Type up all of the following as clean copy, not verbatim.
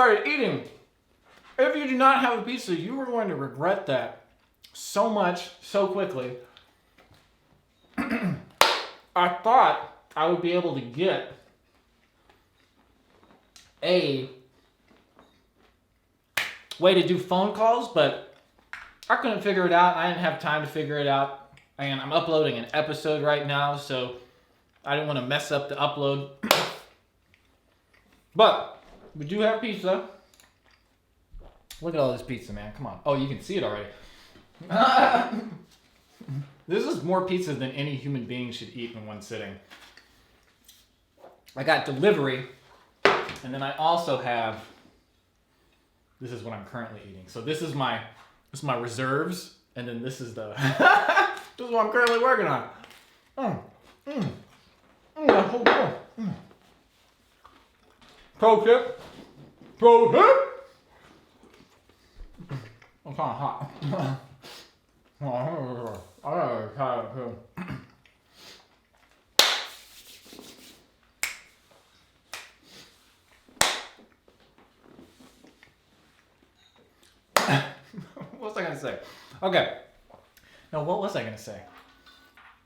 started eating. If you do not have a pizza, you are going to regret that so much, so quickly. I thought I would be able to get a way to do phone calls, but I couldn't figure it out. I didn't have time to figure it out. And I'm uploading an episode right now, so I didn't want to mess up the upload. But we do have pizza. Look at all this pizza, man. Come on. Oh, you can see it already. This is more pizza than any human being should eat in one sitting. I got delivery, and then I also have, this is what I'm currently eating. So this is my reserves, and then this is the, this is what I'm currently working on. Pro tip. I'm kind of hot. I gotta try it too. What was I gonna say? Okay. No, what was I gonna say?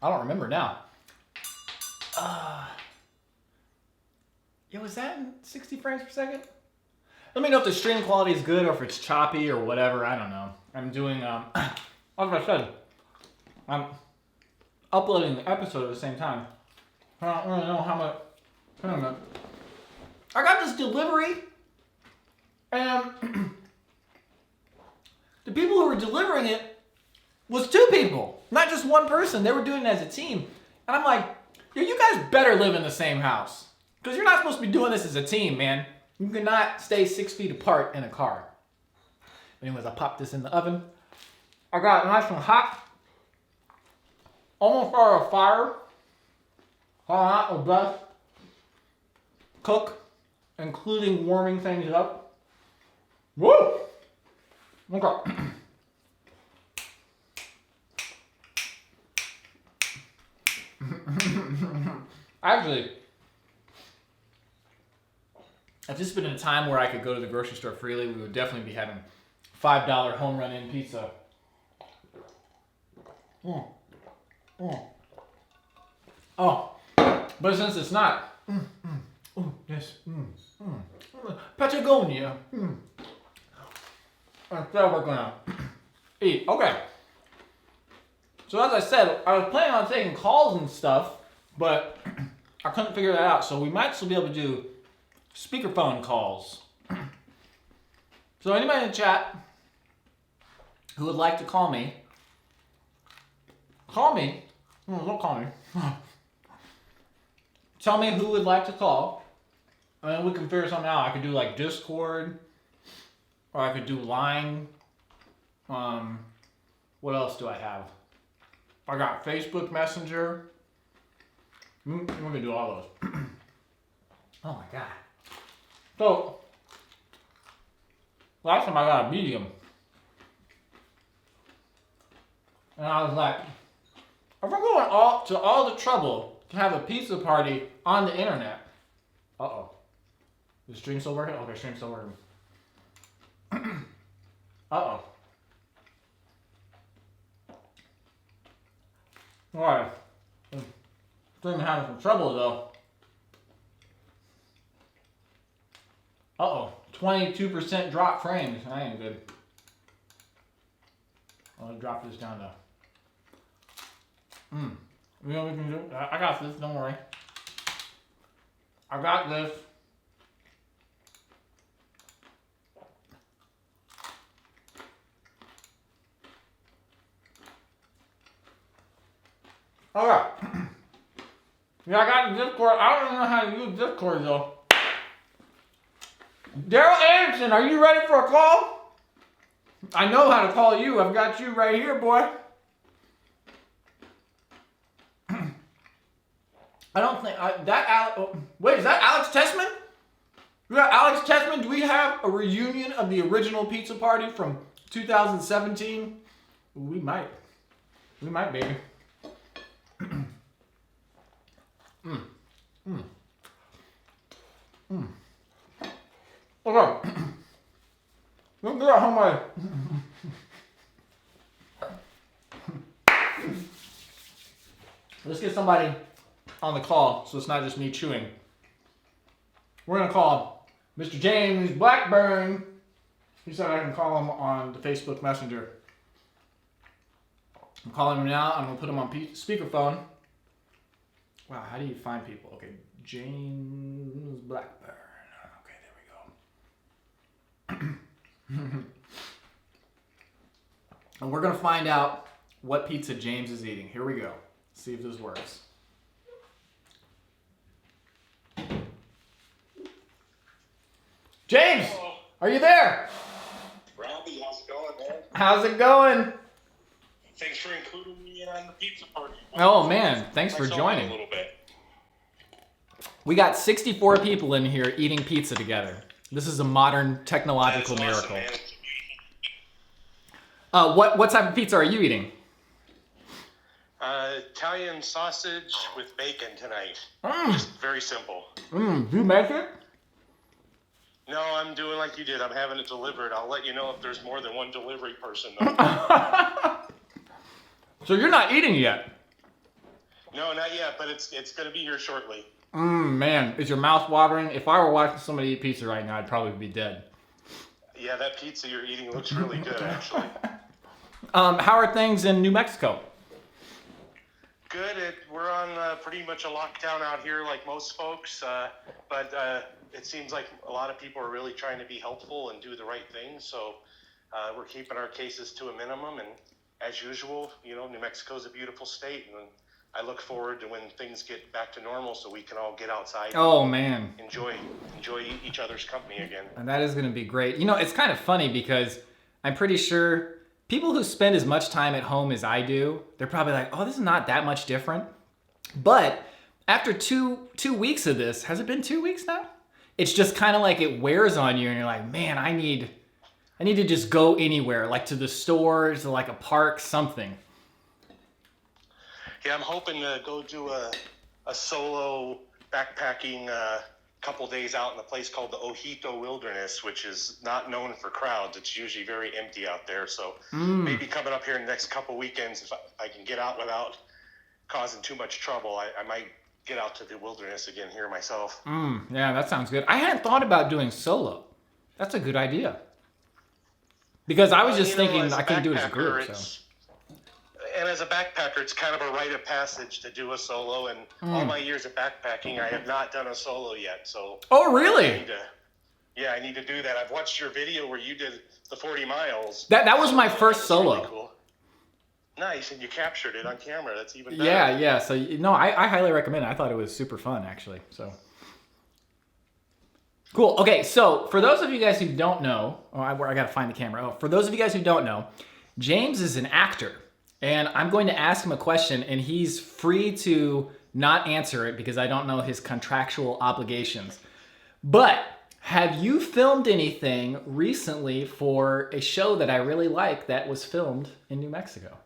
I don't remember now. Yeah, was that in 60 frames per second? Let me know if the stream quality is good or if it's choppy or whatever. I don't know. I'm doing, as I said, I'm uploading the episode at the same time. I don't really know how much. I don't know. I got this delivery, and the people who were delivering it was two people, not just one person. They were doing it as a team. And I'm like, yo, you guys better live in the same house. Because you're not supposed to be doing this as a team, man. You cannot stay 6 feet apart in a car. Anyways, I popped this in the oven. I got it nice and hot. Almost out of fire. Hot or best. Cook, including warming things up. Woo! Okay. Actually, if this had been a time where I could go to the grocery store freely, we would definitely be having $5 home run in pizza. Oh, but since it's not, yes, Patagonia. That's what we're gonna eat. Okay. So as I said, I was planning on taking calls and stuff, but I couldn't figure that out. So we might still be able to do speakerphone calls. So anybody in the chat who would like to call me, don't call me. Tell me who would like to call, and then we can figure something out. I could do like Discord, or I could do Line. What else do I have? I got Facebook Messenger. We're gonna do all those. Oh my god. So, last time I got a medium. And I was like, if we're going all the trouble to have a pizza party on the internet. Uh-oh. Is the stream still working? Okay, stream's still working. Uh-oh. Alright. Stream having some trouble though. Uh-oh. 22% drop frames. That ain't good. I'll drop this down though. You know what we can do? I got this, don't worry. I got this. Okay. Yeah, I got the Discord. I don't even know how to use Discord though. Darryl Anderson, are you ready for a call? I know how to call you. I've got you right here, boy. I don't think wait, is that Alex Tessman? We got Alex Tessman. Do we have a reunion of the original pizza party from 2017? We might. We might, baby. Okay. how my... Let's get somebody on the call so it's not just me chewing. We're going to call Mr. James Blackburn. He said I can call him on the Facebook Messenger. I'm calling him now. I'm going to put him on speakerphone. Wow, how do you find people? Okay, James Blackburn. Okay, there we go. And we're going to find out what pizza James is eating. Here we go. See if this works. James, hello. Are you there? Robbie, how's it going, man? How's it going? Thanks for including me on the pizza party. Oh man, thanks for joining. A little bit. We got 64 people in here eating pizza together. This is a modern technological miracle. Awesome, what type of pizza are you eating? Italian sausage with bacon tonight. Just very simple. Do you make it? No, I'm doing like you did. I'm having it delivered. I'll let you know if there's more than one delivery person, though. So you're not eating yet? No, not yet, but it's going to be here shortly. Man, is your mouth watering? If I were watching somebody eat pizza right now, I'd probably be dead. Yeah, that pizza you're eating looks really good, actually. How are things in New Mexico? Good. We're on pretty much a lockdown out here like most folks, but it seems like a lot of people are really trying to be helpful and do the right thing, so we're keeping our cases to a minimum, and as usual, you know, New Mexico's a beautiful state, and I look forward to when things get back to normal so we can all get outside man, enjoy each other's company again. And that is going to be great. You know, it's kind of funny because I'm pretty sure people who spend as much time at home as I do, they're probably like, oh, this is not that much different. But after two weeks of this, has it been 2 weeks now? It's just kind of like it wears on you and you're like, man, I need to just go anywhere, like to the store, to like a park, something. Yeah, I'm hoping to go do a solo backpacking couple days out in a place called the Ojito Wilderness, which is not known for crowds. It's usually very empty out there. So maybe coming up here in the next couple weekends, if I can get out without causing too much trouble, I might get out to the wilderness again here myself. Yeah, that sounds good. I hadn't thought about doing solo. That's a good idea. Because I was just thinking I couldn't do it as a group. So. And as a backpacker, it's kind of a rite of passage to do a solo. And all my years of backpacking, I have not done a solo yet. So. Oh, really? I need to do that. I've watched your video where you did the 40 miles. That was my first solo. Really cool. Nice, and you captured it on camera. That's even better. Yeah. So I highly recommend it. I thought it was super fun, actually. So. Cool. Okay, so for those of you guys who don't know, I got to find the camera. Oh, for those of you guys who don't know, James is an actor. And I'm going to ask him a question, and he's free to not answer it because I don't know his contractual obligations. But have you filmed anything recently for a show that I really like that was filmed in New Mexico?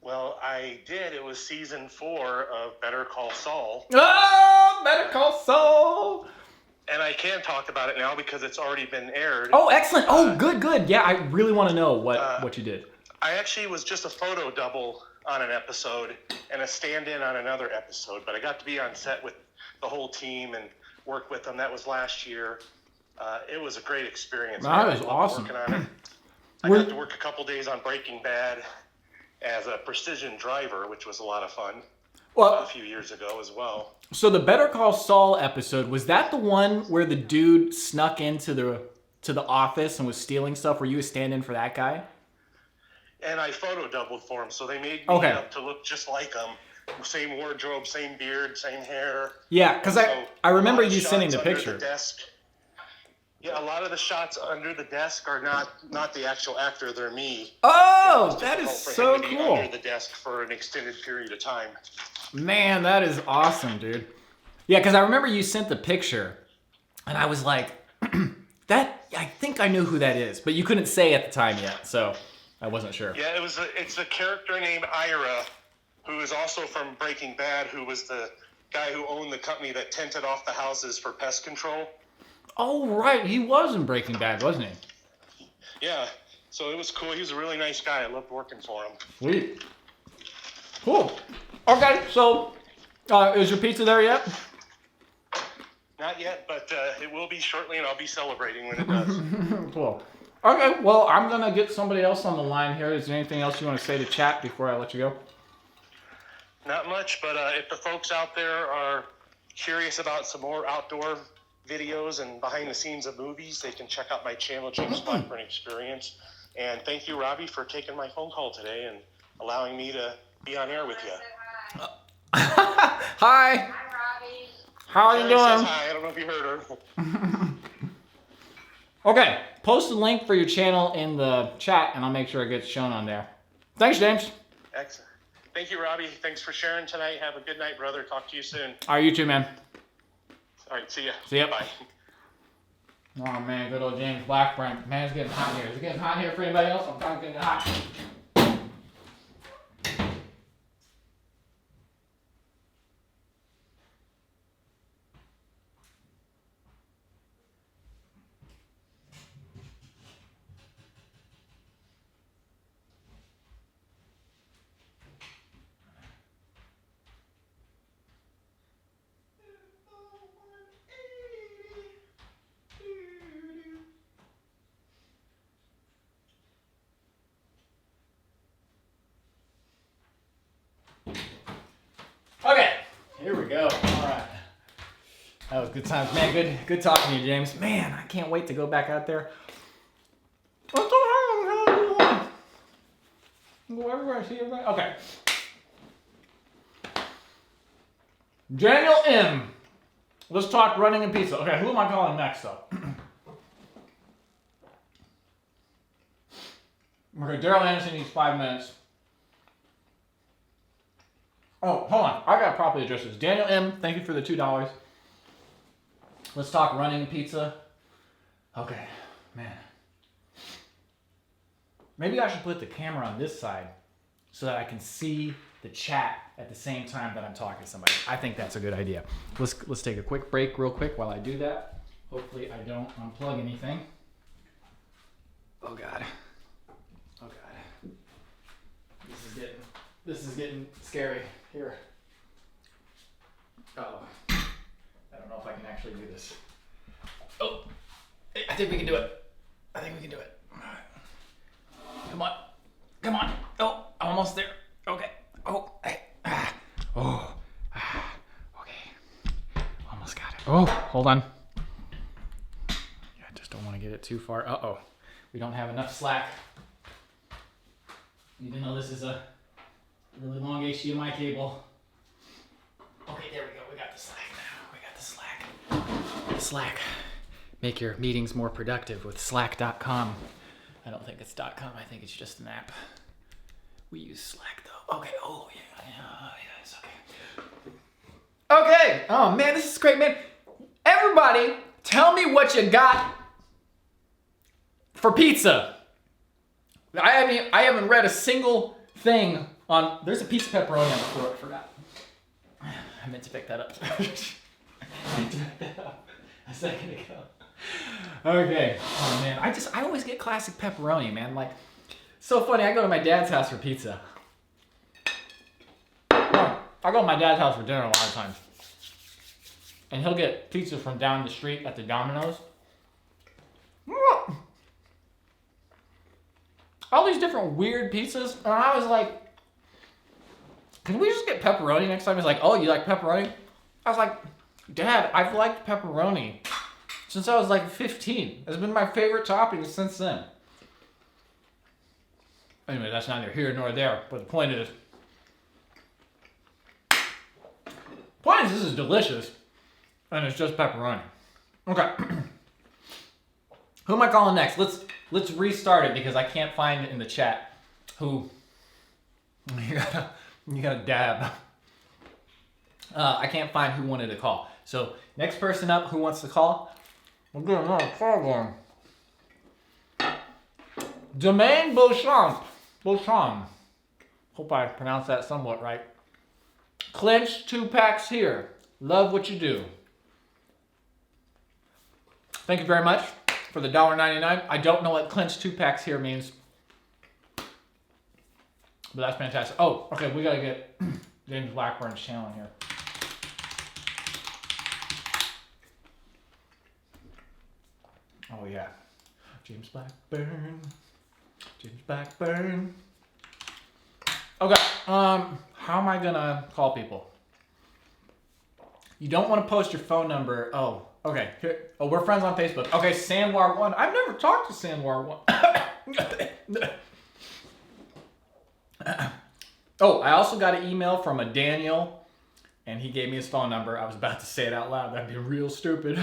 Well, I did. It was season 4 of Better Call Saul. Oh, Better Call Saul! And I can talk about it now because it's already been aired. Oh, excellent. Oh, good. Yeah, I really want to know what you did. I actually was just a photo double on an episode and a stand-in on another episode, but I got to be on set with the whole team and work with them. That was last year. It was a great experience. That was awesome. Working on it. I got to work a couple days on Breaking Bad as a precision driver, which was a lot of fun. A few years ago as well. So the Better Call Saul episode, was that the one where the dude snuck into the office and was stealing stuff? Were you a stand-in for that guy? And I photo doubled for him, so they made me to look just like him. Same wardrobe, same beard, same hair. Yeah, because I remember you sending the picture. Yeah, a lot of the shots under the desk are not the actual actor; they're me. Oh, that is so cool. Under the desk for an extended period of time. Man, that is awesome, dude. Yeah, because I remember you sent the picture, and I was like, I think I knew who that is, but you couldn't say at the time yet, so I wasn't sure. Yeah, it's a character named Ira, who is also from Breaking Bad, who was the guy who owned the company that tented off the houses for pest control. Oh, right. He was in Breaking Bad, wasn't he? Yeah, so it was cool. He was a really nice guy. I loved working for him. Sweet. Cool. Okay, so is your pizza there yet? Not yet, but it will be shortly, and I'll be celebrating when it does. Cool. Okay, well, I'm going to get somebody else on the line here. Is there anything else you want to say to chat before I let you go? Not much, but if the folks out there are curious about some more outdoor videos and behind the scenes of movies, they can check out my channel, James Blackburn Experience. And thank you, Robbie, for taking my phone call today and allowing me to be on air with you. Hi. Hi, Robbie. How are you doing? Says hi. I don't know if you heard her. Okay, post a link for your channel in the chat, and I'll make sure it gets shown on there. Thanks, James. Excellent. Thank you, Robbie. Thanks for sharing tonight. Have a good night, brother. Talk to you soon. All right, you too, man. All right, see ya. See ya. Bye. Oh, man, good old James Blackburn. Man, it's getting hot here. Is it getting hot here for anybody else? I'm kind of getting hot. Okay, here we go. All right. That was good times, man. Good talking to you, James. Man, I can't wait to go back out there. Go everywhere, see everybody. Okay. Daniel M. Let's talk running and pizza. Okay, who am I calling next, though? Okay, Darryl Anderson needs 5 minutes. Oh, hold on. I gotta properly address this. Daniel M., thank you for the $2. Let's talk running and pizza. Okay, man. Maybe I should put the camera on this side so that I can see the chat at the same time that I'm talking to somebody. I think that's a good idea. Let's take a quick break real quick while I do that. Hopefully I don't unplug anything. Oh God. Oh God. This is getting scary here. Oh. I don't know if I can actually do this. Oh. I think we can do it. I think we can do it. Come on. Come on. Oh, I'm almost there. Okay. Oh. Hey. Oh. Okay. Almost got it. Oh, hold on. I just don't want to get it too far. Uh-oh. We don't have enough slack. Even though this is a really long HDMI cable. Okay, there we go. We got the slack now. We got the slack. Slack. Make your meetings more productive with slack.com. I don't think it's .com. I think it's just an app. We use Slack though. Okay. Oh yeah. It's okay. Okay. Oh man, this is great, man. Everybody, tell me what you got for pizza. I haven't read a single thing on. There's a piece of pepperoni on the floor. I forgot. I meant to pick that up. I meant to pick that up a second ago. Okay. Oh man, I always get classic pepperoni, man. Like, so funny. I go to my dad's house for pizza. I go to my dad's house for dinner a lot of times, and he'll get pizza from down the street at the Domino's. All these different weird pizzas, and I was like, "Can we just get pepperoni next time?" He's like, "Oh, you like pepperoni?" I was like, "Dad, I've liked pepperoni since I was like 15. It's been my favorite topping since then." Anyway, that's neither here nor there, but the point is this is delicious, and it's just pepperoni. Okay. Who am I calling next? Let's restart it because I can't find in the chat who. You gotta dab. I can't find who wanted to call. So next person up, who wants to call? We'll do another call going. Domaine Beauchamp. Hope I pronounced that somewhat right. Clinch 2 packs here. Love what you do. Thank you very much for the $1.99. I don't know what clinch 2-packs here means. But that's fantastic. Oh, okay, we gotta get James Blackburn's channel in here. Oh yeah. James Blackburn. James Blackburn. Okay, how am I gonna call people? You don't want to post your phone number. Oh, okay. Here. Oh, we're friends on Facebook. Okay, Samvar1. I've never talked to Samvar1. Oh, I also got an email from a Daniel, and he gave me his phone number. I was about to say it out loud. That'd be real stupid.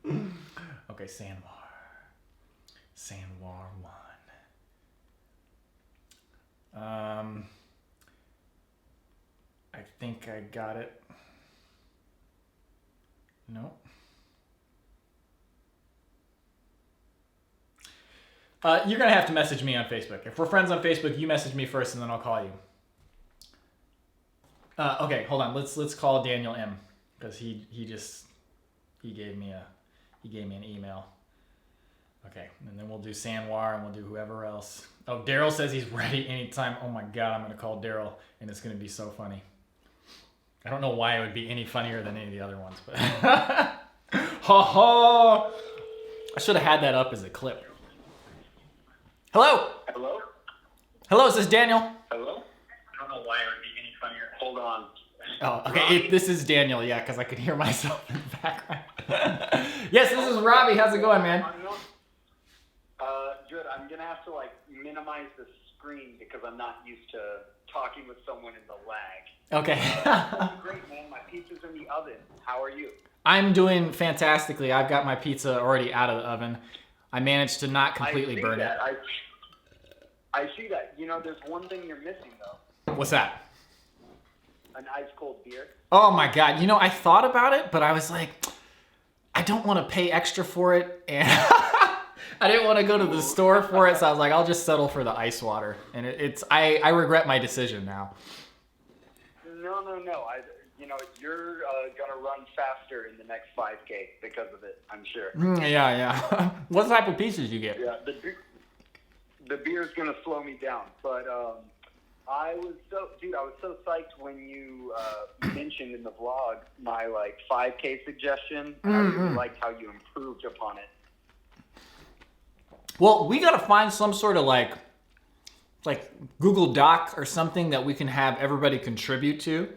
Okay, Samvar. Samvar1. I think I got it. No. You're gonna have to message me on Facebook. If we're friends on Facebook, you message me first, and then I'll call you. Okay, hold on. Let's call Daniel M, because he gave me an email. Okay, and then we'll do Samvar, and we'll do whoever else. Oh, Darryl says he's ready anytime. Oh my God, I'm gonna call Darryl, and it's gonna be so funny. I don't know why it would be any funnier than any of the other ones, but ha ha! I should have had that up as a clip. Hello. Hello? Hello, is this Daniel? Hello? I don't know why it would be any funnier. Hold on. Oh, okay. This is Daniel, yeah, because I could hear myself in the background. Yes, this is Robbie. How's it going, man? Good. I'm going to have to, minimize the screen because I'm not used to talking with someone in the lag. Okay. Great, man. My pizza's in the oven. How are you? I'm doing fantastically. I've got my pizza already out of the oven. I managed to not completely burn it. I see that. You know, there's one thing you're missing, though. What's that? An ice-cold beer. Oh, my God. You know, I thought about it, but I was like, I don't want to pay extra for it, and I didn't want to go to the store for it, so I was like, I'll just settle for the ice water. And I regret my decision now. No. You're going to run faster in the next 5K because of it, I'm sure. Yeah. What type of pizzas you get? Yeah, the beer's going to slow me down. But I was so psyched when you mentioned in the vlog my 5K suggestion. And I really liked how you improved upon it. Well, we got to find some sort of like Google Doc or something that we can have everybody contribute to.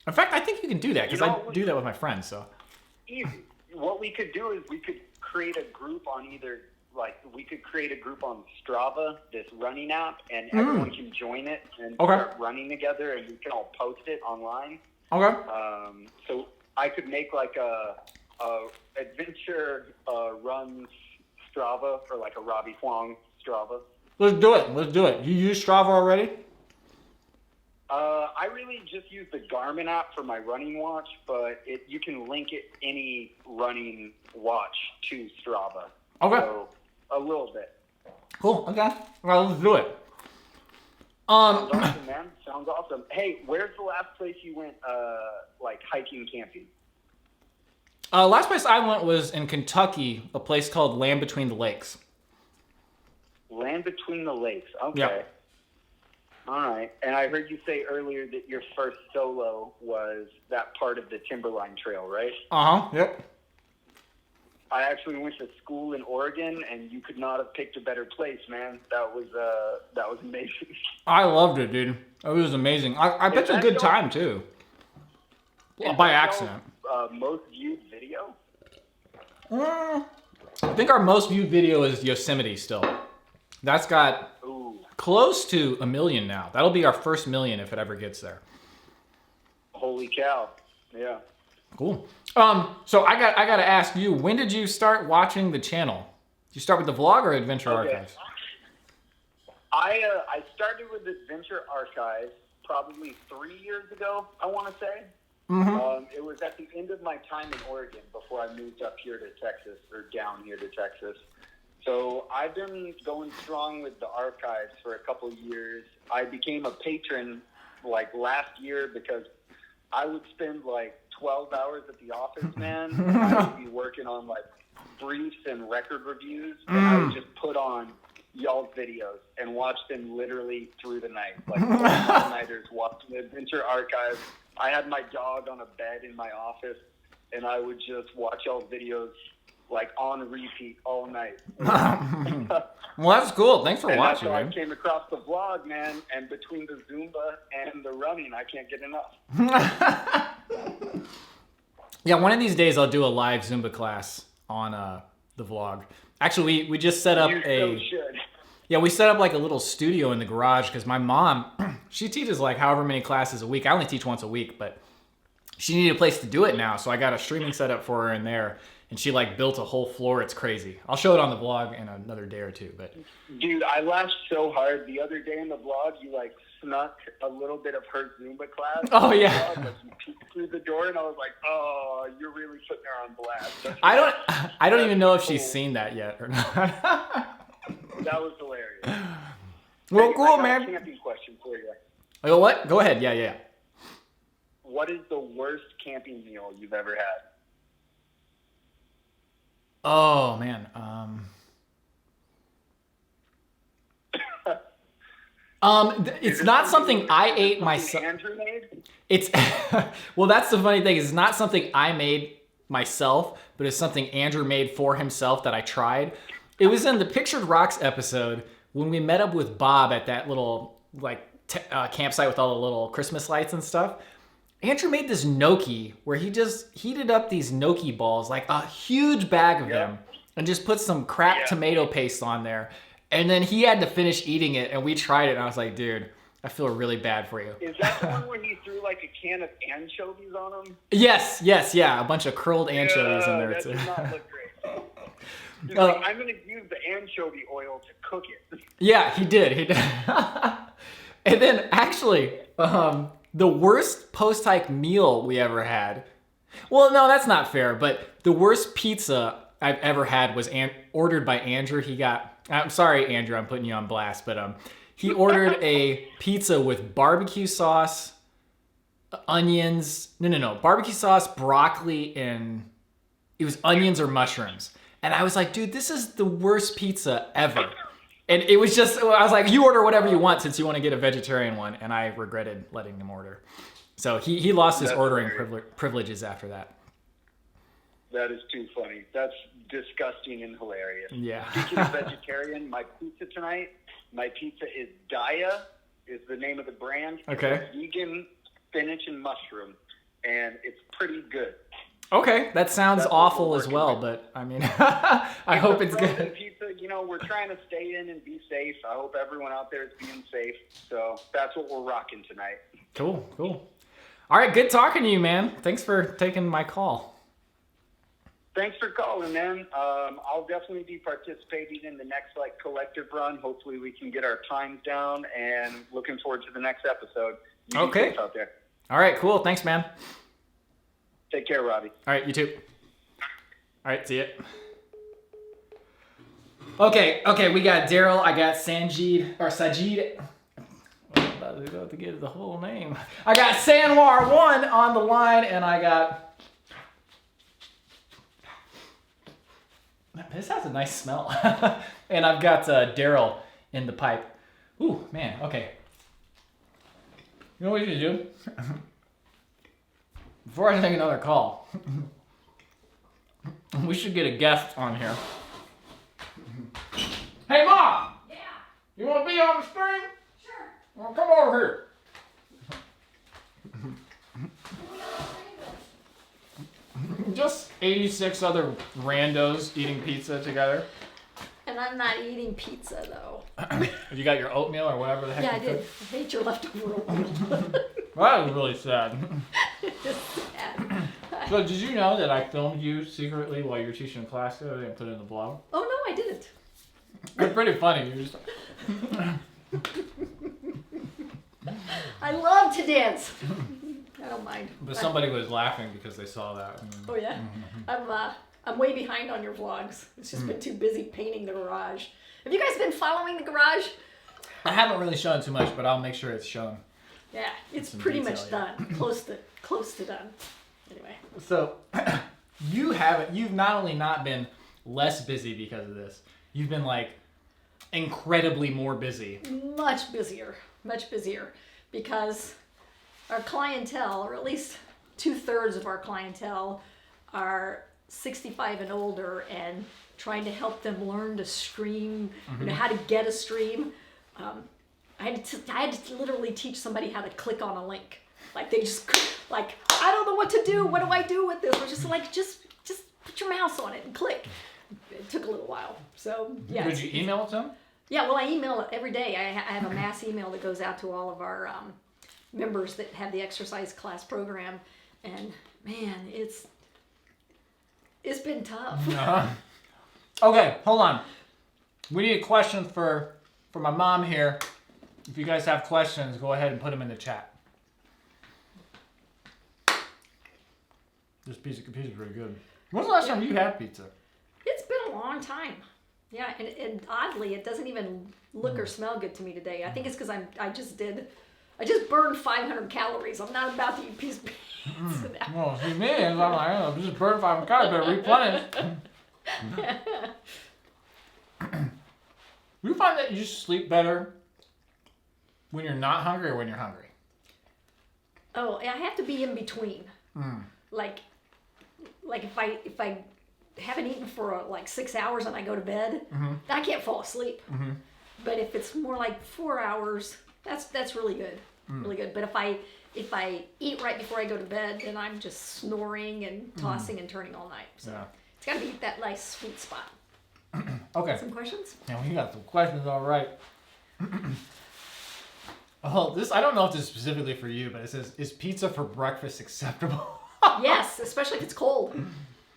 In fact, I think you can do that because I do that with my friends. So easy. What we could do is we could create a group on we could create a group on Strava, this running app, and everyone can join it and start running together, and we can all post it online. Okay. So I could make a adventure runs Strava or a Robbie Huang Strava. Let's do it. You use Strava already? I really just use the Garmin app for my running watch, but you can link any running watch to Strava. Okay. So a little bit. Cool. Okay. Well, let's do it. Sounds awesome, man. Sounds awesome. Hey, where's the last place you went, hiking, camping? Last place I went was in Kentucky, a place called Land Between the Lakes. Land Between the Lakes. Okay. Yeah. All right. And I heard you say earlier that your first solo was that part of the Timberline Trail, right? Uh-huh. Yep. I actually went to school in Oregon, and you could not have picked a better place, man. That was amazing. I loved it, dude. It was amazing. I bet you a good time, too. By accident. Most viewed video? I think our most viewed video is Yosemite still. That's got close to 1 million now. That'll be our first million if it ever gets there. Holy cow. Yeah. Cool. So I got to ask you, when did you start watching the channel? Did you start with the vlog or Adventure Archives? I started with Adventure Archives probably 3 years ago, I want to say. Mm-hmm. It was at the end of my time in Oregon before I moved up here to Texas, or down here to Texas. So I've been going strong with the archives for a couple of years. I became a patron last year because I would spend 12 hours at the office, man. I would be working on briefs and record reviews, and I would just put on y'all's videos and watch them literally through the night. Like all-nighters watching the Adventure Archive. I had my dog on a bed in my office, and I would just watch y'all's videos like on repeat all night. Well, that's cool. Thanks for and watching, that's how man. I came across the vlog, man. And between the Zumba and the running, I can't get enough. Yeah, one of these days I'll do a live Zumba class on the vlog. Actually, we just set up You so should. Yeah, we set up like a little studio in the garage because my mom, she teaches like however many classes a week. I only teach once a week, but she needed a place to do it now. So I got a streaming setup for her in there, and she like built a whole floor. It's crazy. I'll show it on the vlog in another day or two. But dude, I laughed so hard the other day in the vlog. You like snuck a little bit of her Zumba class. Oh yeah. Vlog, like, you peeked through the door, and I was like, "Oh, you're really putting her on blast." I don't even know if she's seen that yet or not. That was hilarious. Well, Hey, cool, I got man. a camping question for you. Oh, what? Go ahead. Yeah. What is the worst camping meal you've ever had? Oh man. It's not something I ate myself. Andrew made? It's well, that's the funny thing. It's not something I made myself, but it's something Andrew made for himself that I tried. It was in the Pictured Rocks episode when we met up with Bob at that little campsite with all the little Christmas lights and stuff. Andrew made this gnocchi where he just heated up these gnocchi balls, like a huge bag of them, and just put some crap tomato paste on there. And then he had to finish eating it, and we tried it, and I was like, dude, I feel really bad for you. Is that the one when he threw like a can of anchovies on them? Yes, yeah, a bunch of curled anchovies in there that too. did not look great. He's like, I'm going to use the anchovy oil to cook it. Yeah, he did. And then actually, the worst post-hike meal we ever had. Well, no, that's not fair. But the worst pizza I've ever had was ordered by Andrew. I'm sorry, Andrew, I'm putting you on blast, but he ordered a pizza with barbecue sauce, onions. No, barbecue sauce, broccoli, and it was onions or mushrooms. And I was like, dude, this is the worst pizza ever. And it was just, I was like, you order whatever you want since you want to get a vegetarian one. And I regretted letting him order. So he lost his ordering privileges after that. That is too funny. That's disgusting and hilarious. Yeah. Speaking of vegetarian, my pizza tonight, my pizza is Daya, is the name of the brand. Okay. It's vegan, spinach, and mushroom. And it's pretty good. Okay, that sounds awful as well, but I mean, I hope it's good. Pizza, we're trying to stay in and be safe. I hope everyone out there is being safe. So that's what we're rocking tonight. Cool. All right, good talking to you, man. Thanks for taking my call. Thanks for calling, man. I'll definitely be participating in the next collective run. Hopefully we can get our times down, and looking forward to the next episode. You be safe out there. All right, cool. Thanks, man. Take care, Robbie. All right, you too. All right, see ya. Okay, we got Darryl. I got Sajid. I'm about to get the whole name. I got Samvar 1 on the line, and I got... This has a nice smell. And I've got Darryl in the pipe. Ooh, man, okay. You know what you do? Before I take another call, we should get a guest on here. Hey, Mom! Yeah. You want to be on the stream? Sure. Well, come over here. Just 86 other randos eating pizza together. And I'm not eating pizza, though. You got your oatmeal or whatever the heck Yeah, I you did. cooked? I hate your leftover oatmeal. Well, that was really sad. It's sad. So did you know that I filmed you secretly while you were teaching a class the other day and put it in the vlog? Oh, no, I didn't. It's pretty funny. You just... I love to dance. I don't mind. But somebody was laughing because they saw that. Oh, yeah? I'm way behind on your vlogs. It's just been too busy painting the garage. Have you guys been following the garage? I haven't really shown too much, but I'll make sure it's shown. Yeah, it's Some pretty detail, much yeah. done. Close to done. Anyway. So you've not only not been less busy because of this. You've been like incredibly more busy. Much busier, because our clientele, or at least 2/3 of our clientele, are 65 and older, and trying to help them learn to stream, you know, how to get a stream. I had to literally teach somebody how to click on a link. Like they just like, I don't know what to do. What do I do with this? We're just like, just put your mouse on it and click. It took a little while. So yeah. Did you email it to them? Yeah, well, I email it every day. I have a mass email that goes out to all of our members that have the exercise class program, and man, it's been tough. Okay, hold on. We need a question for my mom here. If you guys have questions, go ahead and put them in the chat. This piece of pizza is pretty good. When's the last time you had pizza? It's been a long time. Yeah, and oddly, it doesn't even look or smell good to me today. I think it's because I just burned 500 calories. I'm not about to eat a piece of pizza now. Well, see me, I'm like, I just burned 500 calories, better replenish. Do you find that you just sleep better when you're not hungry or when you're hungry? Oh, I have to be in between. Like if I haven't eaten for like 6 hours and I go to bed, I can't fall asleep. But if it's more like 4 hours, that's really good, really good. But if I eat right before I go to bed, then I'm just snoring and tossing and turning all night. So it's got to be that nice sweet spot. Okay. Some questions? Yeah, we got some questions, all right. Oh, this, I don't know if this is specifically for you, but it says, is pizza for breakfast acceptable? Yes, especially if it's cold.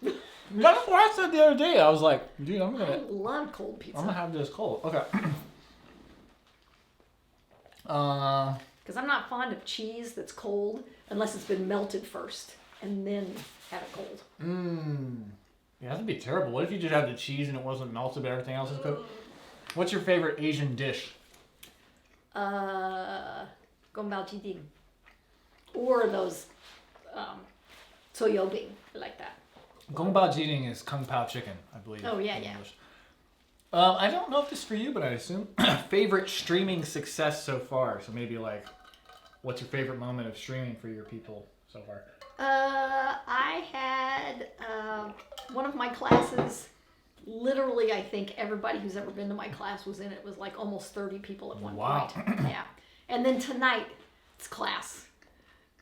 That's what I said the other day. I was like, dude, I love cold pizza. I'm gonna have this cold. Okay. Because I'm not fond of cheese that's cold unless it's been melted first and then have it cold. Yeah, that'd be terrible. What if you just had the cheese and it wasn't melted, but everything else is cooked? What's your favorite Asian dish? Gombao jjiting. Or those soyobing. I like that. Gombao jjiting is kung pao chicken, I believe. Oh, yeah, in yeah. English. I don't know if this is for you, but I assume. Favorite streaming success so far? So maybe like, what's your favorite moment of streaming for your people so far? I had one of my classes, literally I think everybody who's ever been to my class was in it. It was like almost 30 people at one point. Yeah. And then tonight, it's class.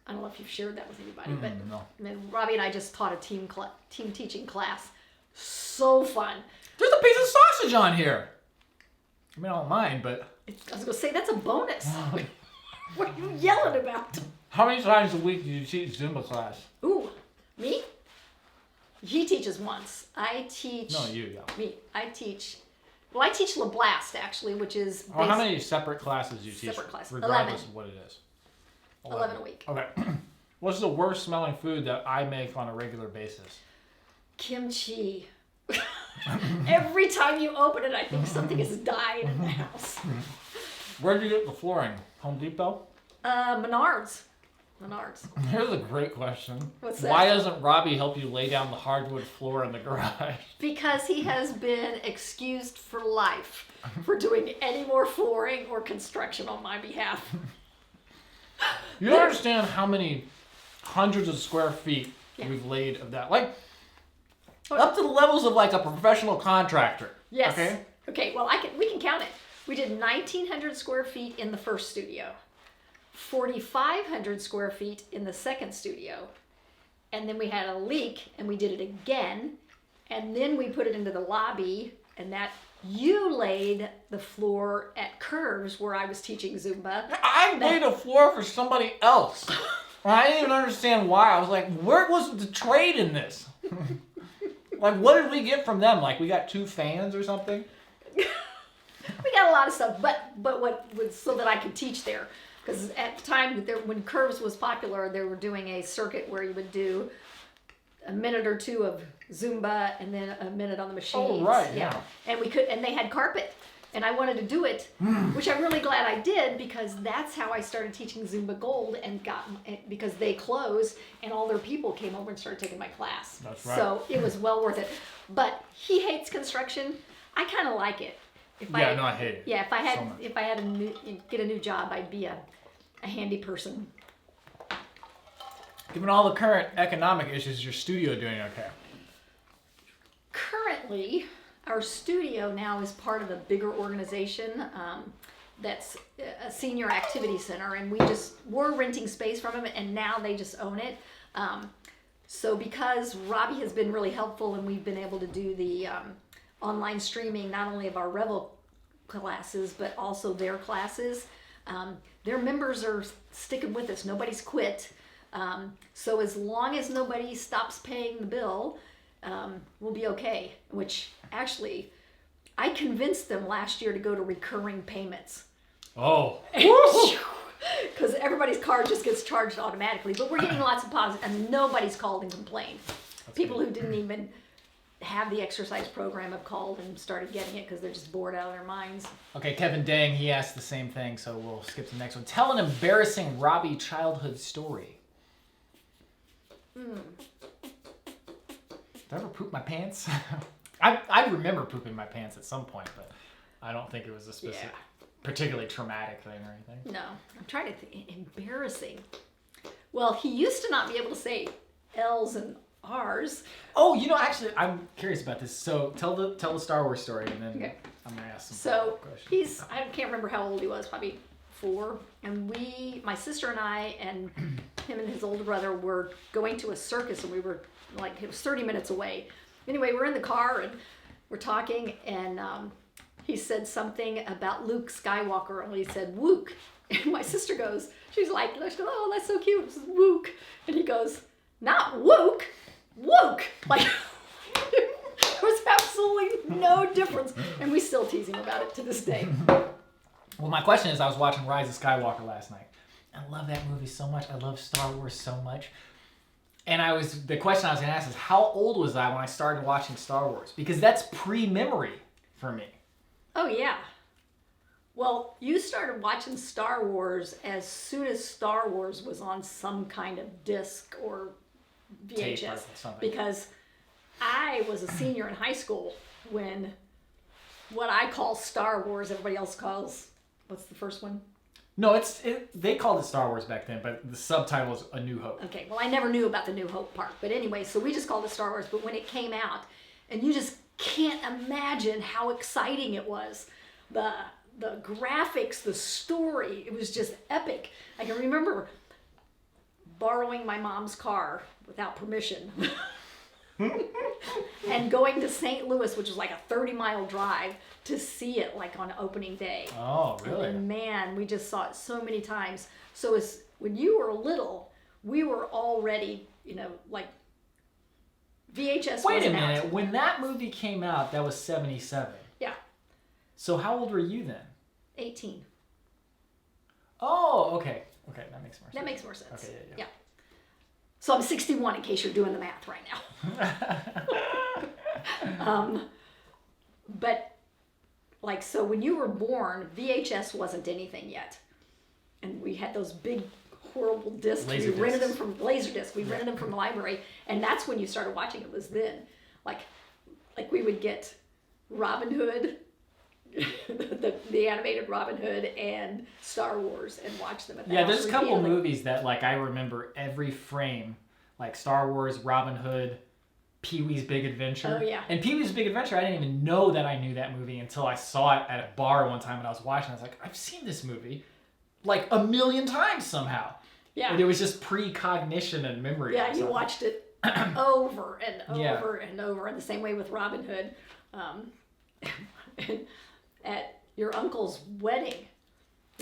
I don't know if you've shared that with anybody, but no. then Robbie and I just taught a team teaching class. So fun. There's a piece of sausage on here. I mean, I don't mind, but... I was going to say, that's a bonus. What are you yelling about? How many times a week do you teach Zumba class? Ooh, me? He teaches once. I teach... No, you, yeah. Me. I teach La Blast, actually, which is... Well, how many separate classes do you teach? Separate classes. Regardless 11. of what it is. 11 a week. Okay. What's the worst smelling food that I make on a regular basis? Kimchi. Every time you open it, I think something has died in the house. Where'd you get the flooring? Home Depot? Menards. Here's a great question. What's that? Why doesn't Robbie help you lay down the hardwood floor in the garage? Because he has been excused for life for doing any more flooring or construction on my behalf. You don't understand how many hundreds of square feet we've laid of that. Like, up to the levels of like a professional contractor. Yes. Okay? Okay, well, we can count it. We did 1,900 square feet in the first studio, 4,500 square feet in the second studio, and then we had a leak, and we did it again, and then we put it into the lobby, and that you laid the floor at Curves where I was teaching Zumba. I laid a floor for somebody else. I didn't even understand why. I was like, where was the trade in this? Like, what did we get from them? Like, we got 2 fans or something? We got a lot of stuff, but what was so that I could teach there. Because at the time, when Curves was popular, they were doing a circuit where you would do a minute or 2 of Zumba and then a minute on the machines. Oh, right, yeah. And they had carpet. And I wanted to do it, which I'm really glad I did, because that's how I started teaching Zumba Gold because they closed and all their people came over and started taking my class. That's right. So it was well worth it. But he hates construction. I kind of like it. I hate it. Yeah, if I had so much. if I had get a new job, I'd be a handy person. Given all the current economic issues, is your studio doing okay? Currently, our studio now is part of a bigger organization that's a senior activity center, and we're renting space from them, and now they just own it. So because Robbie has been really helpful, and we've been able to do the online streaming, not only of our Revel classes, but also their classes, their members are sticking with us. Nobody's quit. So as long as nobody stops paying the bill, we'll be okay. Which actually, I convinced them last year to go to recurring payments. Oh. Because everybody's card just gets charged automatically. But we're getting lots of positive, and nobody's called and complained. People who didn't even have the exercise program have called and started getting it because they're just bored out of their minds. Okay, Kevin Dang, he asked the same thing, so we'll skip to the next one. Tell an embarrassing Robbie childhood story. Did I ever poop my pants? I remember pooping my pants at some point, but I don't think it was a specific, particularly traumatic thing or anything. No, I'm trying to think. Embarrassing. Well, he used to not be able to say L's and R's. Oh, actually, I'm curious about this. So tell the Star Wars story, and then I'm gonna ask some So questions. I can't remember how old he was, probably 4. And my sister and I, and him and his older brother were going to a circus, and we were like, it was 30 minutes away. Anyway, we're in the car and we're talking, and he said something about Luke Skywalker, and he said Wook. And my sister goes, she's like, oh, that's so cute, it's Wook. And he goes, not Wook, Wook. Like, there was absolutely no difference. And we still tease him about it to this day. Well, my question is, I was watching Rise of Skywalker last night. I love that movie so much. I love Star Wars so much. And the question I was going to ask is, how old was I when I started watching Star Wars? Because that's pre-memory for me. Oh, yeah. Well, you started watching Star Wars as soon as Star Wars was on some kind of disc or VHS. Tape or something. Because I was a senior in high school when what I call Star Wars, everybody else calls, what's the first one? No, they called it Star Wars back then, but the subtitle is A New Hope. Okay, well, I never knew about the New Hope part. But anyway, so we just called it Star Wars. But when it came out, and you just can't imagine how exciting it was. The graphics, the story, it was just epic. I can remember borrowing my mom's car without permission and going to St. Louis, which was like a 30-mile drive, to see it like on opening day. Oh, really? And man, we just saw it so many times. So when you were little, we were already, like VHS Wait a wasn't minute. out. When that movie came out, that was 77. Yeah, So how old were you then? 18. Oh, okay. Okay, that makes more sense. That makes more sense. Okay, yeah. So I'm 61 in case you're doing the math right now. But like, so when you were born, VHS wasn't anything yet. And we had those big, horrible discs. Laser We rented them discs. from Laserdisc. We rented them from the library. And that's when you started watching it, was then. Like we would get Robin Hood, the animated Robin Hood, and Star Wars, and watch them at the Yeah, house there's a couple repeatedly. movies that like I remember every frame, like Star Wars, Robin Hood, Pee-wee's Big Adventure. Oh, yeah. And Pee-wee's Big Adventure, I didn't even know that I knew that movie until I saw it at a bar one time when I was watching. I was like, I've seen this movie like a million times somehow. Yeah. And it was just precognition and memory. Yeah, or you something. watched it over and Yeah. over and over, and the same way with Robin Hood. At your uncle's wedding.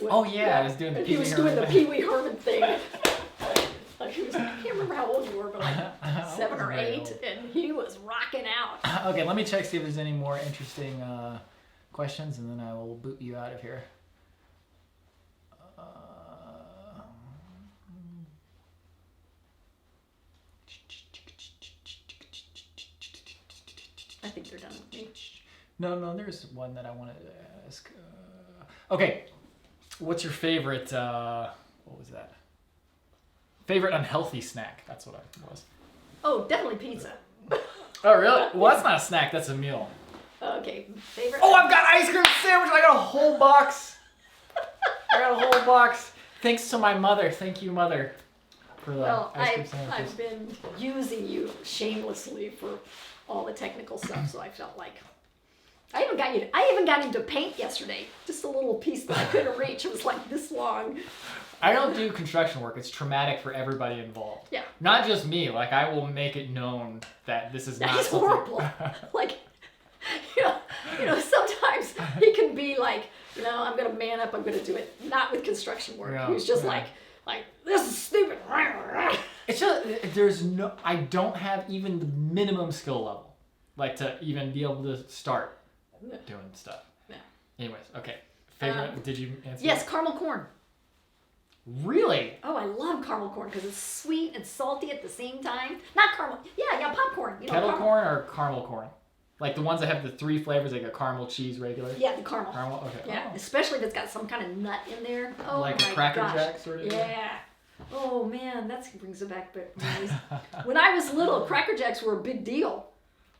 Oh, yeah, I was doing the and Pee he Wee was doing the Herman. Pee Wee Herman thing. Like he was, I can't remember how old you were, but like 7 or wasn't very 8, old. and he was rocking out. Okay, let me check, see if there's any more interesting questions, and then I will boot you out of here. I think they're done with me. No, there's one that I wanted to ask. Okay, what's your favorite, what was that? Favorite unhealthy snack? That's what I was. Oh, definitely pizza. Oh, really? Well, that's not a snack, that's a meal. Okay, favorite. Oh, I've got ice cream sandwich. I got a whole box. Thanks to my mother. Thank you, Mother, for the ice cream sandwiches. I've been using you shamelessly for all the technical stuff, so I felt like I even got into paint yesterday. Just a little piece that I couldn't reach. It was like this long. I don't do construction work. It's traumatic for everybody involved. Yeah. Not just me. Like, I will make it known that this is not That's something... horrible. Like, you know, sometimes he can be like, I'm gonna man up. I'm gonna do it. Not with construction work. Yeah, He's just like this is stupid. It's just I don't have even the minimum skill level, like to even be able to start doing stuff. Yeah. Anyways, okay. Favorite? Did you answer? Yes, caramel corn. Really? Oh, I love caramel corn because it's sweet and salty at the same time. Not caramel. Yeah, popcorn. Kettle corn or caramel corn? Like the ones that have the 3 flavors, like a caramel, cheese, regular? Yeah, the caramel. Caramel? Okay. Yeah, Oh. especially if it's got some kind of nut in there. Oh Like my a Cracker gosh. Jack sort of? Yeah. Oh man, that brings it back memories. When I was little, Cracker Jacks were a big deal.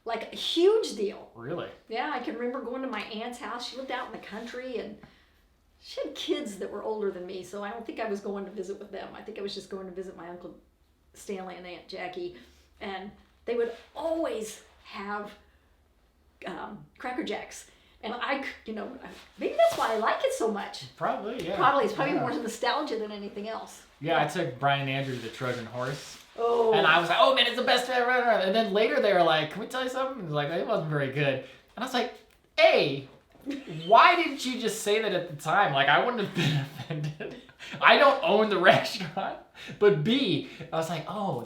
Like a huge deal. Really? Yeah, I can remember going to my aunt's house. She lived out in the country and she had kids that were older than me, so I don't think I was going to visit with them. I think I was just going to visit my Uncle Stanley and Aunt Jackie. And they would always have Cracker Jacks. And maybe that's why I like it so much. Probably, yeah. Probably. It's probably more nostalgia than anything else. Yeah, I took Brian and Andrew to the Trojan Horse. Oh. And I was like, oh man, it's the best ever. And then later they were like, can we tell you something? And like, it wasn't very good. And I was like, hey, why didn't you just say that at the time? Like, I wouldn't have been offended. I don't own the restaurant. But B, I was like, oh,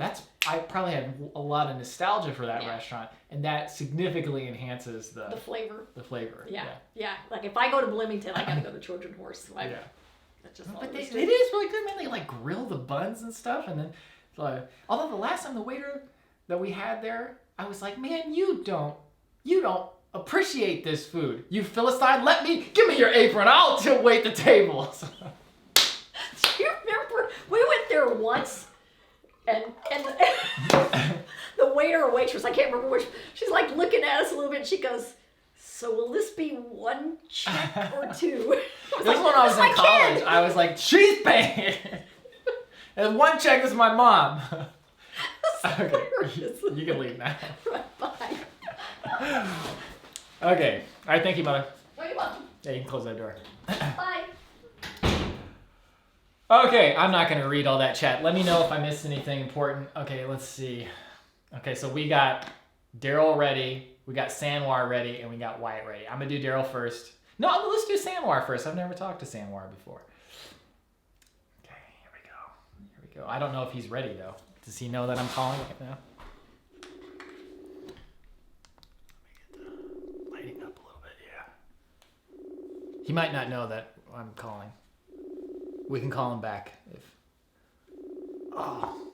I probably had a lot of nostalgia for that restaurant. And that significantly enhances the flavor. The flavor. Yeah. Like if I go to Bloomington, I gotta go to Trojan Horse. That's just all but it it is. is really good, man. They like grill the buns and stuff. And then, although the last time the waiter that we had there, I was like, man, you don't appreciate this food. You Philistine, give me your apron. I'll wait the tables. Do you remember we went there once and the waiter or waitress, I can't remember which, she's like looking at us a little bit and she goes, so will this be 1 check or 2? This was when I was in college. I was like, she's paying. And 1 check is my mom. Okay, you can leave now. Bye. Okay. All right, thank you, Mother. You're welcome. Yeah, you can close that door. Bye. Okay, I'm not going to read all that chat. Let me know if I missed anything important. Okay, let's see. Okay, so we got Darryl ready, we got Samvar ready, and we got Wyatt ready. I'm going to do Darryl first. No, let's do Samvar first. I've never talked to Samvar before. Okay, here we go. I don't know if he's ready, though. Does he know that I'm calling right now? Let me get the lighting up a little bit, yeah. He might not know that I'm calling. We can call him back if... Oh.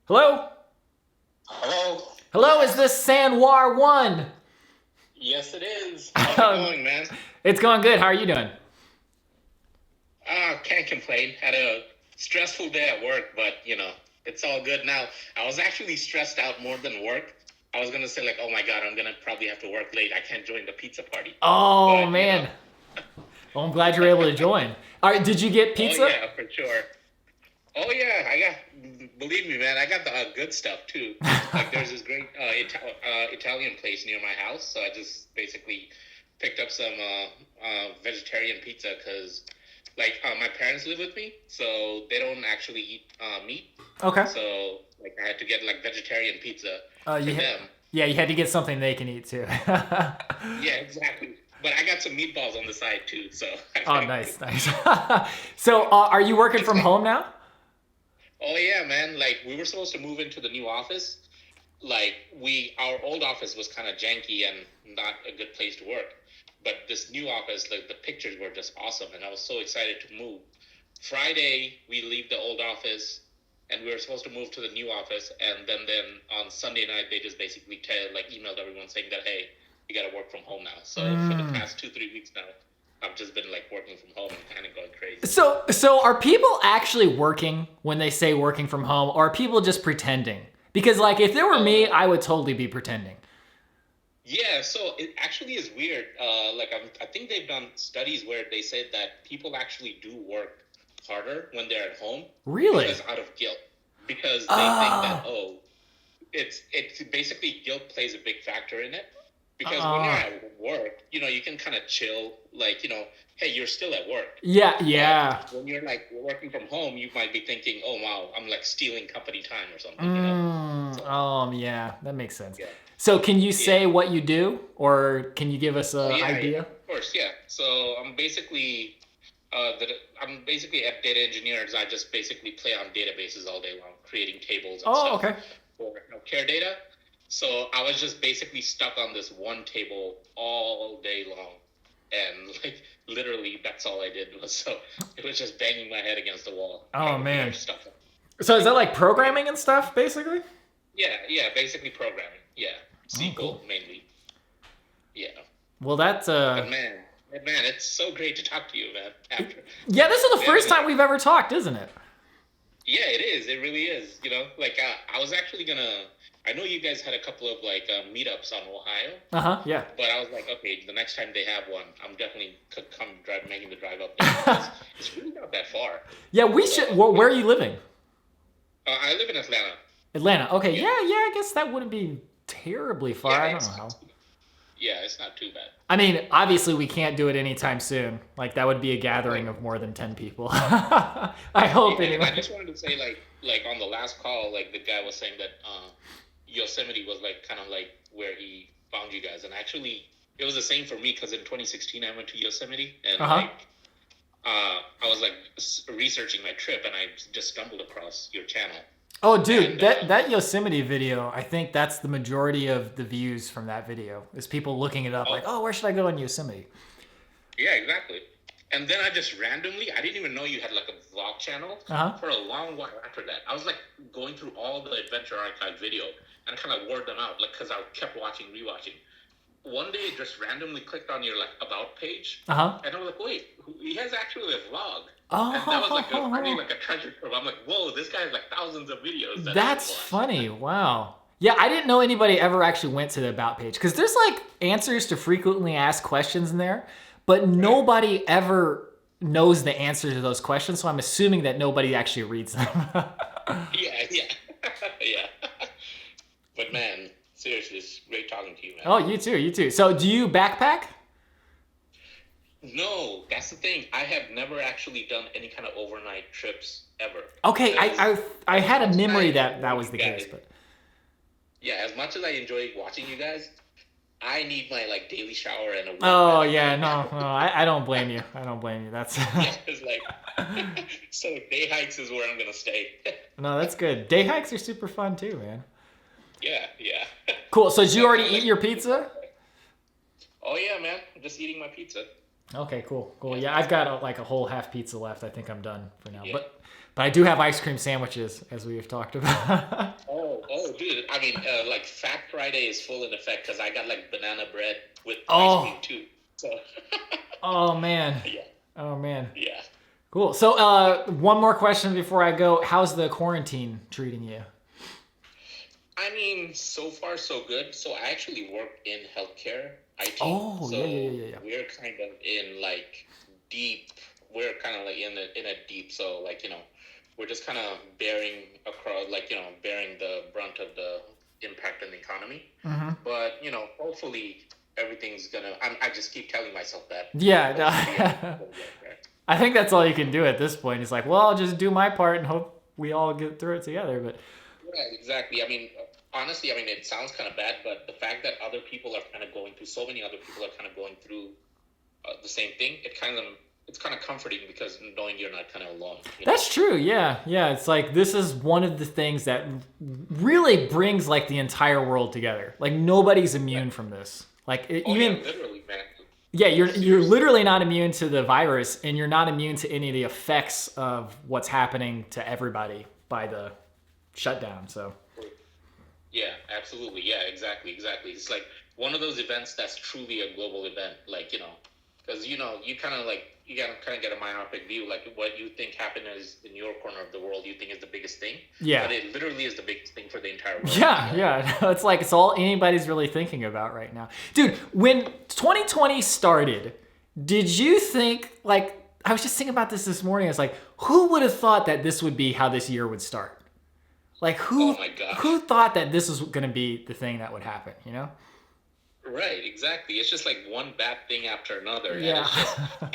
Hello? Hello? Hello, is this Samvar 1? Yes, it is. How's it going, man? It's going good. How are you doing? Can't complain. Had a stressful day at work, but, it's all good now. I was actually stressed out more than work. I was going to say, oh, my God, I'm going to probably have to work late. I can't join the pizza party. Oh, but, man. Well, I'm glad you're able to join. All right, did you get pizza? Oh, yeah, for sure. Oh, yeah, believe me, man, I got the good stuff, too. Like, there's this great Italian place near my house, so I just basically picked up some vegetarian pizza because, my parents live with me, so they don't actually eat meat. Okay. So, I had to get, vegetarian pizza for them. Yeah, you had to get something they can eat, too. Yeah, exactly. But I got some meatballs on the side, too, so. Oh, nice. So, are you working from home now? Oh, yeah, man. We were supposed to move into the new office. Our old office was kind of janky and not a good place to work. But this new office, the pictures were just awesome, and I was so excited to move. Friday we leave the old office, and we were supposed to move to the new office, and then on Sunday night they just basically emailed everyone saying that, hey, you got to work from home now. So for the past 2-3 weeks now, I've just been like working from home and kind of going crazy. So are people actually working when they say working from home, or are people just pretending? Because like if it were me, I would totally be pretending. Yeah, so it actually is weird. I think they've done studies where they said that people actually do work harder when they're at home. Really? Because out of guilt. Because they think that, it's basically guilt plays a big factor in it. Because when you're at work, you can kind of chill, hey, you're still at work. Yeah. But when you're like working from home, you might be thinking, oh wow, I'm like stealing company time or something. So, yeah, that makes sense. Yeah. So can you say what you do, or can you give us an idea? Yeah, of course, yeah. So I'm basically a data engineer. I just basically play on databases all day long, creating tables and stuff for healthcare data. So I was just basically stuck on this one table all day long, and like literally that's all I did it was just banging my head against the wall. Oh man! So is that like programming and stuff, basically? Yeah, basically programming. Yeah, SQL cool. mainly. Yeah. Well, that's But man, it's so great to talk to you, man. Yeah, this is the first time we've ever talked, isn't it? Yeah, it is. It really is. I was actually gonna. I know you guys had a couple of meetups on Ohio. Yeah. But I was like, okay, the next time they have one, I'm definitely making the drive up there. Because it's really not that far. Yeah, we should. Where are you living? I live in Atlanta. Atlanta. Okay. Yeah. I guess that wouldn't be terribly far. I don't know how. Yeah, it's not too bad. I mean, obviously we can't do it anytime soon. Like that would be a gathering of more than 10 people. I hope anyway. I just wanted to say, like on the last call, the guy was saying that Yosemite was kind of where he found you guys, and actually it was the same for me because in 2016 I went to Yosemite, and I was researching my trip, and I just stumbled across your channel. Oh, dude, that Yosemite video, I think that's the majority of the views from that video is people looking it up where should I go in Yosemite? Yeah, exactly. And then I just randomly, I didn't even know you had a vlog channel for a long while after that. I was going through all the Adventure Archive video and I kind of wore them out because I kept rewatching. One day, just randomly clicked on your about page, and I was like, wait, he has actually a vlog. And that was a treasure trove. I'm like, whoa, this guy has thousands of videos. That's funny. Wow. Yeah, I didn't know anybody ever actually went to the About page because there's answers to frequently asked questions in there, but nobody ever knows the answer to those questions. So I'm assuming that nobody actually reads them. Yeah. But man, seriously, it's great talking to you, man. Oh, you too. So do you backpack? No, that's the thing. I have never actually done any kind of overnight trips ever. Okay, I had a memory that was the case, but yeah, as much as I enjoy watching you guys, I need my daily shower and a Oh yeah, no, I don't blame you. That's yeah, it's so day hikes is where I'm gonna stay. No, that's good. Day hikes are super fun too, man. Yeah. Cool. So did you already eat your pizza? Oh yeah, man. I'm just eating my pizza. Okay, cool. Yeah, I've got a whole half pizza left. I think I'm done for now. Yeah. But I do have ice cream sandwiches, as we have talked about. oh, dude. I mean, Fat Friday is full in effect because I got banana bread with ice cream too. So. Oh man. Yeah. Oh man. Yeah. Cool. So, one more question before I go. How's the quarantine treating you? I mean, so far so good. So I actually work in healthcare. IT. Oh, so yeah. We're kind of in deep. We're kind of in a deep. So we're just kind of bearing across, bearing the brunt of the impact on the economy. Mm-hmm. But hopefully everything's gonna. I just keep telling myself that. Yeah. I think that's all you can do at this point. It's I'll just do my part and hope we all get through it together. But yeah, exactly. I mean. Honestly, it sounds kind of bad, but the fact that other people are kind of going through, so many other people are kind of going through the same thing, it's kind of comforting because knowing you're not kind of alone. That's true. Yeah. It's this is one of the things that really brings the entire world together. Nobody's immune from this. Literally, man. Yeah, you're literally not immune to the virus, and you're not immune to any of the effects of what's happening to everybody by the shutdown. So Yeah, absolutely. Yeah, exactly. It's like one of those events that's truly a global event. Like, because you kind of get a myopic view. Like what you think happened is in your corner of the world, you think is the biggest thing. Yeah. But it literally is the biggest thing for the entire world. Yeah. It's like it's all anybody's really thinking about right now. Dude, when 2020 started, did you think, like, I was just thinking about this morning. It's like, who would have thought that this would be how this year would start? Like, Oh my gosh. who thought that this was going to be the thing that would happen, Right, exactly. It's just like one bad thing after another. Yeah.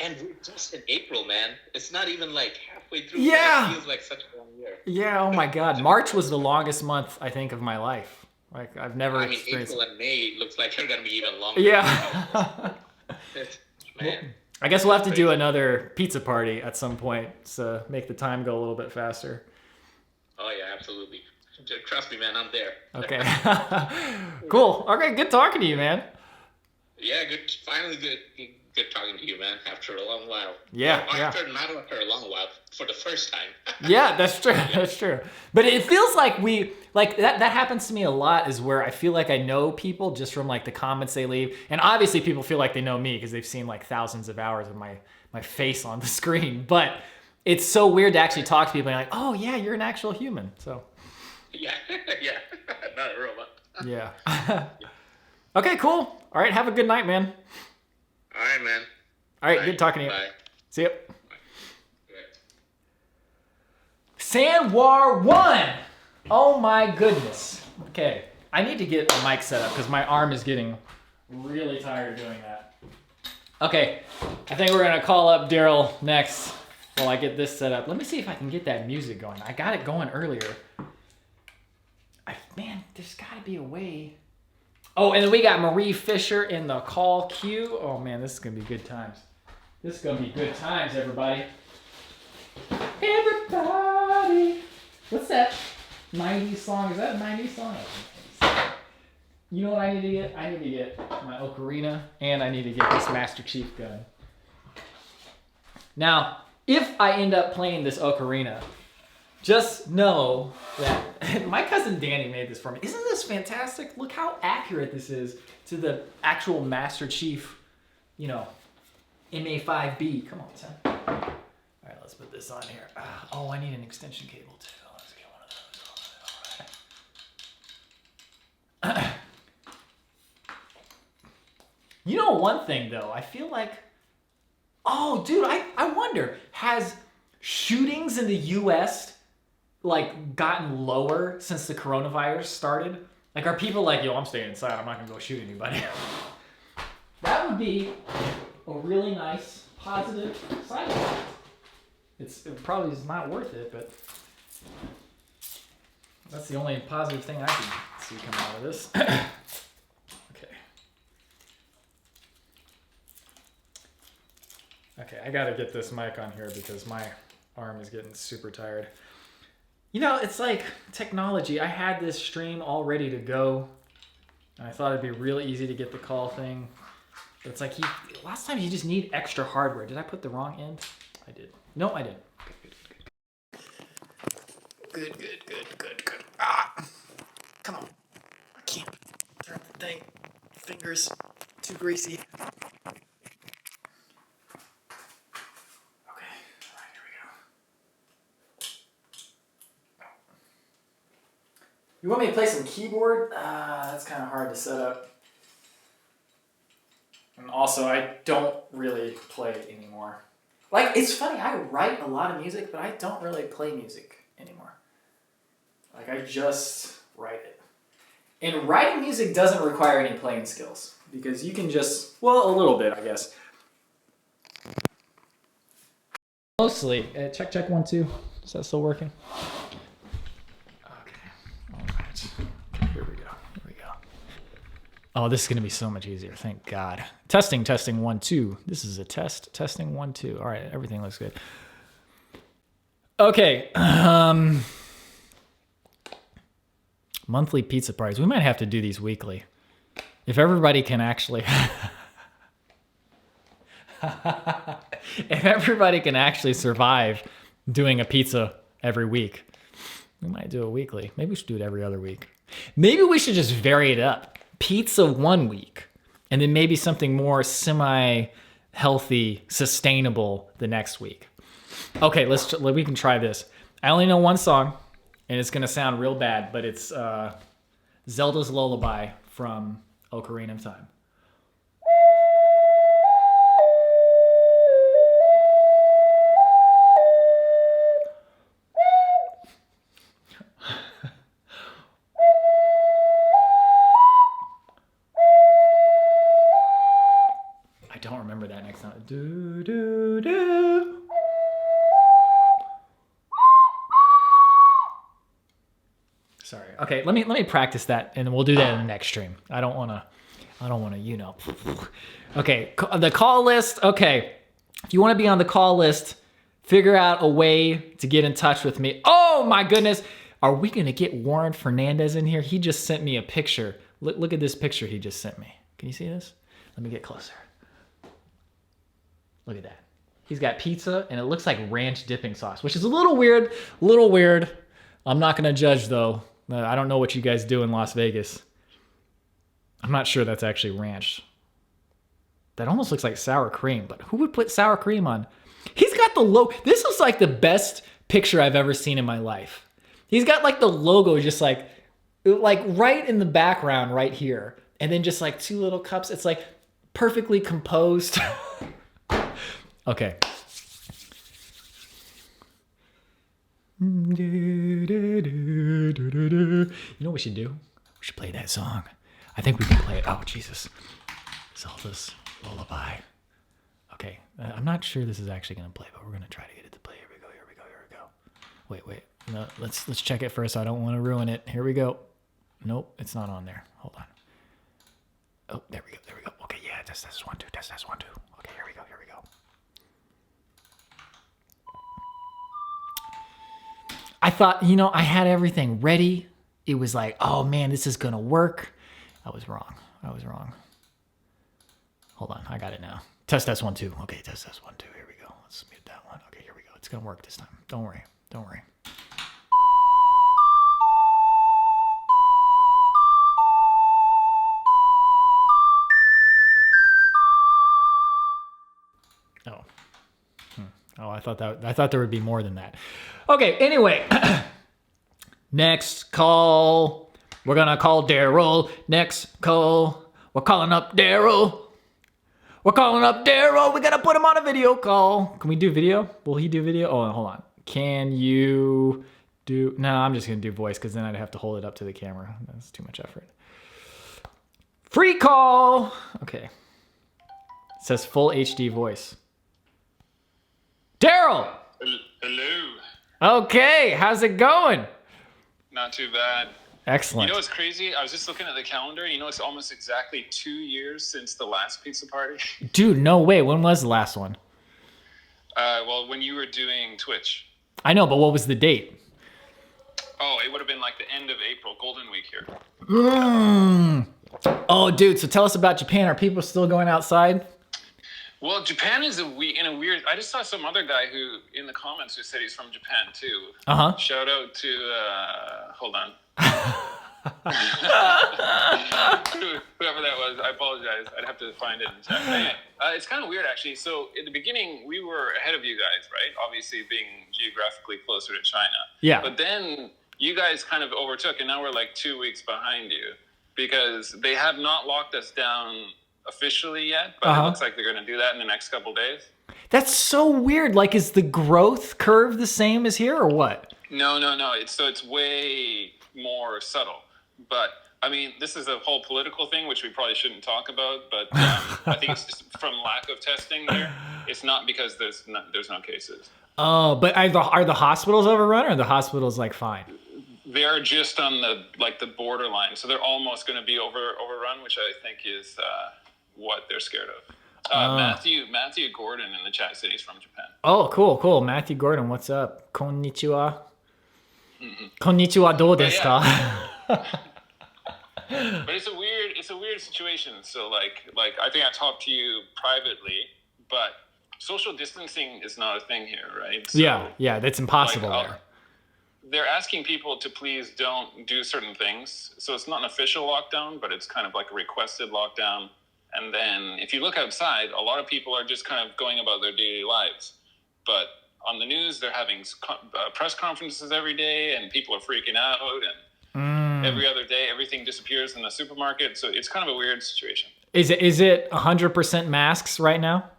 And we're just in April, man. It's not even like halfway through. Yeah. It feels like such a long year. Yeah, oh my God. March was the longest month, I think, of my life. Like, I've never experienced. April and May looks like they're going to be even longer. Yeah. Man. I guess we'll have to do another pizza party at some point to make the time go a little bit faster. Oh, yeah, absolutely. Trust me, man, I'm there. Okay. Cool. Okay, good talking to you, man. Yeah, good. Finally, good talking to you, man. After a long while. Yeah, Well, yeah. Not after a long while, for the first time. Yeah, that's true. That's true. But it feels like that happens to me a lot, is where I feel like I know people just from like the comments they leave. And obviously people feel like they know me because they've seen like thousands of hours of my face on the screen. But it's so weird to actually talk to people and like, oh yeah, you're an actual human. So Yeah, yeah, not a robot. yeah. Okay, cool. All right, have a good night, man. All right, man. All right, Bye. good talking to you. Bye. See ya. Bye. Samvar 1. Oh my goodness. Okay, I need to get a mic set up because my arm is getting really tired of doing that. Okay, I think we're gonna call up Darryl next while I get this set up. Let me see if I can get that music going. I got it going earlier. Man, there's gotta be a way. Oh, and then we got Marie Fisher in the call queue. Oh man, this is gonna be good times. This is gonna be good times, everybody. Everybody. What's that 90s song? Is that a 90s song? You know what I need to get? I need to get my Ocarina, and I need to get this Master Chief gun. Now, if I end up playing this Ocarina, just know that my cousin Danny made this for me. Isn't this fantastic? Look how accurate this is to the actual Master Chief, MA5B. Come on, son. All right, let's put this on here. Oh, I need an extension cable too. Let's get one of those. All right. You know one thing though, I feel like, oh dude, I wonder, has shootings in the US like gotten lower since the coronavirus started? Like, are people like, yo, I'm staying inside, I'm not gonna go shoot anybody? That would be a really nice positive side effect. It probably is not worth it, but that's the only positive thing I can see come out of this. Okay, I gotta get this mic on here because my arm is getting super tired. It's like technology. I had this stream all ready to go, and I thought it'd be real easy to get the call thing. But it's like, last time you just need extra hardware. Did I put the wrong end? I did. No, I didn't. Good. Ah! Come on. I can't turn the thing. Fingers too greasy. You want me to play some keyboard? That's kind of hard to set up. And also, I don't really play anymore. Like, it's funny, I write a lot of music, but I don't really play music anymore. Like, I just write it. And writing music doesn't require any playing skills, because you can just, well, a little bit, I guess. Mostly. Check 1 2. Is that still working? Here we go. Oh, this is going to be so much easier. Thank God. Testing 1 2. This is a test. Testing 1 2. All right, everything looks good. Okay. Monthly pizza parties. We might have to do these weekly. If everybody can actually If everybody can actually survive doing a pizza every week, we might do it weekly. Maybe we should do it every other week. Maybe we should just vary it up. Pizza one week, and then maybe something more semi-healthy, sustainable the next week. Okay, we can try this. I only know one song, and it's gonna sound real bad, but it's Zelda's Lullaby from Ocarina of Time. I don't remember that next time. Do, do, do. Sorry. Okay, let me practice that, and we'll do that in the next stream. I don't wanna, Okay, the call list. Okay, if you want to be on the call list, figure out a way to get in touch with me. Oh my goodness, are we gonna get Warren Fernandez in here? He just sent me a picture. Look at this picture he just sent me. Can you see this? Let me get closer. Look at that. He's got pizza, and it looks like ranch dipping sauce, which is a little weird. I'm not gonna judge though. I don't know what you guys do in Las Vegas. I'm not sure that's actually ranch. That almost looks like sour cream, but who would put sour cream on? He's got the logo. This is like the best picture I've ever seen in my life. He's got like the logo just like right in the background right here. And then just like two little cups. It's like perfectly composed. Okay. You know what we should do? We should play that song. I think we can play it. Oh, Jesus. Zelda's Lullaby. Okay. I'm not sure this is actually going to play, but we're going to try to get it to play. Here we go. Wait. No, let's check it first. I don't want to ruin it. Here we go. Nope, it's not on there. Hold on. Oh, there we go. Okay, yeah, test 1 2. Test 1 2. Okay, here we go. I thought, I had everything ready. It was like, oh man, this is gonna work. I was wrong. Hold on, I got it now. Test 1 2. Okay, test 1 2. Here we go. Let's mute that one. Okay, here we go. It's gonna work this time. Don't worry. Oh. Oh, I thought there would be more than that. Okay, anyway. Next call. We're gonna call Darryl. Next call. We're calling up Darryl. We gotta put him on a video call. Can we do video? Will he do video? Oh, hold on. Can you do... No, I'm just gonna do voice because then I'd have to hold it up to the camera. That's too much effort. Free call. Okay. It says full HD voice. Darryl! Hello. Okay, how's it going? Not too bad. Excellent. You know what's crazy? I was just looking at the calendar. It's almost exactly 2 years since the last pizza party. Dude, no way. When was the last one? Well, when you were doing Twitch. I know, but what was the date? Oh, it would have been like the end of April, Golden Week here. Oh, dude, so tell us about Japan. Are people still going outside? Well, Japan is in a weird... I just saw some other guy who, in the comments, who said he's from Japan, too. Uh-huh. Shout out to... hold on. Whoever that was, I apologize. I'd have to find it in chat. Anyway, it's kind of weird, actually. So, in the beginning, we were ahead of you guys, right? Obviously, being geographically closer to China. Yeah. But then, you guys kind of overtook, and now we're like 2 weeks behind you. Because they have not locked us down officially yet, but it looks like they're going to do that in the next couple days. That's so weird. Like, is the growth curve the same as here, or what? No. It's way more subtle. But I mean, this is a whole political thing, which we probably shouldn't talk about. But I think it's just from lack of testing there. It's not because there's no cases. Oh, but are the hospitals overrun, or are the hospitals like fine? They're just on the borderline, so they're almost going to be overrun, which I think is what they're scared of. Matthew Gordon in the chat said he's from Japan. Oh, cool. Matthew Gordon, what's up? Konnichiwa. Konnichiwa, do desu ka? But it's a weird situation. So like I think I talked to you privately, but social distancing is not a thing here, right? So, yeah, that's impossible like, there. They're asking people to please don't do certain things. So it's not an official lockdown, but it's kind of like a requested lockdown. And then if you look outside, a lot of people are just kind of going about their daily lives. But on the news, they're having press conferences every day, and people are freaking out. And every other day, everything disappears in the supermarket. So it's kind of a weird situation. Is it 100% masks right now?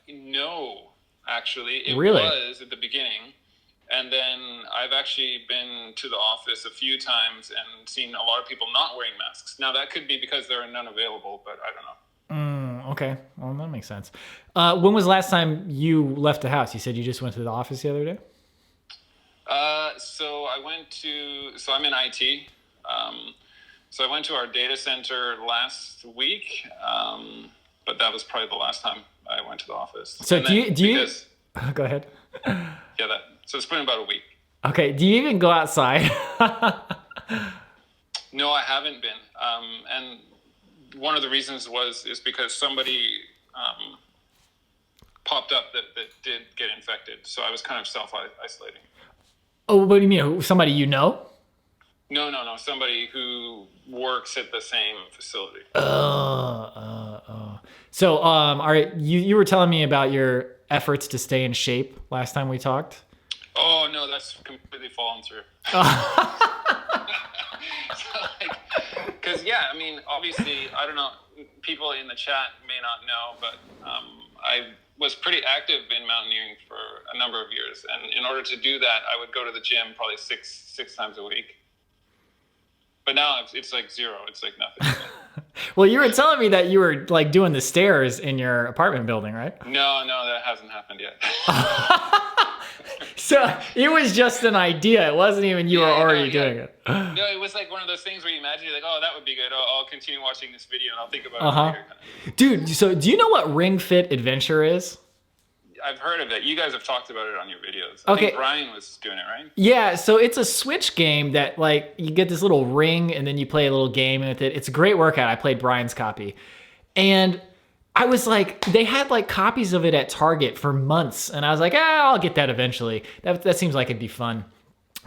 No. Actually, it really? was at the beginning, and then I've actually been to the office a few times and seen a lot of people not wearing masks. Now that could be because there are none available, but I don't know. Okay, well that makes sense. When was the last time you left the house? You said you just went to the office the other day. So I'm in IT. So I went to our data center last week, but that was probably the last time I went to the office. So do you go ahead. So it's been about a week. Okay. Do you even go outside? No, I haven't been. And one of the reasons is because somebody popped up that did get infected. So I was kind of self-isolating. Oh, what do you mean? Somebody you know? No. Somebody who works at the same facility. So, you were telling me about your efforts to stay in shape last time we talked? Oh, no, that's completely fallen through. Because, I mean, obviously, I don't know, people in the chat may not know, but I was pretty active in mountaineering for a number of years. And in order to do that, I would go to the gym probably six times a week. But now it's like zero. It's like nothing. Well, you were telling me that you were like doing the stairs in your apartment building, right? No, that hasn't happened yet. So it was just an idea. It wasn't even you were already doing it. No, it was like one of those things where you imagine, you're like, oh, that would be good. I'll continue watching this video and I'll think about it later. Dude, so do you know what Ring Fit Adventure is? I've heard of it. You guys have talked about it on your videos. I think Brian was doing it, right? Yeah, so it's a Switch game that like you get this little ring and then you play a little game with it. It's a great workout. I played Brian's copy. And I was like, they had like copies of it at Target for months. And I was like, I'll get that eventually. That seems like it'd be fun.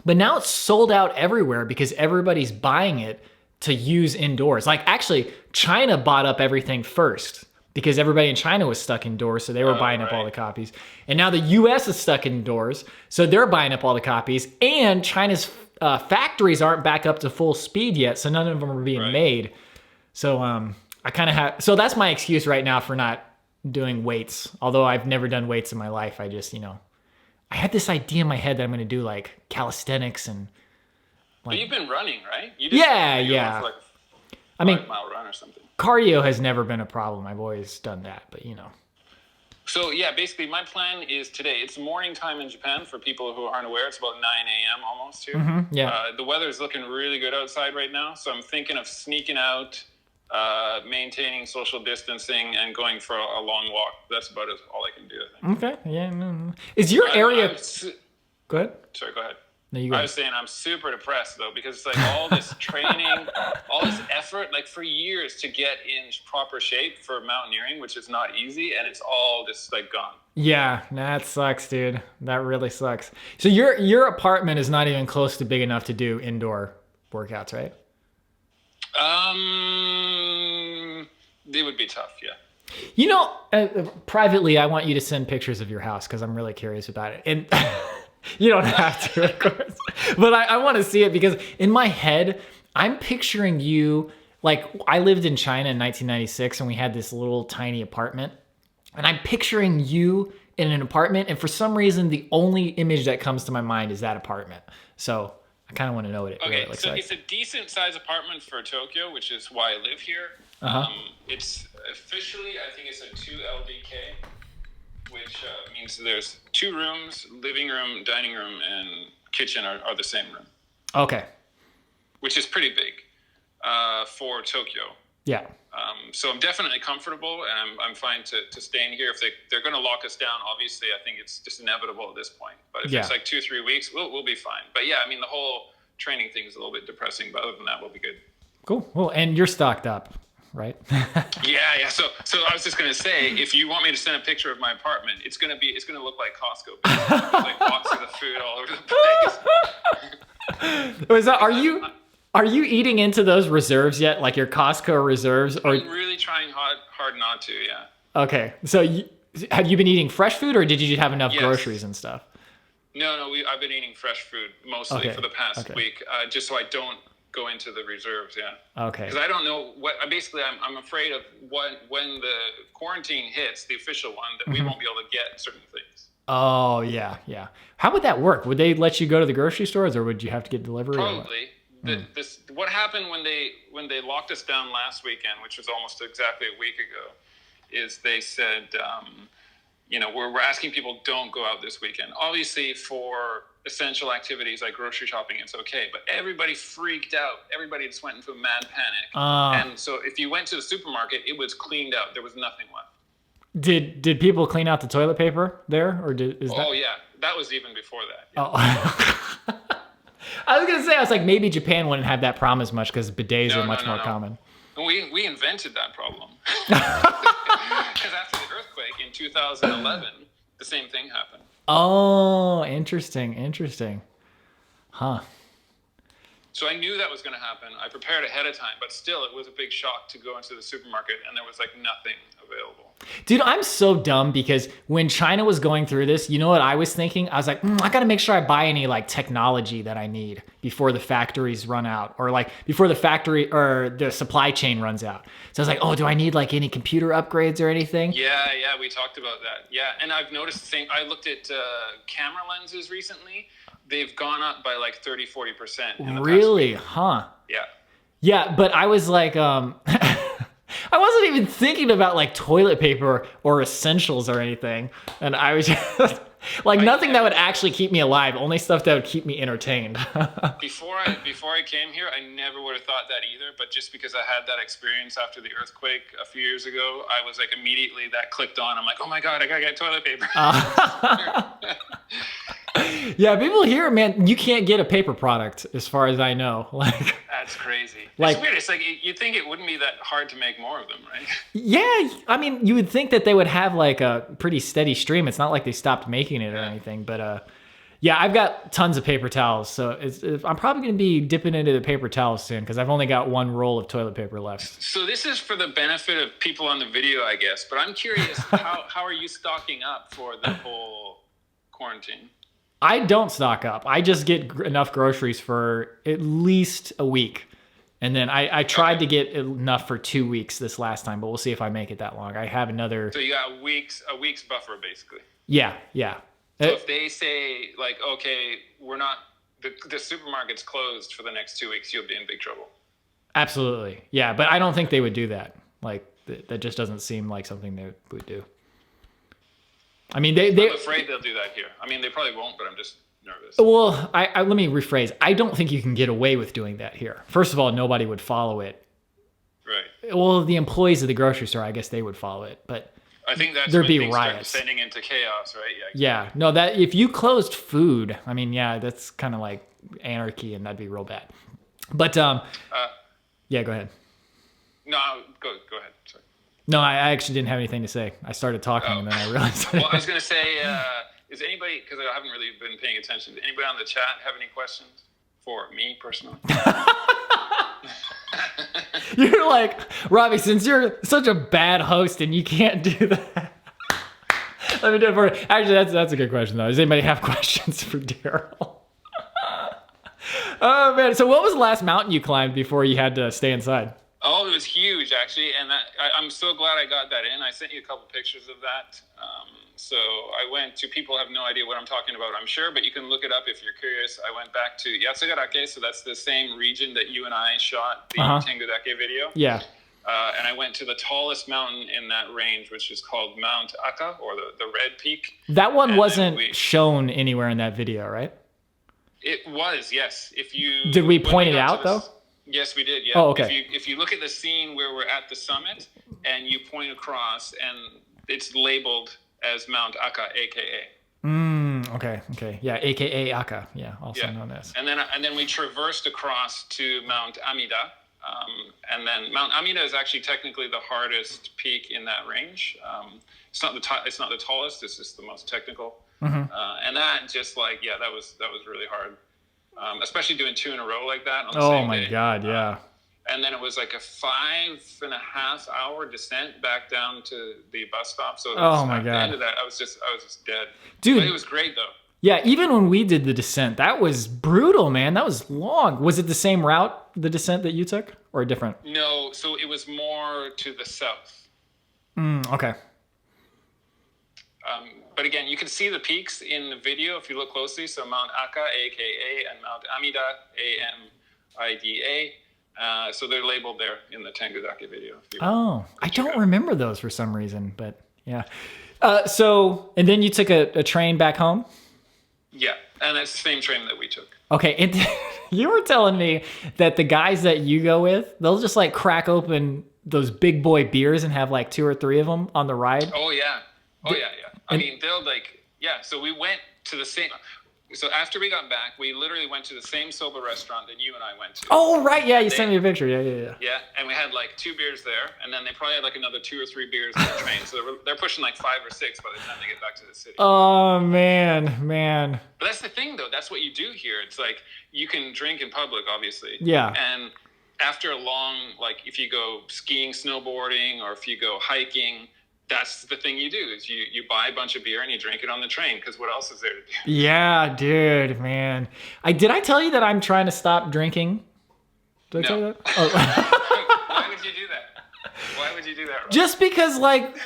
But now it's sold out everywhere because everybody's buying it to use indoors. Like actually, China bought up everything first, because everybody in China was stuck indoors, so they were buying up all the copies. And now the U.S. is stuck indoors, so they're buying up all the copies. And China's factories aren't back up to full speed yet, so none of them are being made. So I kind of have... So that's my excuse right now for not doing weights. Although I've never done weights in my life. I just, I had this idea in my head that I'm going to do like calisthenics and... But you've been running, right? Yeah. For like a 5-mile run or something. Cardio has never been a problem. I've always done that, but So basically my plan is today. It's morning time in Japan for people who aren't aware. It's about 9 a.m. almost here. Mm-hmm, yeah. The weather's looking really good outside right now. So I'm thinking of sneaking out, maintaining social distancing, and going for a long walk. That's about all I can do, I think. Okay. Yeah. No. Is your area... Go ahead. Sorry, go ahead. No, you go. I was saying I'm super depressed though, because it's like all this training, all this effort, like for years to get in proper shape for mountaineering, which is not easy, and it's all just like gone. Yeah, that sucks, dude. That really sucks. So your apartment is not even close to big enough to do indoor workouts, right? It would be tough, yeah. Privately, I want you to send pictures of your house because I'm really curious about it. And you don't have to, of course. But I want to see it because in my head, I'm picturing you, like I lived in China in 1996 and we had this little tiny apartment. And I'm picturing you in an apartment. And for some reason, the only image that comes to my mind is that apartment. So I kind of want to know what it really looks like. It's a decent sized apartment for Tokyo, which is why I live here. It's officially, I think it's a 2 LDK. Which means there's 2 rooms, living room, dining room, and kitchen are the same room. Okay. Which is pretty big for Tokyo. Yeah. So I'm definitely comfortable, and I'm fine to stay in here. If they're going to lock us down, obviously, I think it's just inevitable at this point. But if it's like 2-3 weeks, we'll be fine. But yeah, I mean, the whole training thing is a little bit depressing, but other than that, we'll be good. Cool. And you're stocked up. right? Yeah. So I was just gonna say, if you want me to send a picture of my apartment, it's gonna look like Costco. There's like boxes of food all over the place. Are you eating into those reserves yet, like your Costco reserves? Or I'm really trying hard not to. Yeah. okay, so have you been eating fresh food, or did you have enough Yes. groceries and stuff? No. I've been eating fresh food mostly for the past week, just so I don't go into the reserves. Yeah. Okay. Because I don't know what. Basically, I'm afraid of when the quarantine hits, the official one, that we won't be able to get certain things. Oh yeah. How would that work? Would they let you go to the grocery stores, or would you have to get delivery? Probably. What happened when they locked us down last weekend, which was almost exactly a week ago, is they said, we're asking people don't go out this weekend. Obviously, for essential activities like grocery shopping, it's okay. But everybody freaked out. Everybody just went into a mad panic. And so if you went to the supermarket, it was cleaned out. There was nothing left. Did people clean out the toilet paper there, or Oh yeah, that was even before that. Yeah. Oh. I was gonna say, I was like, maybe Japan wouldn't have that problem as much because bidets are much more common. We invented that problem. Because after the earthquake in 2011, the same thing happened. Oh, interesting. Huh. So I knew that was going to happen. I prepared ahead of time, but still, it was a big shock to go into the supermarket and there was like nothing available. Dude, I'm so dumb because when China was going through this, you know what I was thinking? I was like, I got to make sure I buy any like technology that I need before the factories run out, or like before the factory or the supply chain runs out. So I was like, oh, do I need like any computer upgrades or anything? Yeah, we talked about that. Yeah, and I've noticed the same. I looked at camera lenses recently. They've gone up by like 30-40% in the Really? past week. Huh. Yeah. Yeah, but I was like, I wasn't even thinking about like toilet paper or essentials or anything. And I was just like nothing that would actually keep me alive, only stuff that would keep me entertained. Before I came here, I never would have thought that either. But just because I had that experience after the earthquake a few years ago, I was like immediately that clicked on. I'm like, oh my God, I gotta get toilet paper. Yeah, people here, man, you can't get a paper product as far as I know. Like that's crazy. Like, it's weird. It's like you'd think it wouldn't be that hard to make more of them, right? Yeah, I mean, you would think that they would have like a pretty steady stream. It's not like they stopped making it or anything, but yeah, I've got tons of paper towels, so I'm probably going to be dipping into the paper towels soon because I've only got one roll of toilet paper left. So this is for the benefit of people on the video, I guess, but I'm curious, how are you stocking up for the whole quarantine? I don't stock up. I just get enough groceries for at least a week. And then I tried to get enough for 2 weeks this last time, but we'll see if I make it that long. I have another... So you got a week's buffer, basically. Yeah. So if they say, like, okay, we're not... The supermarket's closed for the next 2 weeks, you'll be in big trouble. Absolutely. Yeah, but I don't think they would do that. Like, that just doesn't seem like something they would do. I mean, I'm afraid they'll do that here. I mean, they probably won't, but I'm just nervous. Well, I let me rephrase. I don't think you can get away with doing that here. First of all, nobody would follow it. Right. Well, the employees of the grocery store, I guess they would follow it, but I think that's there'd when be things start riots. descending into chaos, right? Yeah. No, that if you closed food, I mean, yeah, that's kind of like anarchy, and that'd be real bad. But yeah, go ahead. No, go ahead. Sorry. No, I actually didn't have anything to say. I started talking and then I realized. Well, I was going to say, is anybody, because I haven't really been paying attention, does anybody on the chat have any questions for me personally? You're like, Robbie, since you're such a bad host and you can't do that. Let me do it for you. Actually, that's a good question, though. Does anybody have questions for Darryl? Oh, man. So what was the last mountain you climbed before you had to stay inside? Oh, it was huge, actually, and I'm so glad I got that in. I sent you a couple pictures of that. So I went to, people have no idea what I'm talking about, I'm sure, but you can look it up if you're curious. I went back to Yatsugarake, so that's the same region that you and I shot the Tengu-dake video. Yeah. And I went to the tallest mountain in that range, which is called Mount Aka, or the Red Peak. That one wasn't shown anywhere in that video, right? It was, yes. Did we point it out, though? Yes, we did. Yeah. Oh, okay. If you look at the scene where we're at the summit and you point across, and it's labeled as Mount Aka, aka. Okay. Yeah, aka Aka. Yeah, also known as. And then we traversed across to Mount Amida, And then Mount Amida is actually technically the hardest peak in that range. It's not the tallest. It's just the most technical. And that just that was really hard, especially doing 2 in a row like that on the same day. God, yeah. And then it was like a 5.5 hour descent back down to the bus stop. So at the end of that, I was just dead. Dude, but it was great though. Yeah, even when we did the descent, that was brutal, man. That was long. Was it the same route, the descent that you took, or different? No, so it was more to the south. Okay. But again, you can see the peaks in the video if you look closely. So Mount Aka, AKA, and Mount Amida, AMIDA. So they're labeled there in the Tangudake video. Oh, I don't remember those for some reason, but yeah. And then you took a train back home? Yeah, and it's the same train that we took. Okay, and you were telling me that the guys that you go with, they'll just like crack open those big boy beers and have like 2 or 3 of them on the ride? Oh, yeah. I mean, they'll so we went to the same... So after we got back, we literally went to the same soba restaurant that you and I went to. Oh, right. Yeah, you sent me a picture. Yeah. Yeah, and we had like 2 beers there, and then they probably had like another 2 or 3 beers on the train. So they're pushing like 5 or 6 by the time they get back to the city. Oh, man. But that's the thing, though. That's what you do here. It's like you can drink in public, obviously. Yeah. And after a long, like if you go skiing, snowboarding, or if you go hiking, that's the thing you do is you buy a bunch of beer and you drink it on the train because what else is there to do? Yeah, dude, man. Did I tell you that I'm trying to stop drinking? Did I tell you that? Oh. Why would you do that? Why would you do that, Robbie? Just because like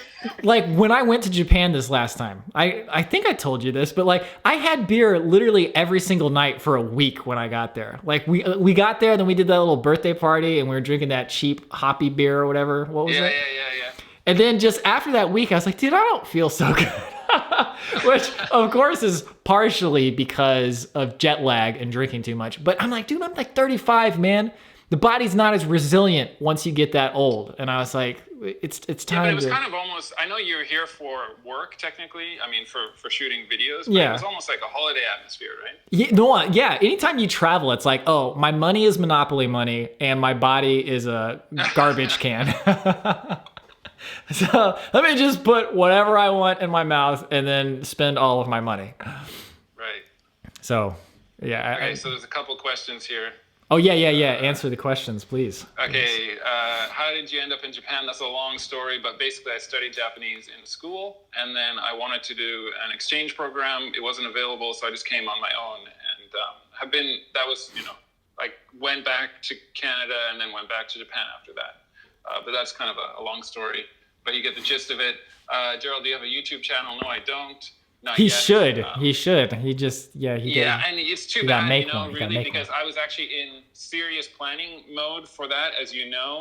when I went to Japan this last time, I think I told you this, but like I had beer literally every single night for a week when I got there. Like we got there, then we did that little birthday party and we were drinking that cheap hoppy beer or whatever. What was it? Yeah. And then just after that week, I was like, dude, I don't feel so good. Which, of course, is partially because of jet lag and drinking too much. But I'm like, dude, I'm like 35, man. The body's not as resilient once you get that old. And I was like, it's time. But it was kind of almost, I know you're here for work, technically. I mean, for shooting videos. But it was almost like a holiday atmosphere, right? Yeah. Anytime you travel, it's like, oh, my money is Monopoly money and my body is a garbage can. So let me just put whatever I want in my mouth and then spend all of my money. Right. So, yeah. Okay, so there's a couple questions here. Oh, yeah. Answer the questions, please. Okay. How did you end up in Japan? That's a long story, but basically I studied Japanese in school, and then I wanted to do an exchange program. It wasn't available, so I just came on my own, and I went back to Canada and then went back to Japan after that. But that's kind of a long story, but you get the gist of it. Darryl, do you have a YouTube channel? No, I don't. Not He yet. should. He should. He just, he did. Yeah, and it's too You gotta bad, make one. You gotta really, make because one. I was actually in serious planning mode for that, as you know,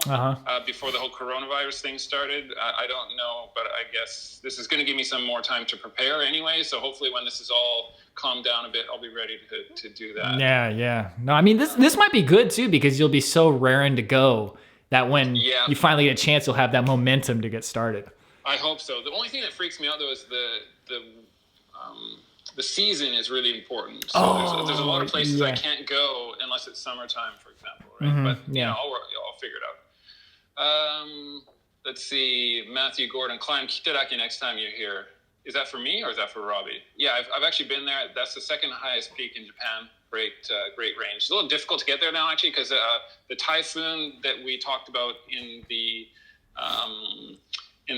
before the whole coronavirus thing started. I don't know, but I guess this is going to give me some more time to prepare anyway, so hopefully when this is all calmed down a bit, I'll be ready to do that. Yeah. No, I mean, this might be good, too, because you'll be so raring to go that when you finally get a chance, you'll have that momentum to get started. I hope so. The only thing that freaks me out, though, is the season is really important. So there's a lot of places I can't go unless it's summertime, for example, right? But I'll figure it out. Let's see, Matthew Gordon, climb Kitaraki next time you're here. Is that for me or is that for Robbie? Yeah, I've actually been there. That's the second highest peak in Japan. Great range. It's a little difficult to get there now, actually, because the typhoon that we talked about in the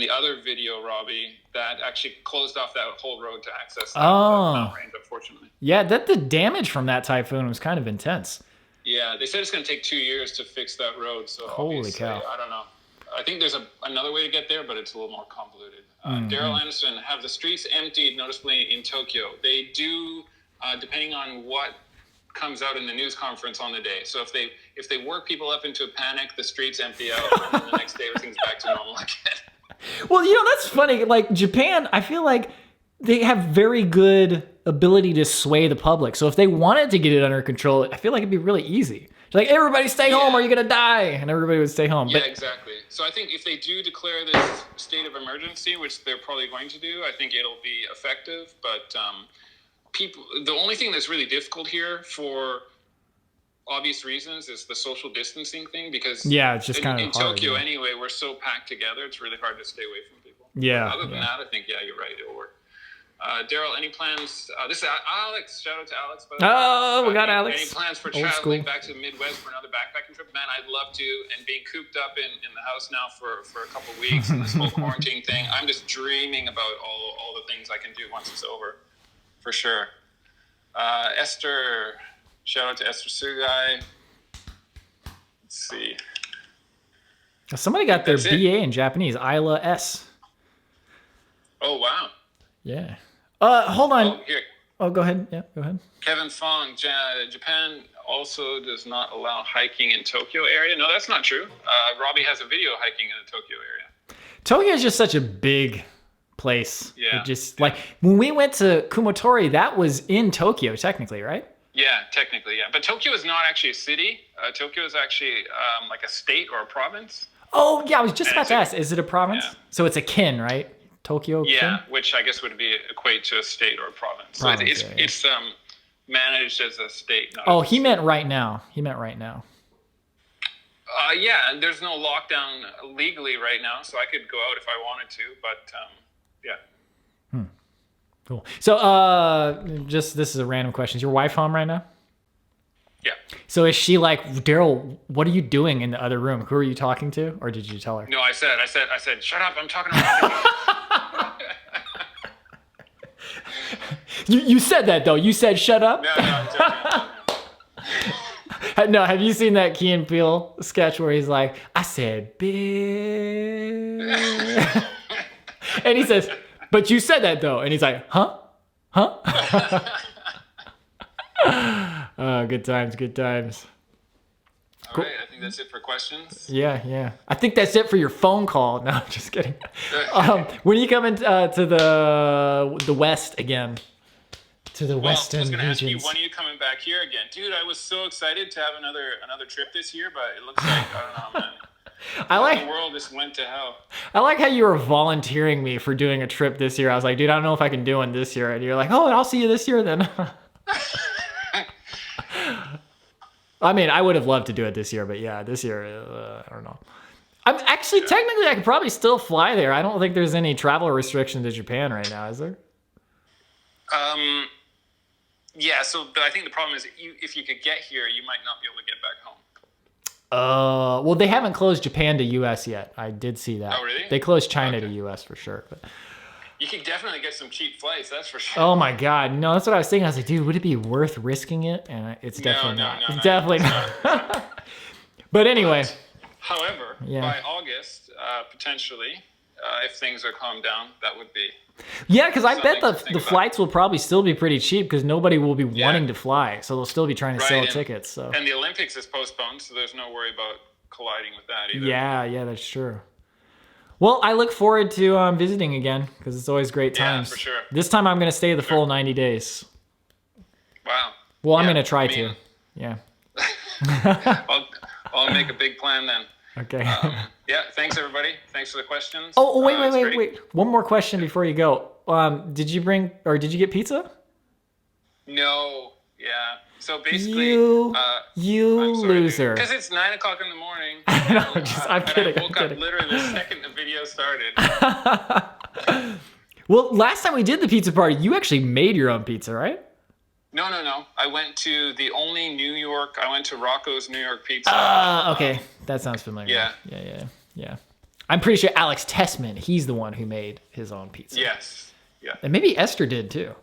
other video, Robbie, that actually closed off that whole road to access that mountain range, unfortunately. Yeah, the damage from that typhoon was kind of intense. Yeah, they said it's going to take 2 years to fix that road. So holy cow! I don't know. I think there's another way to get there, but it's a little more convoluted. Darryl Anderson, have the streets emptied noticeably in Tokyo? They do, depending on what comes out in the news conference on the day. So if they work people up into a panic, the streets empty out, and then the next day everything's back to normal again. Well, that's funny. Like Japan, I feel like they have very good ability to sway the public. So if they wanted to get it under control, I feel like it'd be really easy. It's like, everybody stay home or you're going to die. And everybody would stay home. Yeah, exactly. So I think if they do declare this state of emergency, which they're probably going to do, I think it'll be effective. But the only thing that's really difficult here for obvious reasons is the social distancing thing, because Yeah, it's just kind of in hard. Tokyo Yeah. anyway, we're so packed together, it's really hard to stay away from people. Yeah, But other than yeah. that, I think, yeah, you're right, it'll work. Darryl, any plans? This is Alex. Shout out to Alex. By the way. Oh, we got Alex. Any plans for Old traveling school. back to the Midwest for another backpacking trip? Man, I'd love to. And being cooped up in the house now for a couple of weeks and this whole quarantine thing, I'm just dreaming about all the things I can do once it's over, for sure. Esther, shout out to Esther Sugai. Let's see. Somebody got their That's it. BA in Japanese. Isla S. Oh, wow. Yeah. Hold on. Oh, here. Oh, go ahead. Yeah, go ahead. Kevin Fong, Japan also does not allow hiking in Tokyo area. No, that's not true. Robbie has a video hiking in the Tokyo area. Tokyo is just such a big place. Yeah. It just like when we went to Kumotori, that was in Tokyo technically, right? Yeah, technically, yeah. But Tokyo is not actually a city. Tokyo is actually like a state or a province. Oh, yeah, I was just And about it's to a- ask, is it a province? Yeah. So it's a kin, right? Tokyo Yeah, kin? which I guess would be equate to a state or a province. So Province, it's yeah, yeah. it's managed as a state. Not Oh, as a he city. meant right now. He meant right now. Yeah, and there's no lockdown legally right now, so I could go out if I wanted to. But yeah. Cool. So, just this is a random question. Is your wife home right now? Yeah. So is she like, Darryl, what are you doing in the other room? Who are you talking to? Or did you tell her? No, I said, shut up! I'm talking to Robbie. You said that though. You said shut up. No, I'm joking. No, have you seen that Key and Peele sketch where he's like, I said bitch. And he says, but you said that though. And he's like, huh? Huh? Oh, good times, good times. All right, I think that's it for questions. Yeah, yeah. I think that's it for your phone call. No, I'm just kidding. When are you coming to the West again? To the Well, I Western was going to ask you, regions. when are you coming back here again? Dude, I was so excited to have another trip this year, but it looks like, I don't know, man. The world just went to hell. I like how you were volunteering me for doing a trip this year. I was like, dude, I don't know if I can do one this year. And you're like, oh, I'll see you this year then. I mean, I would have loved to do it this year, but yeah, this year, I don't know. I'm actually, technically, I could probably still fly there. I don't think there's any travel restrictions to Japan right now, is there? Yeah, but I think the problem is if you could get here, you might not be able to get back home. Well, they haven't closed Japan to U.S. yet. I did see that. Oh, really? They closed China Okay. to U.S. for sure. But You could definitely get some cheap flights, that's for sure. oh my God, no, that's what I was thinking. I was like, dude, would it be worth risking it? And it's definitely not. No, It's definitely not. But anyway, However, Yeah. by August, potentially, if things are calmed down, that would be. yeah, because I bet Something to think the about. flights will probably still be pretty cheap because nobody will be wanting to fly, so they'll still be trying to Right, sell and- tickets. So And the Olympics is postponed, so there's no worry about colliding with that either. yeah, that's true. Well, I look forward to visiting again because it's always great Yeah, times. for sure. This time I'm going to stay the full 90 days. Wow. Well, I'm Yeah, going to try I mean- to. Yeah. I'll make a big plan then. Okay. Yeah, thanks everybody. Thanks for the questions. Oh, wait, It's great. wait. One more question before you go. Did you get pizza? No, yeah. So basically, You I'm sorry, loser. Because it's 9:00 in the morning. No, I'm and kidding. I I'm woke kidding. up literally the second the video started. Well, last time we did the pizza party, you actually made your own pizza, right? No. I went to the only New York. I went to Rocco's New York Pizza. Okay. That sounds familiar. Yeah. Yeah. I'm pretty sure Alex Tessman, he's the one who made his own pizza. Yes. Yeah. And maybe Esther did too.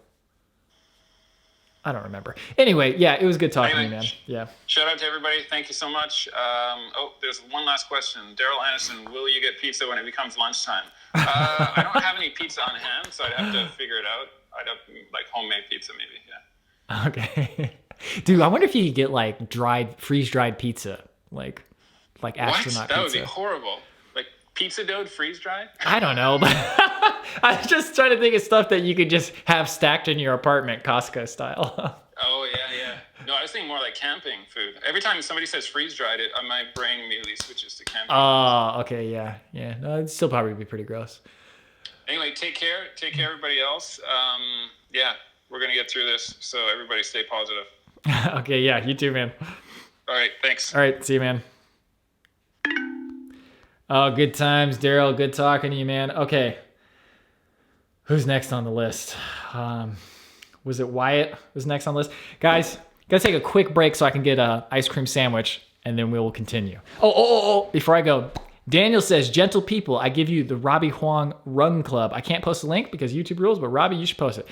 I don't remember. Anyway, yeah, it was good talking to you, Anyway, man. Yeah. Shout out to everybody. Thank you so much. There's one last question. Daryl Anderson, will you get pizza when it becomes lunchtime? I don't have any pizza on hand, so I'd have to figure it out. I'd have like homemade pizza maybe. Yeah. Okay. Dude, I wonder if you could get like freeze-dried pizza, like astronaut What? That would pizza. be horrible. Like pizza dough freeze dried? I don't know, but I was just trying to think of stuff that you could just have stacked in your apartment, Costco style. Oh yeah. No, I was thinking more like camping food. Every time somebody says freeze dried, my brain immediately switches to camping. Oh, okay, yeah. No, it'd still probably be pretty gross. Anyway, take care. Take care, everybody else. Yeah, we're gonna get through this. So everybody stay positive. Okay, yeah, you too, man. All right, thanks. All right, see you, man. Oh, good times, Darryl. Good talking to you, man. Okay. Who's next on the list? Was it Wyatt was next on the list? Guys, gotta take a quick break so I can get a ice cream sandwich, and then we will continue. Oh, before I go, Daniel says, gentle people, I give you the Robbie Huang Run Club. I can't post a link because YouTube rules, but Robbie, you should post it.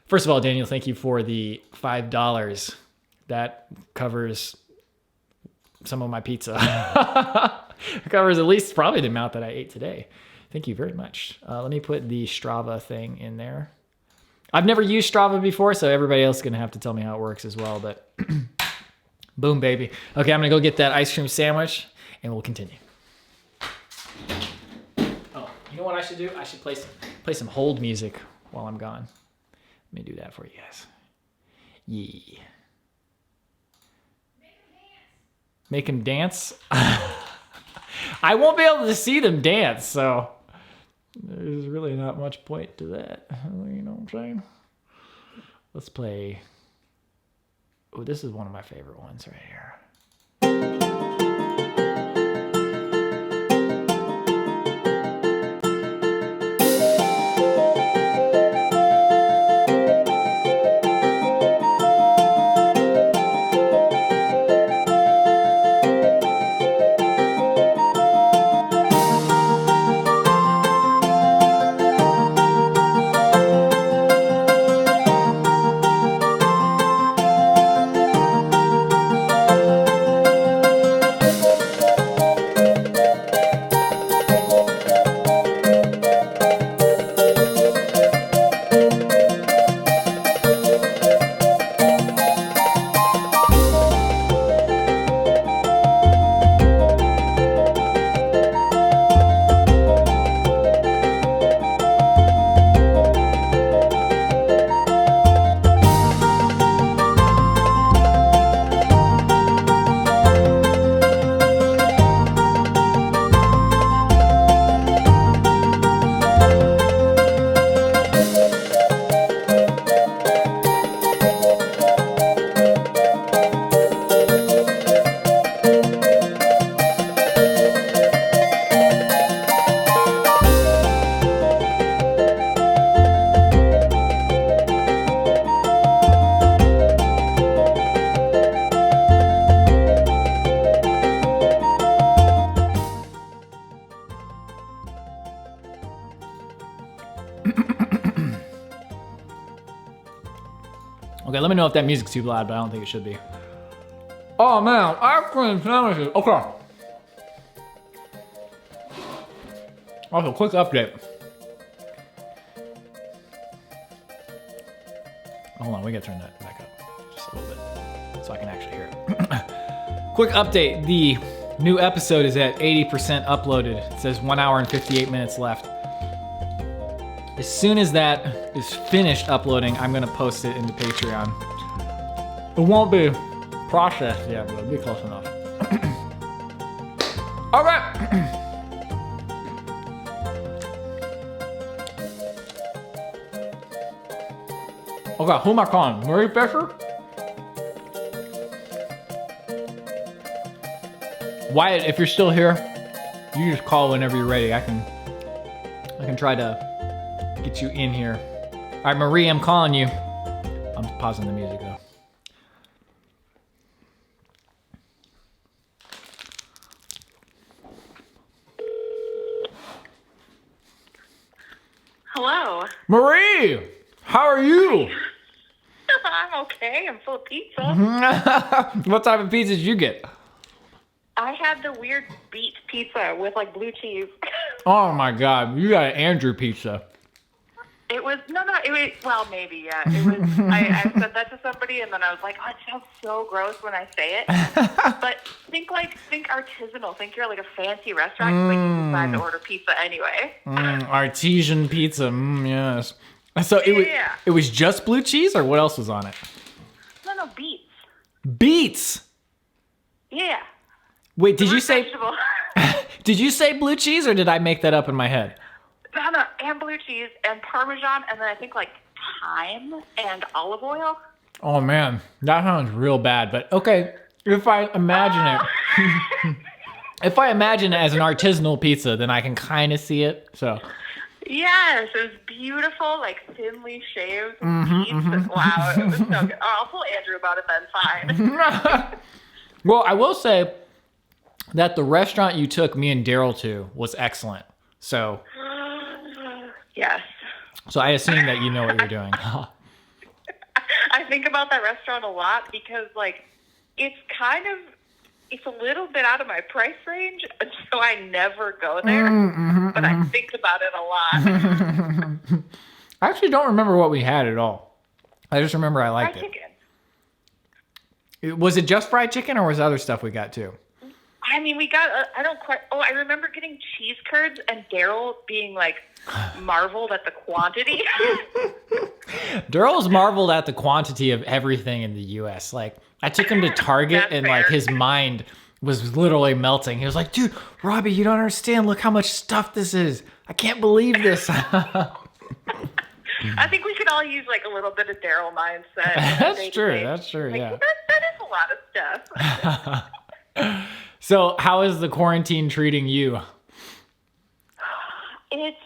First of all, Daniel, thank you for the $5. That covers some of my pizza. It covers at least probably the amount that I ate today. Thank you very much. Let me put the Strava thing in there. I've never used Strava before, so everybody else is going to have to tell me how it works as well. But boom, baby. Okay, I'm going to go get that ice cream sandwich, and we'll continue. Oh, you know what I should do? I should play some hold music while I'm gone. Let me do that for you guys. Yeah. Make him dance? I won't be able to see them dance, so there's really not much point to that. You know what I'm saying? Let's play. Oh, this is one of my favorite ones right here. Okay, let me know if that music's too loud, but I don't think it should be. Oh man, ice cream sandwiches. Okay. Also, quick update. Hold on, we gotta turn that back up just a little bit so I can actually hear it. Quick update. The new episode is at 80% uploaded. It says 1 hour and 58 minutes left. As soon as that is finished uploading, I'm gonna post it into Patreon. It won't be processed yet, but it'll be close enough. All right. Okay, who am I calling? Marie Fisher? Wyatt, if you're still here, you just call whenever you're ready. I can try to get you in here. All right, Marie, I'm calling you. I'm pausing the music though. Hello. Marie, how are you? I'm okay. I'm full of pizza. What type of pizza did you get? I had the weird beet pizza with like blue cheese. Oh my God, you got an Andrew pizza. It was it was, well, maybe, yeah. It was. I said that to somebody, and then I was like, oh, it sounds so gross when I say it. But think artisanal. Think you're like a fancy restaurant, but you decide to order pizza anyway. Artesian pizza, yes. So it was just blue cheese, or what else was on it? No, beets. Beets. Yeah. Wait, did you say? Vegetable. Did you say blue cheese, or did I make that up in my head? No, and blue cheese and Parmesan, and then I think like thyme and olive oil. Oh man, that sounds real bad. But okay, If I imagine it, if I imagine it as an artisanal pizza, then I can kind of see it. So. Yes, it was beautiful, like thinly shaved meat. Wow, it was so good. Oh, I'll tell Andrew about it then. Fine. Well, I will say that the restaurant you took me and Darryl to was excellent. So. Yes. So I assume that you know what you're doing. I think about that restaurant a lot because, like, it's a little bit out of my price range, so I never go there. But I think about it a lot. I actually don't remember what we had at all. I just remember I liked Fried it. chicken. Was it just fried chicken, or was other stuff we got too? I mean, we got, I remember getting cheese curds and Darryl being, like, marveled at the quantity. Darryl's marveled at the quantity of everything in the U.S. Like, I took him to Target That's and, fair. like, his mind was literally melting. He was like, dude, Robbie, you don't understand. Look how much stuff this is. I can't believe this. I think we could all use, like, a little bit of Darryl mindset. That's true. That's true, Like, yeah. That is a lot of stuff. So how is the quarantine treating you? It's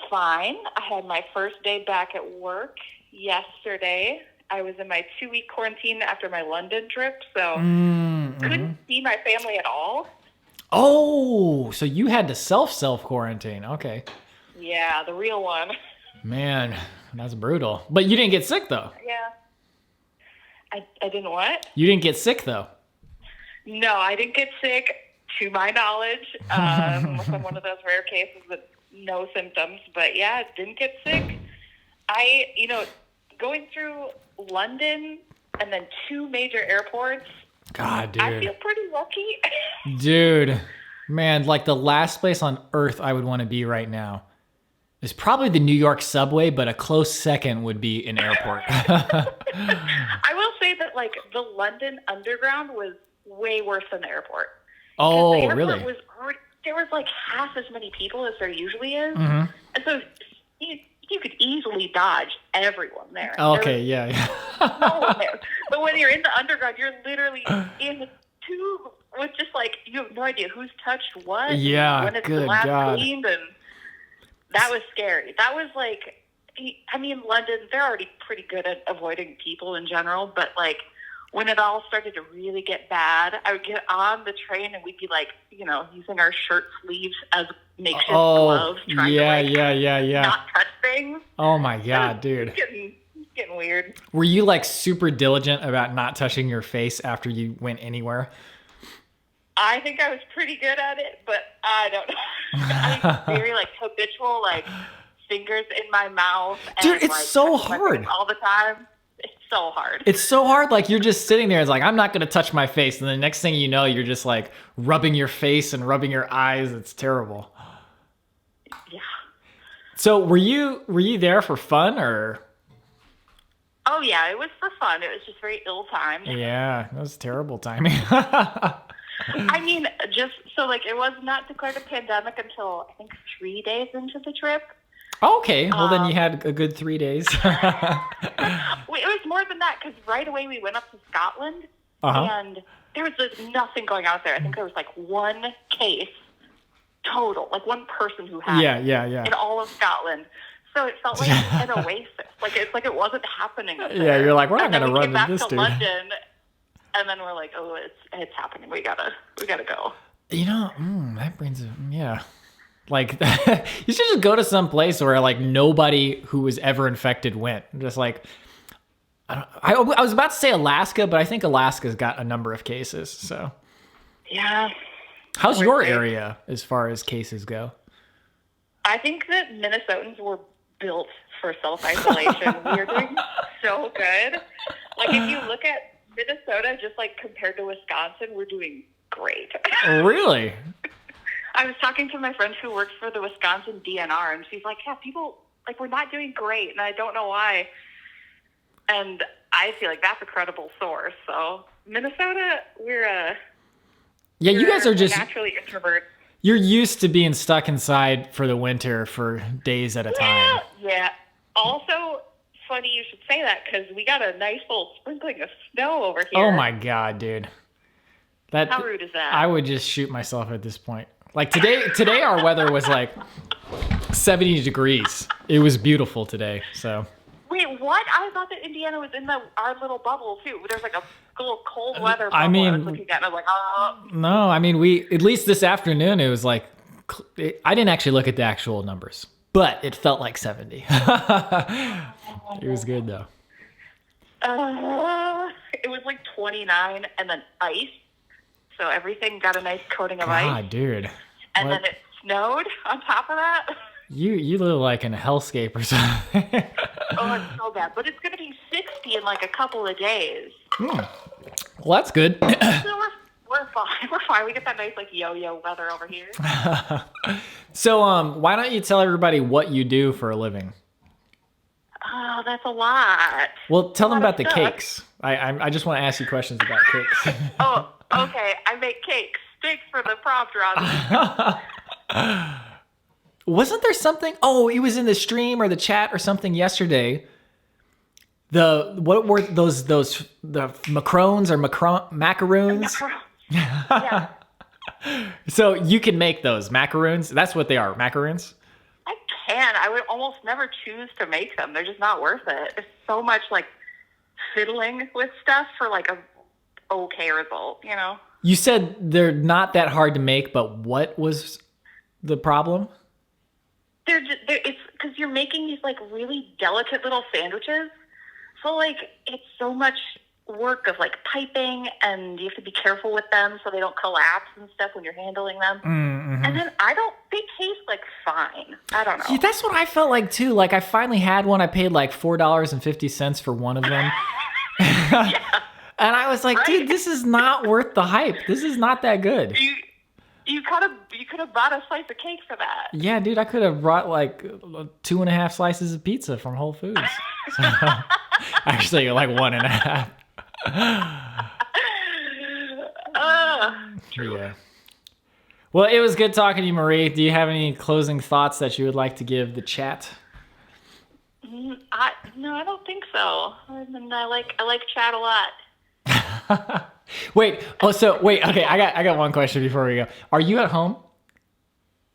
fine. I had my first day back at work yesterday. I was in my 2-week quarantine after my London trip, so couldn't see my family at all. Oh, so you had to self quarantine. Okay. Yeah, the real one. Man, that's brutal. But you didn't get sick, though. Yeah. I didn't what? You didn't get sick, though. No, I didn't get sick, to my knowledge. Unless I'm one of those rare cases with no symptoms. But yeah, didn't get sick. Going through London and then 2 major airports, God, dude. I feel pretty lucky. Dude, man, like the last place on earth I would want to be right now is probably the New York subway, but a close second would be an airport. I will say that, like, the London Underground was way worse than the airport. Oh, the airport really? There was like half as many people as there usually is. Mhm. And so you could easily dodge everyone there. Okay, yeah. No one there. But when you're in the underground, you're literally in the tube with just, like, you have no idea who's touched what. Yeah, when it's good the last God. cleaned, and that was scary. That was like, I mean, London, they're already pretty good at avoiding people in general, but, like, when it all started to really get bad, I would get on the train and we'd be, like, using our shirt sleeves as makeshift gloves, trying to not touch things. Oh my God, dude. It's getting weird. Were you like super diligent about not touching your face after you went anywhere? I think I was pretty good at it, but I don't know. I'm very, like, habitual, like, fingers in my mouth. And, Dude, it's like, so touching my hard. face all the time. It's so hard. It's so hard. Like, you're just sitting there. It's like, I'm not going to touch my face. And the next thing you know, you're just like rubbing your face and rubbing your eyes. It's terrible. Yeah. So were you there for fun or? Oh, yeah, it was for fun. It was just very ill-timed. Yeah, that was terrible timing. I mean, just so, like, it was not declared a pandemic until, I think, 3 days into the trip. Okay, well then you had a good 3 days. It was more than that, because right away we went up to Scotland, and there was nothing going out there. I think there was, like, 1 case total, like, 1 person who had it in all of Scotland. So it felt like an oasis. Like, it's like it wasn't happening up there. Yeah, you're like, we're not going to run into this dude. London, and then we're like, oh, it's happening. We gotta go. That brings it, yeah. Like, you should just go to some place where, like, nobody who was ever infected went. Just like, I was about to say Alaska, but I think Alaska's got a number of cases, so. Yeah. How's your area as far as cases go? I think that Minnesotans were built for self-isolation. We are doing so good. Like, if you look at Minnesota, just, like, compared to Wisconsin, we're doing great. Really? I was talking to my friend who works for the Wisconsin DNR, and she's like, yeah, people, like, we're not doing great, and I don't know why. And I feel like that's a credible source. So, Minnesota, we're you guys are just naturally introverts. You're used to being stuck inside for the winter for days at a time. Yeah. Also, funny you should say that, because we got a nice little sprinkling of snow over here. Oh my God, dude. How rude is that? I would just shoot myself at this point. Like today our weather was like 70 degrees. It was beautiful today. So. Wait, what? I thought that Indiana was in our little bubble too. There's like a little cold weather bubble. I mean, I was looking at, and I was like, oh. No, I mean at least this afternoon it was like I didn't actually look at the actual numbers, but it felt like 70. It was good though. It was like 29 and then ice. So everything got a nice coating of ice. God, dude. And then it snowed on top of that. You live like in a hellscape or something. Oh, it's so bad. But it's going to be 60 in like a couple of days. Well, that's good. So we're fine. We're fine. We get that nice like yo-yo weather over here. So, why don't you tell everybody what you do for a living? Oh, that's a lot. Well, tell them A lot about the of stuff. cakes. I just want to ask you questions about cakes. Oh, okay. I make cakes. Thanks for the prompt, Robbie. Wasn't there something? Oh, it was in the stream or the chat or something yesterday. What were those the macarons or macaroons? Yeah. So you can make those macaroons. That's what they are, macaroons. I can. I would almost never choose to make them. They're just not worth it. It's so much like fiddling with stuff for like a okay result, you know? You said they're not that hard to make, but what was the problem? It's because you're making these like really delicate little sandwiches. So like it's so much work of like piping, and you have to be careful with them so they don't collapse and stuff when you're handling them. Mm-hmm. And then they taste like fine. I don't know. Yeah, that's what I felt like too. Like I finally had one. I paid like $4.50 for one of them. Yeah. And I was like, Right? dude, this is not worth the hype. This is not that good. You could have bought a slice of cake for that. Yeah, dude, I could have brought like 2.5 slices of pizza from Whole Foods. So, actually, like 1.5. Yeah. Well, it was good talking to you, Marie. Do you have any closing thoughts that you would like to give the chat? No, I don't think so. And I like chat a lot. Wait. Okay. I got one question before we go. Are you at home?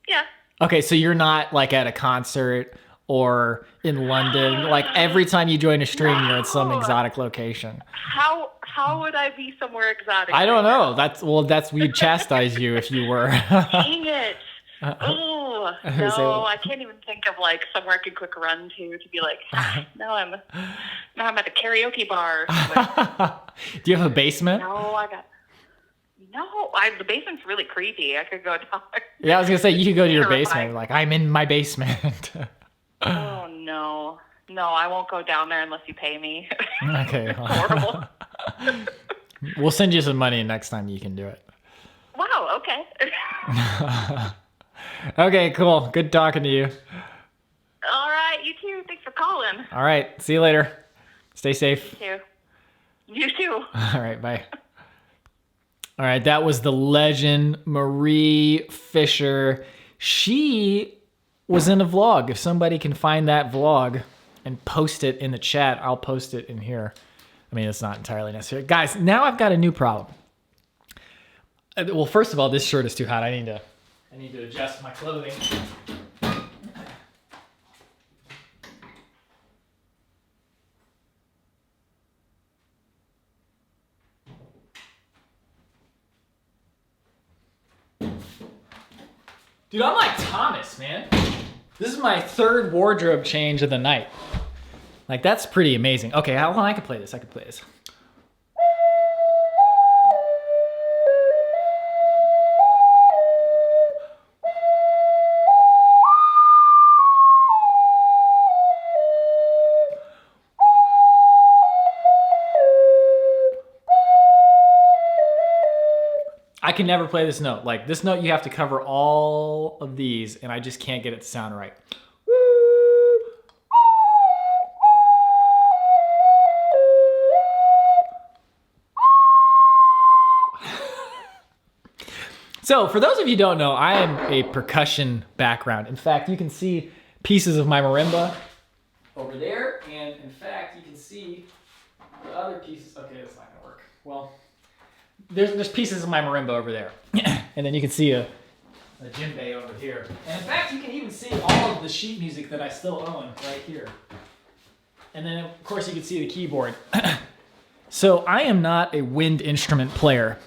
Yeah. Okay, so you're not like at a concert or in London. Like every time you join a stream, you're at some exotic location. How would I be somewhere exotic? I don't know. We'd chastise you if you were. Dang it. Oh, no, So- I can't even think of like somewhere I could quick run to be like, now I'm at the karaoke bar. Do you have a basement? The basement's really creepy. I could go down there. Yeah, I was gonna say you could go to your Terrifying. basement. Like I'm in my basement. Oh no, I won't go down there unless you pay me. Okay. It's horrible. We'll send you some money next time you can do it. Wow. Okay. Okay, cool. Good talking to you. All right. You too. Thanks for calling. All right. See you later. Stay safe. You too. All right. Bye. All right. That was the legend, Marie Fisher. She was in a vlog. If somebody can find that vlog and post it in the chat, I'll post it in here. I mean, it's not entirely necessary. Guys, now I've got a new problem. Well, first of all, this shirt is too hot. I need to adjust my clothing. Dude, I'm like Thomas, man. This is my third wardrobe change of the night. Like, that's pretty amazing. Okay, hold on, I can play this. I can never play this note. Like, this note, you have to cover all of these, and I just can't get it to sound right. So, for those of you who don't know, I am a percussion background. In fact, you can see pieces of my marimba over there, and in fact, you can see the other pieces. Okay, that's not gonna work. Well, there's pieces of my marimba over there. And then you can see a djembe over here. And in fact, you can even see all of the sheet music that I still own right here. And then, of course, you can see the keyboard. So I am not a wind instrument player.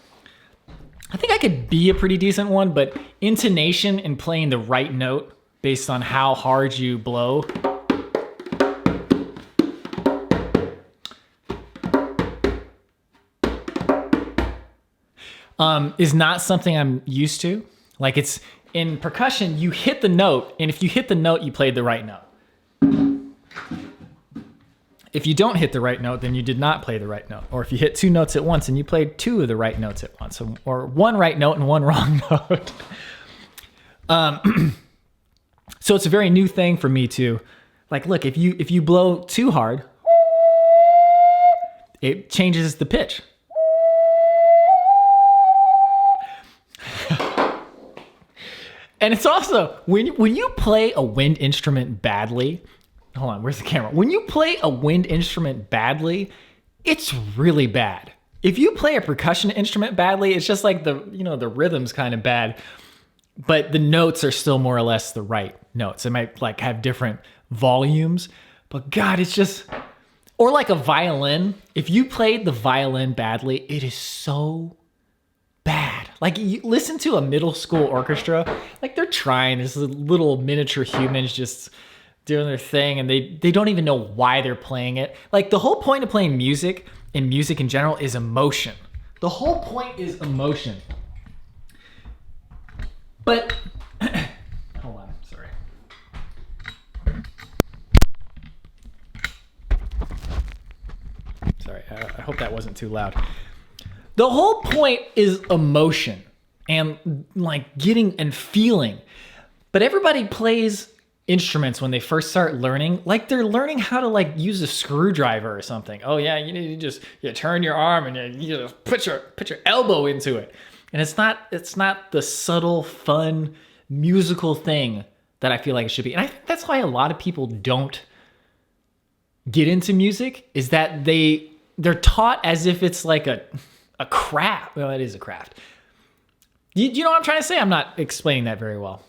I think I could be a pretty decent one, but intonation and playing the right note based on how hard you blow is not something I'm used to. Like, it's in percussion, you hit the note, and if you hit the note, you played the right note. If you don't hit the right note, then you did not play the right note. Or if you hit two notes at once and you played two of the right notes at once, or one right note and one wrong note. So it's a very new thing for me to, like, look, if you blow too hard, it changes the pitch. And it's also, when you play a wind instrument badly, hold on, where's the camera? When you play a wind instrument badly, it's really bad. If you play a percussion instrument badly, it's just like the rhythm's kind of bad, but the notes are still more or less the right notes. It might like have different volumes, but God, it's just, or like a violin. If you played the violin badly, it is so bad. Like, you listen to a middle school orchestra, like they're trying, this little miniature humans just doing their thing, and they don't even know why they're playing it. Like, the whole point of playing music and music in general is emotion. The whole point is emotion. But hold on, sorry. Sorry, I hope that wasn't too loud. The whole point is emotion and like getting and feeling. But everybody plays instruments when they first start learning, like they're learning how to like use a screwdriver or something. Oh yeah, you need to just turn your arm and you just put your elbow into it. And it's not the subtle, fun, musical thing that I feel like it should be. And I think that's why a lot of people don't get into music, is that they're taught as if it's like a craft. Well, it is a craft. You know what I'm trying to say? I'm not explaining that very well.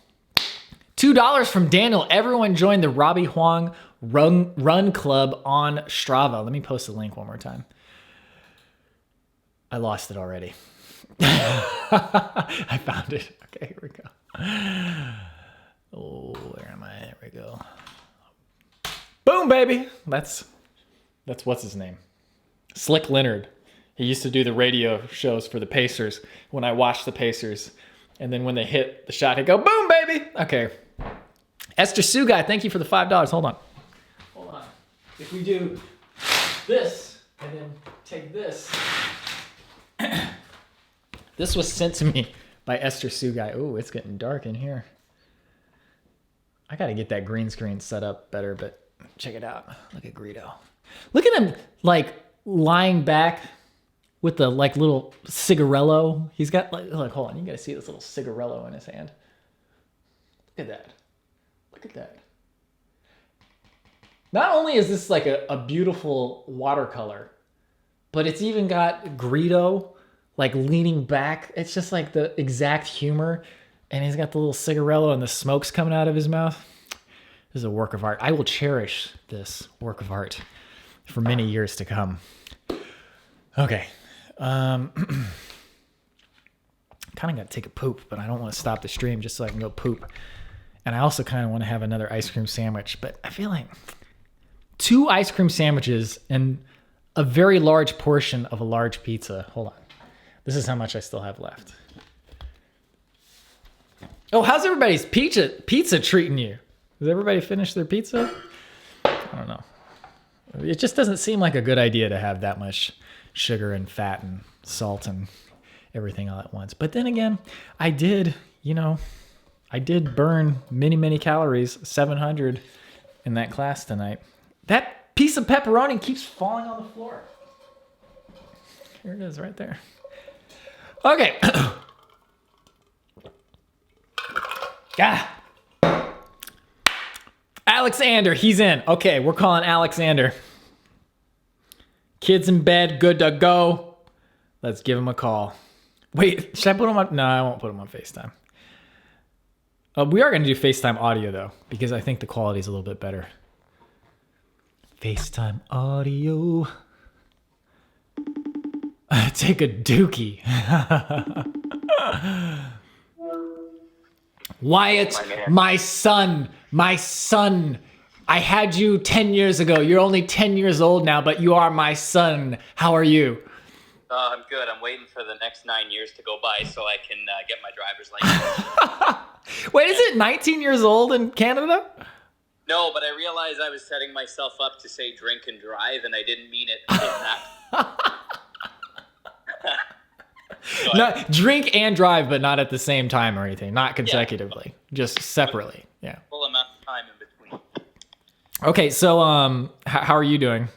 $2 from Daniel. Everyone join the Robbie Huang Run Club on Strava. Let me post the link one more time. I lost it already. I found it. Okay, here we go. Oh, where am I? There we go. Boom, baby. That's what's his name? Slick Leonard. He used to do the radio shows for the Pacers when I watched the Pacers. And then when they hit the shot, he'd go, boom, baby. Okay. Esther Sugai, thank you for the $5. Hold on. If we do this and then take this. This was sent to me by Esther Sugai. Oh, it's getting dark in here. I got to get that green screen set up better, but check it out. Look at Greedo. Look at him like lying back with the like little cigarello. He's got like hold on, you gotta see this little cigarello in his hand. Look at that. Look at that. Not only is this like a beautiful watercolor, but it's even got Greedo like leaning back. It's just like the exact humor. And he's got the little cigarello and the smoke's coming out of his mouth. This is a work of art. I will cherish this work of art for many years to come. Okay. Kind of got to take a poop, but I don't want to stop the stream just so I can go poop. And I also kind of want to have another ice cream sandwich, but I feel like 2 ice cream sandwiches and a very large portion of a large pizza. Hold on. This is how much I still have left. Oh, how's everybody's pizza treating you? Has everybody finished their pizza? I don't know. It just doesn't seem like a good idea to have that much sugar and fat and salt and everything all at once. But then again, I did burn many calories, 700 in that class tonight. That piece of pepperoni keeps falling on the floor. Here it is right there. Okay. Alexander, he's in. Okay, we're calling Alexander. Kids in bed, good to go. Let's give him a call. Wait, should I put him on? No, I won't put him on FaceTime. We are going to do FaceTime audio, though, because I think the quality is a little bit better. FaceTime audio. Take a dookie. Wyatt, my son. I had you 10 years ago. You're only 10 years old now, but you are my son. How are you? I'm good. I'm waiting for the next 9 years to go by so I can get my driver's license. Wait, is it 19 years old in Canada? No, but I realized I was setting myself up to say drink and drive, and I didn't mean it in that. Not drink and drive, but not at the same time or anything. Not consecutively, just separately. Yeah. Full amount of time in between. Okay, so how are you doing?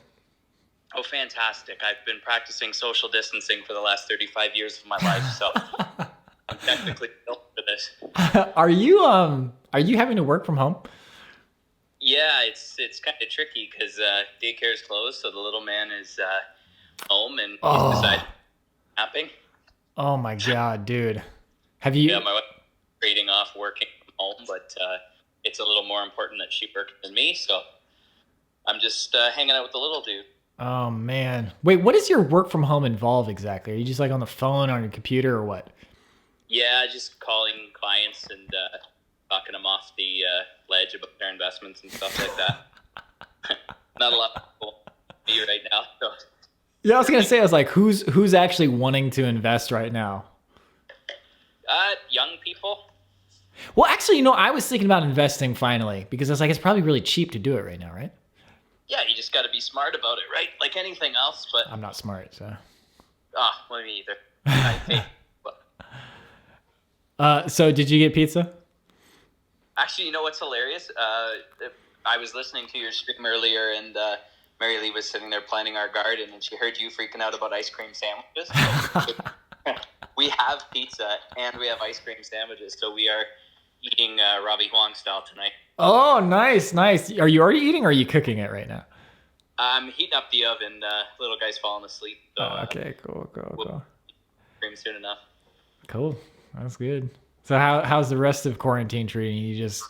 Oh, fantastic. I've been practicing social distancing for the last 35 years of my life, so I'm technically built for this. Are you having to work from home? Yeah, it's kind of tricky because daycare is closed, so the little man is home and he's decided napping. Oh my god, dude. Have you? Yeah, my wife is trading off working from home, but it's a little more important that she works than me, so I'm just hanging out with the little dude. Oh man. Wait, what does your work from home involve exactly? Are you just like on the phone, on your computer, or what? Yeah, just calling clients and talking them off the ledge about their investments and stuff like that. Not a lot of people me right now. So. Yeah, I was gonna say, I was like, who's actually wanting to invest right now? Young people. Well, actually, I was thinking about investing finally because I was like, it's probably really cheap to do it right now, right? Yeah, you just got to be smart about it, right? Like anything else, but I'm not smart, so. Well, me either. I think. So did you get pizza? Actually, you know what's hilarious? I was listening to your stream earlier, and Mary Lee was sitting there planting our garden, and she heard you freaking out about ice cream sandwiches. We have pizza, and we have ice cream sandwiches, so we are eating Robbie Huang style tonight. Oh, nice. Are you already eating, or are you cooking it right now? I'm heating up the oven. Little guy's falling asleep. So, okay, cool. We'll cream soon enough. Cool. That's good. So how's the rest of quarantine treating you? Just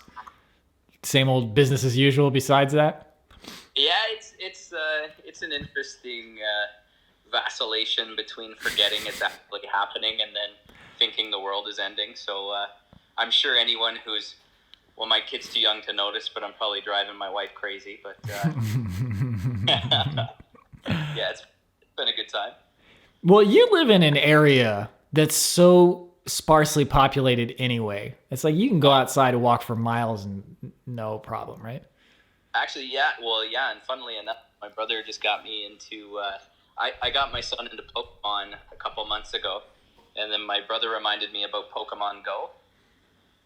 same old business as usual besides that? Yeah, it's an interesting vacillation between forgetting it's actually happening and then thinking the world is ending. So I'm sure anyone who's, well, my kid's too young to notice, but I'm probably driving my wife crazy. But yeah, it's been a good time. Well, you live in an area that's so sparsely populated anyway. It's like you can go outside and walk for miles and no problem, right? Actually, yeah. Well, yeah, and funnily enough, my brother just got me into I got my son into Pokemon a couple months ago, and then my brother reminded me about Pokemon Go.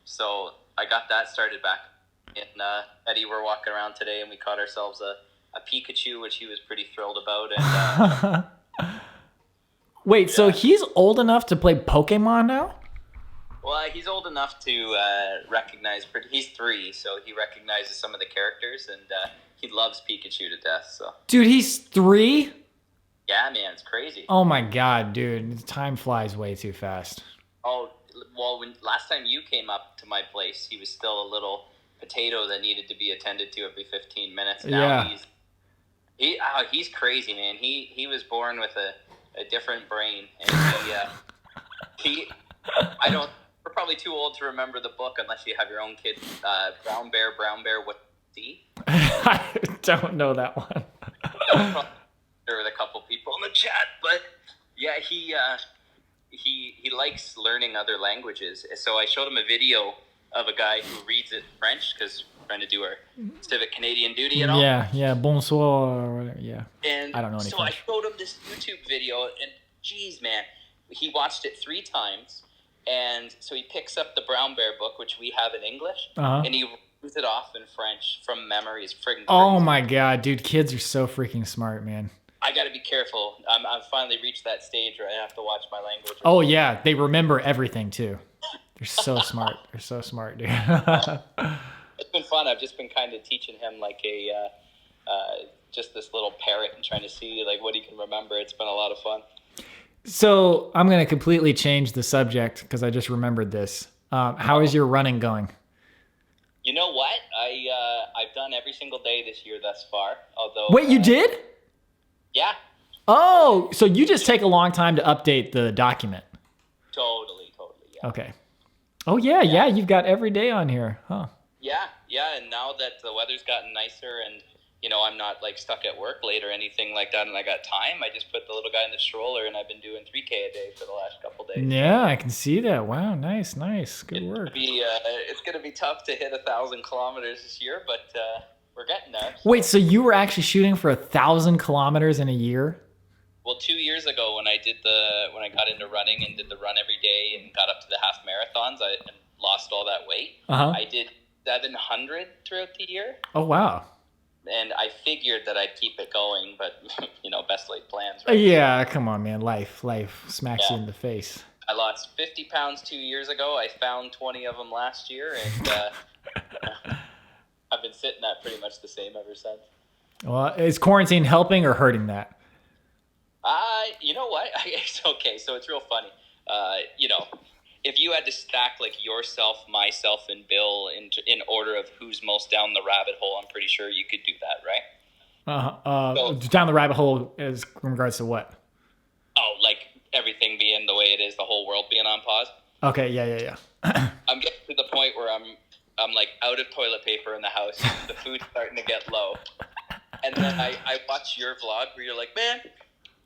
So I got that started back. And Eddie were walking around today, and we caught ourselves a Pikachu, which he was pretty thrilled about. And wait, so he's old enough to play Pokemon now? Well, he's old enough to recognize. He's 3, so he recognizes some of the characters, and he loves Pikachu to death. So, dude, he's 3? Yeah, man, it's crazy. Oh my god, dude, time flies way too fast. Oh, well, when last time you came up to my place, he was still a little potato that needed to be attended to every 15 minutes. Now he's crazy, man. He was born with a different brain, and we're probably too old to remember the book unless you have your own kid. Brown Bear, what see? I don't know that one. There were a couple people in the chat, but yeah, he likes learning other languages. So I showed him a video of a guy who reads it in French because we're trying to do our civic Canadian duty and all. Yeah, bonsoir or whatever. Yeah, and I don't know any French. I showed him this YouTube video, and geez, man, he watched it 3 times. And so he picks up the Brown Bear book, which we have in English, and he reads it off in French from memory. It's friggin' crazy. Oh my god, dude, kids are so freaking smart, man. I got to be careful. I've finally reached that stage where I have to watch my language. Oh yeah, they remember everything too. They're so smart. They're so smart, dude. It's been fun. I've just been kind of teaching him like just this little parrot and trying to see like what he can remember. It's been a lot of fun. So I'm going to completely change the subject because I just remembered this. How is your running going? You know what? I've done every single day this year thus far. Although Wait, you did? Yeah. Oh, so you just take a long time to update the document. Totally, yeah. Okay. Oh, yeah, you've got every day on here, huh? Yeah, and now that the weather's gotten nicer and, I'm not, like, stuck at work late or anything like that and I got time, I just put the little guy in the stroller and I've been doing 3K a day for the last couple days. Yeah, I can see that. Wow, nice. Good work. It's going to be tough to hit 1,000 kilometers this year, but we're getting there. So. Wait, so you were actually shooting for 1,000 kilometers in a year? Well, 2 years ago when I got into running and did the run every day and got up to the half marathons, and lost all that weight. I did 700 throughout the year. Oh, wow. And I figured that I'd keep it going, but, best laid plans. Right? Yeah, come on, man. Life smacks you in the face. I lost 50 pounds 2 years ago. I found 20 of them last year, and I've been sitting at pretty much the same ever since. Well, is quarantine helping or hurting that? You know what? It's okay. So it's real funny. If you had to stack like yourself, myself, and Bill in order of who's most down the rabbit hole, I'm pretty sure you could do that, right? Down the rabbit hole is in regards to what? Oh, like everything being the way it is, the whole world being on pause. Okay, yeah. I'm getting to the point where I'm like out of toilet paper in the house. The food's starting to get low, and then I watch your vlog where you're like, man,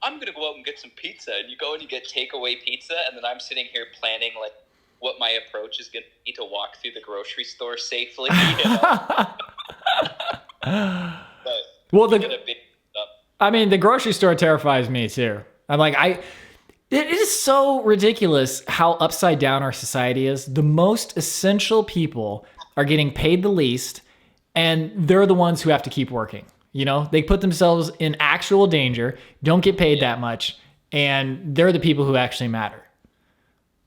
I'm going to go out and get some pizza. And you go and you get takeaway pizza. And then I'm sitting here planning like what my approach is going to be to walk through the grocery store safely. The grocery store terrifies me too. I'm like, it is so ridiculous how upside down our society is. The most essential people are getting paid the least, and they're the ones who have to keep working. They put themselves in actual danger, don't get paid that much, and they're the people who actually matter.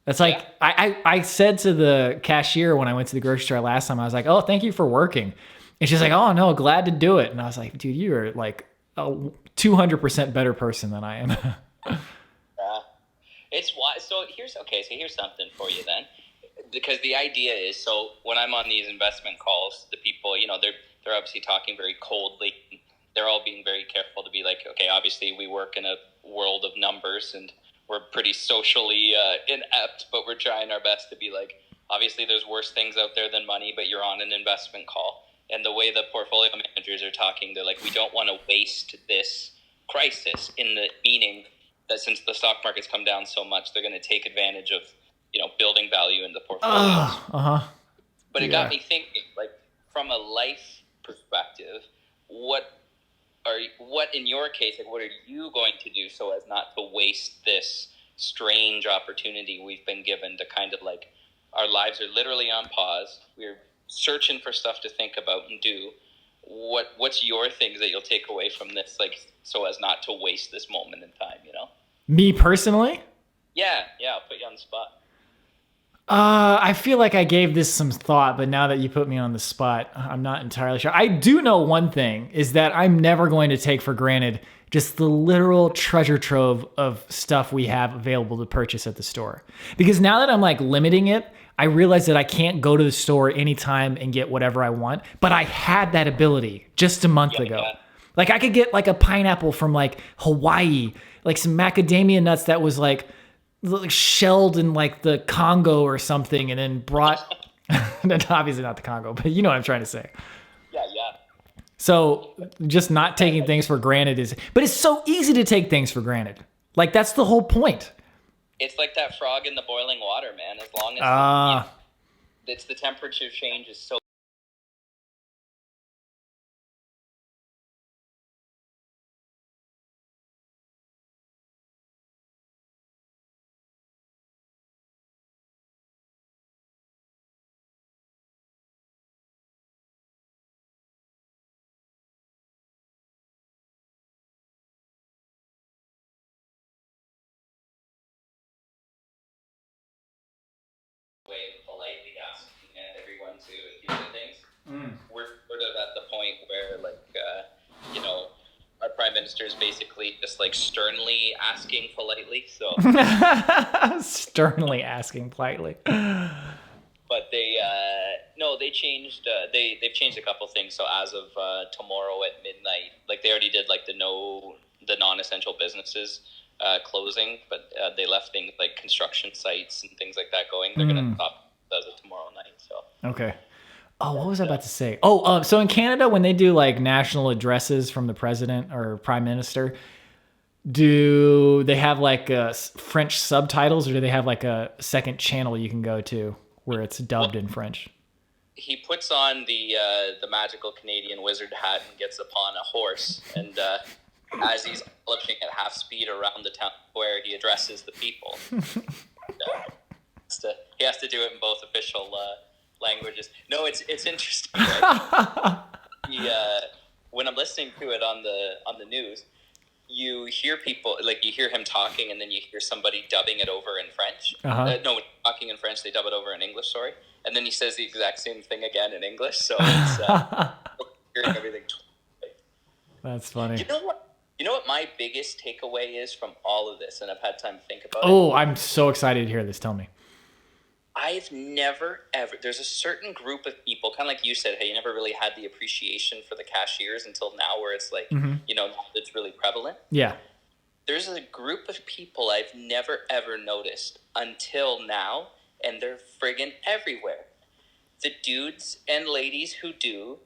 That's like, I said to the cashier when I went to the grocery store last time, I was like, oh, thank you for working. And she's like, oh, no, glad to do it. And I was like, dude, you are like a 200% better person than I am. It's why. So here's something for you then. Because the idea is, so when I'm on these investment calls, the people, they're obviously talking very coldly. They're all being very careful to be like, okay, obviously we work in a world of numbers and we're pretty socially inept, but we're trying our best to be like, obviously there's worse things out there than money, but you're on an investment call. And the way the portfolio managers are talking, they're like, we don't want to waste this crisis, in the meaning that since the stock market's come down so much, they're going to take advantage of, building value in the portfolios. But it got me thinking, like, from a life perspective, what in your case, like, what are you going to do so as not to waste this strange opportunity we've been given to kind of like, our lives are literally on pause. We're searching for stuff to think about and do. What's your things that you'll take away from this, like, so as not to waste this moment in time, Me personally? Yeah, I'll put you on the spot. I feel like I gave this some thought, but now that you put me on the spot, I'm not entirely sure. I do know one thing, is that I'm never going to take for granted just the literal treasure trove of stuff we have available to purchase at the store. Because now that I'm like limiting it, I realize that I can't go to the store anytime and get whatever I want, but I had that ability just a month ago. Yeah. Like I could get like a pineapple from like Hawaii, like some macadamia nuts that was like shelled in like the Congo or something, and then brought obviously not the Congo, but you know what I'm trying to say. Yeah. So just not taking things for granted but it's so easy to take things for granted. Like that's the whole point. It's like that frog in the boiling water, man. As long as it's the temperature change is so. Way of politely asking everyone to do the things. We're sort of at the point where, like, our Prime Minister minister is basically just like sternly asking politely. So, Sternly asking politely. but they no, they changed. They've changed a couple things. So as of tomorrow at midnight, like they already did like the non-essential businesses closing, but they left things like construction sites and things like that going. They're gonna stop as of tomorrow night. So Okay. Oh, what was I about to say? Oh, so in Canada, when they do like national addresses from the president or prime minister, do they have like French subtitles, or do they have like a second channel you can go to where it's dubbed in French? He puts on the magical Canadian wizard hat and gets upon a horse, and as he's galloping at half speed around the town square, he addresses the people. He has to do it in both official languages. No, it's interesting. Right? When I'm listening to it on the news, you hear people, like you hear him talking, and then you hear somebody dubbing it over in French. No, when talking in French, they dub it over in English. Sorry, and then he says the exact same thing again in English. So it's hearing everything. That's funny. You know what my biggest takeaway is from all of this, and I've had time to think about it. Oh, I'm so excited to hear this. Tell me. I've never, ever, there's a certain group of people, kind of like you said, hey, you never really had the appreciation for the cashiers until now, where it's like, now it's really prevalent. Yeah. There's a group of people I've never, ever noticed until now, and they're friggin' everywhere. The dudes and ladies who do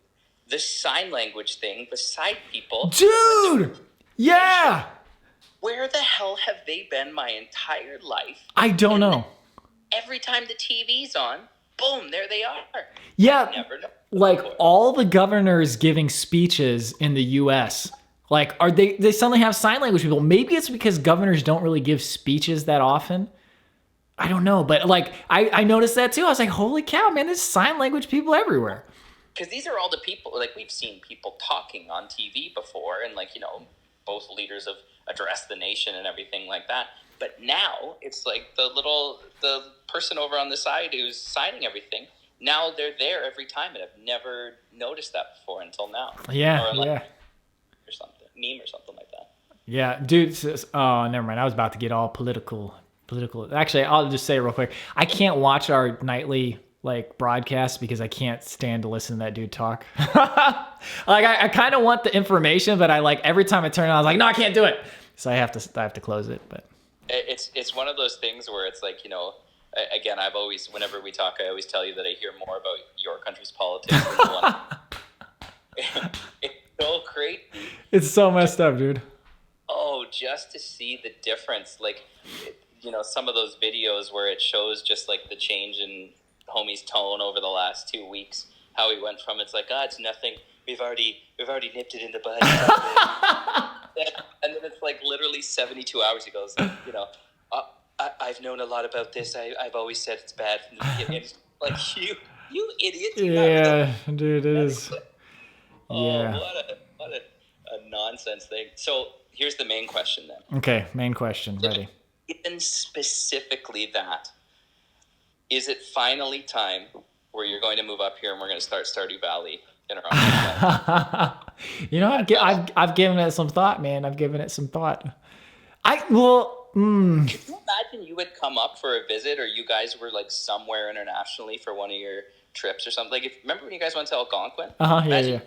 the sign language thing beside people. Dude! Yeah! Where the hell have they been my entire life? I don't know. Every time the TV's on, boom, there they are. Yeah, Never know. like all the governors giving speeches in the U.S., like they suddenly have sign language people. Maybe it's because governors don't really give speeches that often. I don't know, but like I noticed that too. I was like, holy cow, man, there's sign language people everywhere. Because these are all the people, like we've seen people talking on TV before, and like, both leaders have addressed the nation and everything like that. But now it's like the person over on the side who's signing everything. Now they're there every time, and I've never noticed that before until now. Yeah, or something, meme or something like that. Yeah, dude. Oh, never mind. I was about to get all political. Actually, I'll just say it real quick. I can't watch our nightly broadcast because I can't stand to listen to that dude talk. I kind of want the information, but every time I turn it on, I was like, no, I can't do it. So I have to close it, but. It's one of those things where it's like, again, whenever we talk, I always tell you that I hear more about your country's politics than the one. It's so crazy. It's so messed up, dude. Oh, just to see the difference. Some of those videos where it shows just the change in homie's tone over the last 2 weeks, how he went from, it's like, it's nothing. We've already nipped it in the bud. And then it's literally 72 hours. He goes, I've known a lot about this. I've always said it's bad from the beginning. It's like, you idiot. Yeah, dude, it is. Yeah. What a nonsense thing. So here's the main question then. Okay, main question. Ready. Even specifically that, is it finally time where you're going to move up here and we're going to start Stardew Valley in our own life? I've given it some thought, man. I've given it some thought. Can you imagine you would come up for a visit, or you guys were somewhere internationally for one of your trips or something? Remember when you guys went to Algonquin? Yeah.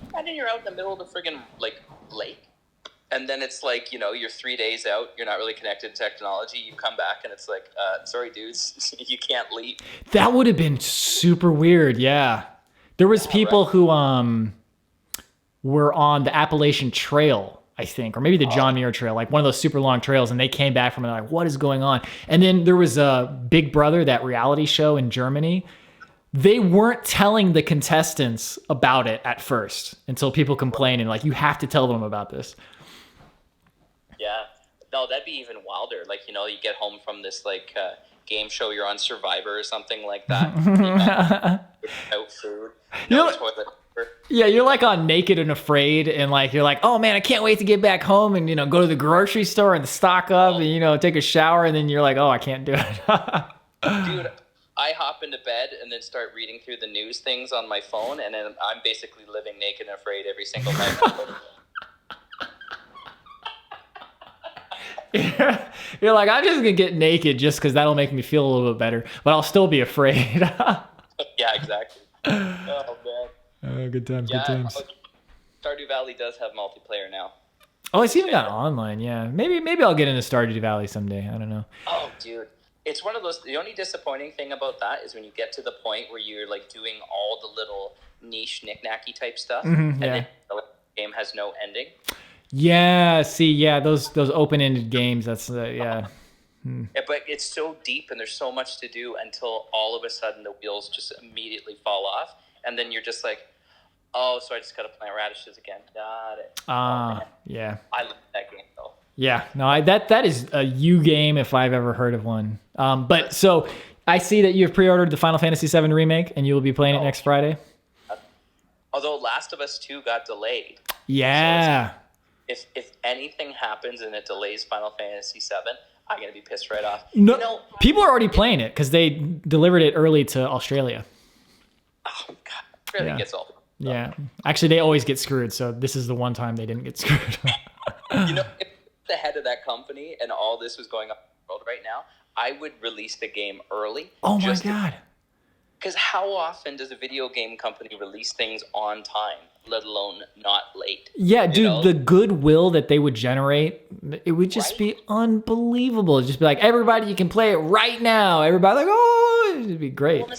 Imagine you're out in the middle of the friggin' lake, and then it's you're 3 days out, you're not really connected to technology, you come back and it's sorry dudes, you can't leave. That would have been super weird, yeah. There was people who were on the Appalachian Trail, I think, or maybe the John Muir Trail, one of those super long trails, and they came back from it what is going on? And then there was a Big Brother, that reality show in Germany. They weren't telling the contestants about it at first until people complained, and you have to tell them about this. Yeah. No, that'd be even wilder. You get home from this game show, you're on Survivor or something like that. Without food. No toilet paper. Yeah, you're on Naked and Afraid, and you're oh man, I can't wait to get back home and go to the grocery store and stock up and take a shower, and then you're oh, I can't do it. Dude, I hop into bed and then start reading through the news things on my phone, and then I'm basically living naked and afraid every single night. You're like, I'm just gonna get naked just because that'll make me feel a little bit better, but I'll still be afraid. Yeah, exactly. Oh man. Good times, Yeah, good times. Stardew Valley does have multiplayer now. Oh, it's even got online. Yeah, maybe I'll get into Stardew Valley someday. I don't know. Oh, dude. It's one of those. The only disappointing thing about that is when you get to the point where you're like doing all the little niche knick-knacky type stuff, and then the game has no ending. Yeah. See, yeah, those open-ended games. That's yeah. Yeah, but it's so deep and there's so much to do until all of a sudden the wheels just immediately fall off, and then you're just like, oh, so I just gotta plant radishes again. Got it. Yeah. I love that game though. Yeah, no, that is a you game if I've ever heard of one. But so I see that you've pre-ordered the Final Fantasy VII remake, and you will be playing it next Friday. Although Last of Us 2 got delayed. Yeah. So if anything happens and it delays Final Fantasy VII, I'm gonna be pissed right off. No, people are already playing it because they delivered it early to Australia. Oh God, it really gets old. Yeah, actually, they always get screwed. So this is the one time they didn't get screwed. If the head of that company and all this was going on in the world right now, I would release the game early. Oh my God. Because how often does a video game company release things on time, let alone not late? Yeah, dude, the goodwill that they would generate, it would just be unbelievable. It'd just be like, everybody, you can play it right now. Everybody like, oh, it'd be great. Well,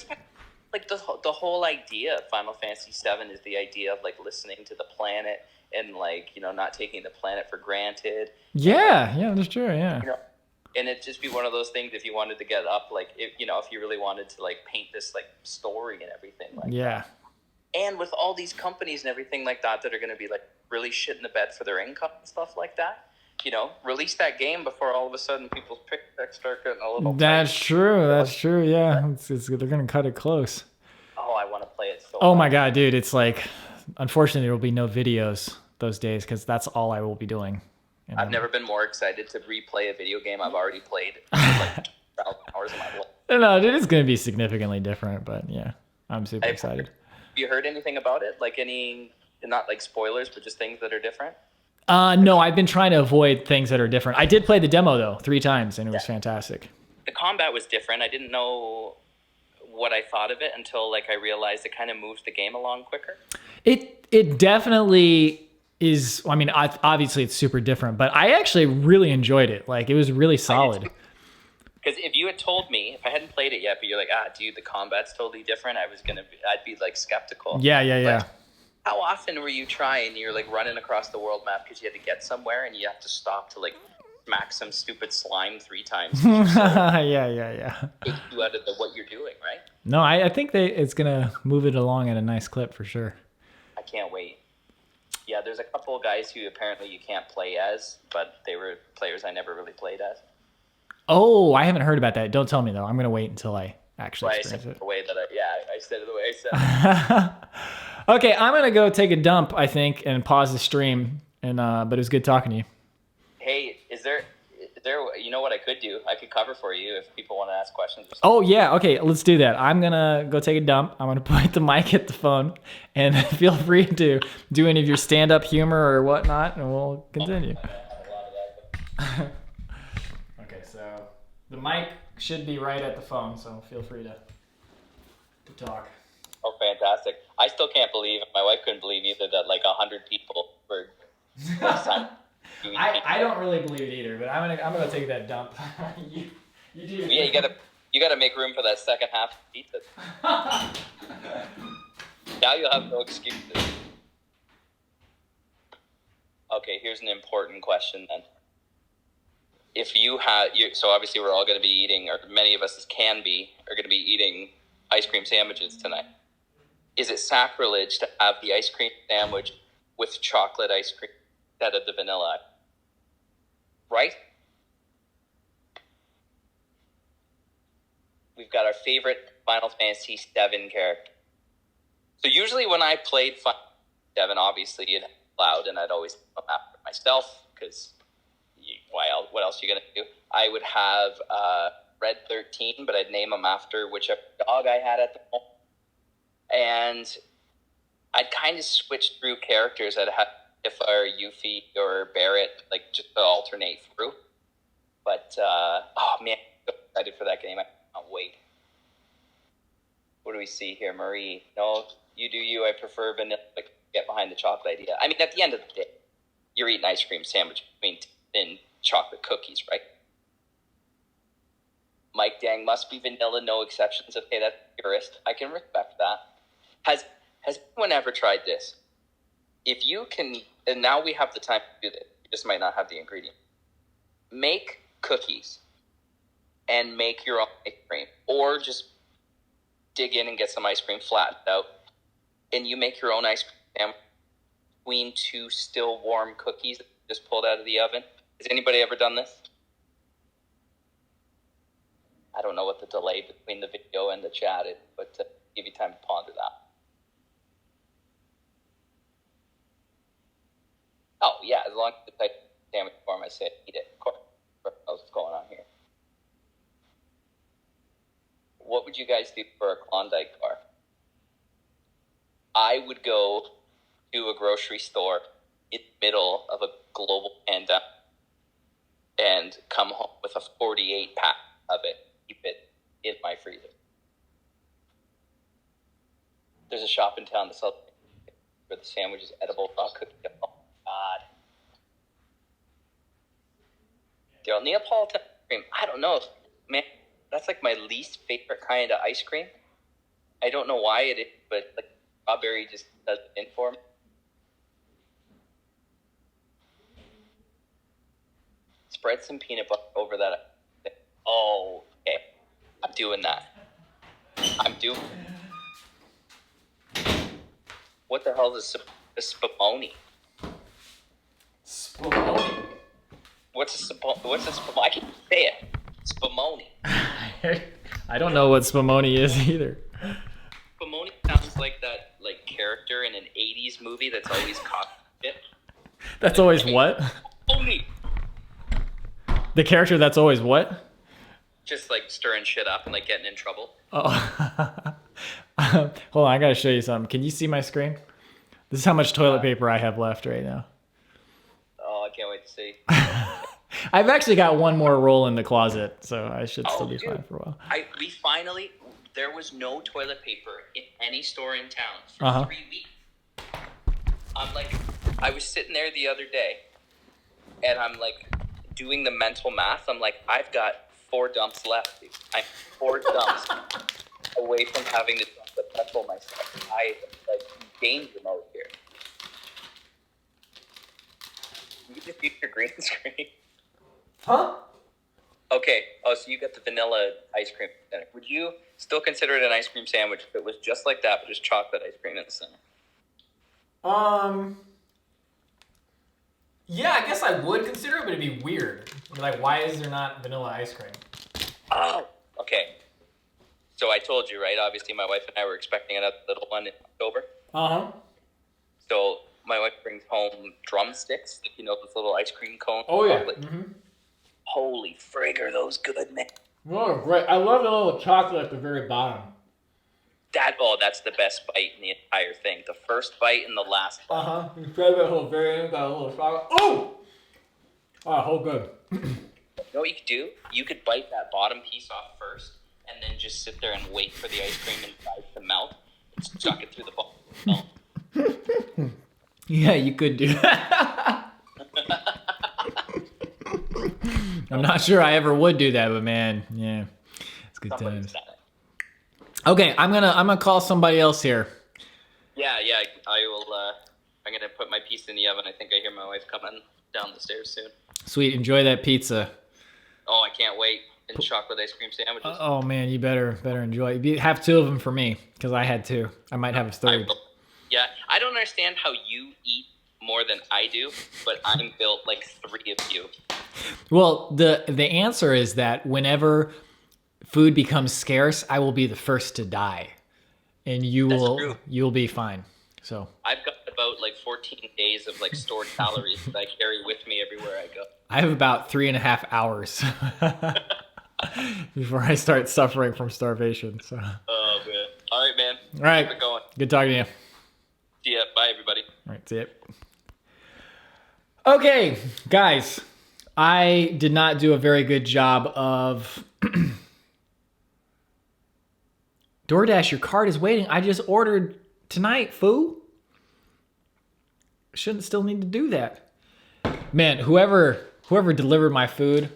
like the whole idea of Final Fantasy VII is the idea of like listening to the planet and like, not taking the planet for granted. Yeah, that's true, yeah. And it'd just be one of those things if you wanted to get up, like, if you really wanted to like paint this like story and everything like that. And with all these companies and everything like that are going to be like really shit in the bed for their income and stuff like that, release that game before all of a sudden people's picks start getting a little That's true, yeah. They're going to cut it close. Oh, I want to play it so Oh my God, dude, it's like, unfortunately, there will be no videos those days because that's all I will be doing. I've never been more excited to replay a video game I've already played for like 12 hours of my life. No, it is going to be significantly different, but yeah, I'm super excited. Have you heard anything about it? Like not like spoilers, but just things that are different? No, I've been trying to avoid things that are different. I did play the demo though 3 times, and it was fantastic. The combat was different. I didn't know what I thought of it until like I realized it kind of moves the game along quicker. It definitely is. I mean, obviously it's super different, but I actually really enjoyed it. Like, it was really solid. Because if you had told me, if I hadn't played it yet, but you're like, dude, the combat's totally different, I'd be like skeptical. Yeah. How often were you trying? You're like running across the world map because you had to get somewhere and you have to stop to like smack some stupid slime 3 times. Yeah. Take you out of what you're doing, right? No, I think it's gonna move it along at a nice clip for sure. I can't wait. Yeah, there's a couple of guys who apparently you can't play as, but they were players I never really played as. Oh, I haven't heard about that. Don't tell me though. I'm gonna wait until I actually experience it. I said it the way I said it. Okay, I'm gonna go take a dump, I think, and pause the stream. And but it was good talking to you. Hey, is there? You know what I could do? I could cover for you if people want to ask questions. Or something. Oh yeah, okay, let's do that. I'm gonna go take a dump. I'm gonna point the mic at the phone, and feel free to do any of your stand-up humor or whatnot, and we'll continue. Okay, so the mic should be right at the phone, so feel free to talk. Oh, fantastic! I still can't believe. My wife couldn't believe either that like 100 people were. I don't really believe it either, but I'm gonna take that dump. you do. Yeah, you gotta make room for that second half of pizza. Now you'll have no excuses. Okay, here's an important question then. If you had, so obviously we're all going to be eating, or many of us are going to be eating ice cream sandwiches tonight. Is it sacrilege to have the ice cream sandwich with chocolate ice cream instead of the vanilla? Right? We've got our favorite Final Fantasy VII character. So usually when I played Final Fantasy VII, obviously it loud, and I'd always come after myself because what else are you gonna do? I would have Red 13, but I'd name him after whichever dog I had at the moment, and I'd kind of switch through characters. I'd have Tifa or Yuffie or Barrett, like just to alternate through. But oh man, I'm so excited for that game. I can't wait. What do we see here, Marie? No, you do you. I prefer vanilla. But get behind the chocolate idea. I mean, at the end of the day, you're eating ice cream sandwich between thin chocolate cookies, right? Mike Dang must be vanilla, no exceptions. Okay, that's purist. I can respect that. Has anyone ever tried this? If you can, and now we have the time to do this. You just might not have the ingredient. Make cookies and make your own ice cream, or just dig in and get some ice cream flattened out, and you make your own ice cream sandwich between two still warm cookies that you just pulled out of the oven. Has anybody ever done this? I don't know what the delay between the video and the chat is, but give you time to ponder that. Oh, yeah, as long as it's like sandwich form, I say eat it. Of course, what else is going on here? What would you guys do for a Klondike bar? I would go to a grocery store in the middle of a global pandemic and come home with a 48 pack of it. Keep it in my freezer. There's a shop in town that sells where the sandwich is edible, raw cookie. Oh my god. Darryl, Neapolitan ice cream. I don't know. Man, that's like my least favorite kind of ice cream. I don't know why it is, but like strawberry just does it in for me. Spread some peanut butter over that. Oh, okay. I'm doing that. What the hell is a spumoni? Spumoni? What's a spumoni? I can't say it. Spumoni. I don't know what spumoni is either. Spumoni sounds like that character in an 80s movie that's always caught shit. That's always what? Spumoni. The character that's always what? Just stirring shit up and getting in trouble. Oh. Hold on, I gotta show you something. Can you see my screen? This is how much toilet paper I have left right now. Oh, I can't wait to see. I've actually got one more roll in the closet, so I should still be fine for a while. There was no toilet paper in any store in town for 3 weeks. I was sitting there the other day, and I'm doing the mental math. I'm I've got 4 dumps left, dude. I'm 4 dumps away from having to dump the petrol myself. I danger mode here. You can just use your green screen. Huh? Okay. Oh, so you got the vanilla ice cream center. Would you still consider it an ice cream sandwich if it was just like that, but just chocolate ice cream in the center? Yeah, I guess I would consider it, but it'd be weird. Why is there not vanilla ice cream? Oh, okay. So I told you, right? Obviously, my wife and I were expecting another little one in October. Uh-huh. So my wife brings home drumsticks, those little ice cream cones. Oh, yeah. Mm-hmm. Holy frig, are those good, man? Oh, great. I love the little chocolate at the very bottom. That's the best bite in the entire thing. The first bite and the last bite. Uh-huh. You grab that whole very end, got a little chocolate. Oh! Oh, whole good. You know what you could do? You could bite that bottom piece off first, and then just sit there and wait for the ice cream inside to melt. And suck it through the bottom. Yeah, you could do that. I'm not sure I ever would do that, but man, yeah, it's good times. Okay, I'm gonna call somebody else here. Yeah, I will. I'm gonna put my piece in the oven. I think I hear my wife coming down the stairs soon. Sweet, enjoy that pizza. Oh, I can't wait! And chocolate ice cream sandwiches. Oh man, you better enjoy it. Have 2 of them for me because I had 2. I might have a 3rd. Yeah, I don't understand how you eat more than I do, but I'm built like 3 of you. Well, the answer is that whenever food becomes scarce, I will be the first to die, and you'll be fine. So I've got about 14 days of stored calories that I carry with me everywhere I go. I have about 3.5 hours before I start suffering from starvation. So. Oh man! All right, man. All right. Keep it going. Good talking to you. See ya. Bye, everybody. All right. See ya. Okay, guys. I did not do a very good job of DoorDash. Your cart is waiting. I just ordered tonight, fool. Shouldn't still need to do that. Man, whoever delivered my food,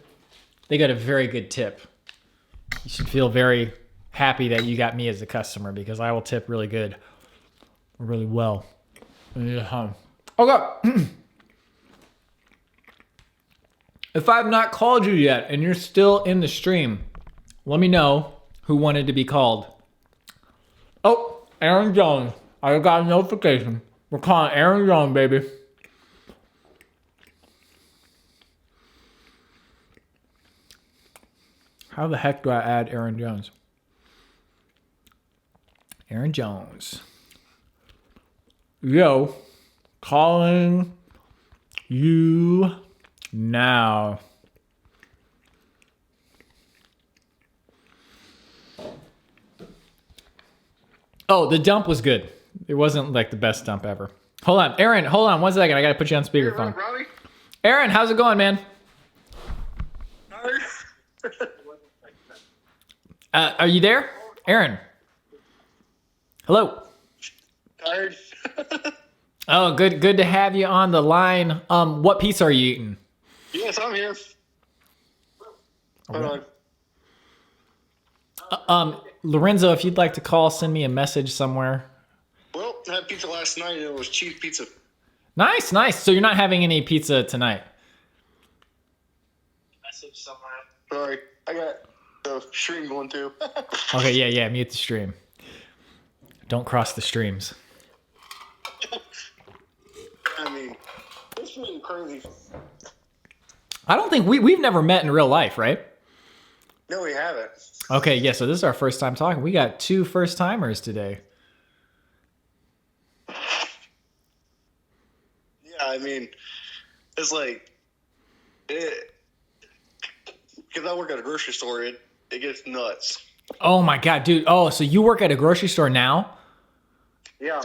they got a very good tip. You should feel very happy that you got me as a customer because I will tip really good, really well. Yeah. Okay. If I've not called you yet and you're still in the stream, let me know who wanted to be called. Oh, Aaron Jones. I got a notification. We're calling Aaron Jones, baby. How the heck do I add Aaron Jones? Aaron Jones. Yo, calling you now. Oh, the dump was good. It wasn't like the best dump ever. Hold on, Aaron, hold on 1 second. I gotta put you on speakerphone. Hey, Robbie. Aaron, how's it going, man? Are you there? Aaron. Hello. Tired. Oh, good to have you on the line. What pizza are you eating? Yes, I'm here. Hold on. Lorenzo, if you'd like to call, send me a message somewhere. Well, I had pizza last night and it was cheese pizza. Nice. So you're not having any pizza tonight? Message somewhere. Sorry, I got the stream going too. Okay, yeah, mute the stream. Don't cross the streams. I mean, this is crazy. I don't think we've never met in real life, right? No, we haven't. Okay, yeah, so this is our first time talking. We got 2 first-timers today. Yeah, I mean, it's like, because I work at a grocery store, it gets nuts. Oh my God, dude. Oh, so you work at a grocery store now? Yeah.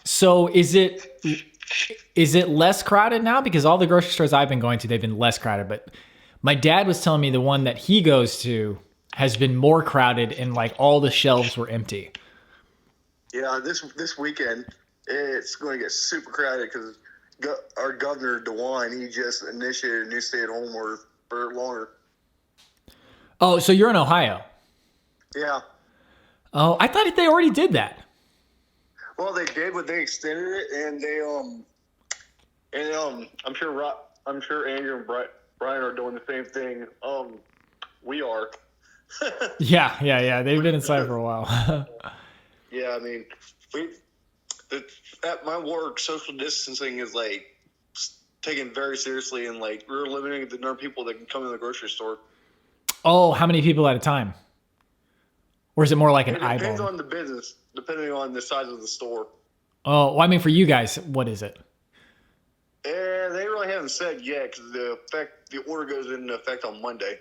So is it less crowded now? Because all the grocery stores I've been going to, they've been less crowded. But my dad was telling me the one that he goes to has been more crowded and like all the shelves were empty. Yeah, this weekend, it's going to get super crowded because our governor, DeWine, he just initiated a new stay-at-home order for longer. Oh, so you're in Ohio? Yeah. Oh, I thought they already did that. Well, they did, but they extended it, and I'm sure Andrew and Brian are doing the same thing. We are. Yeah. They've been inside for a while. Yeah, I mean, at my work, social distancing is like taken very seriously, and like we're limiting the number of people that can come in the grocery store. Oh, how many people at a time? Or is it more like an eyeball? It depends on the business, depending on the size of the store. Oh, well, I mean, for you guys, what is it? And they really haven't said yet because the order goes into effect on Monday.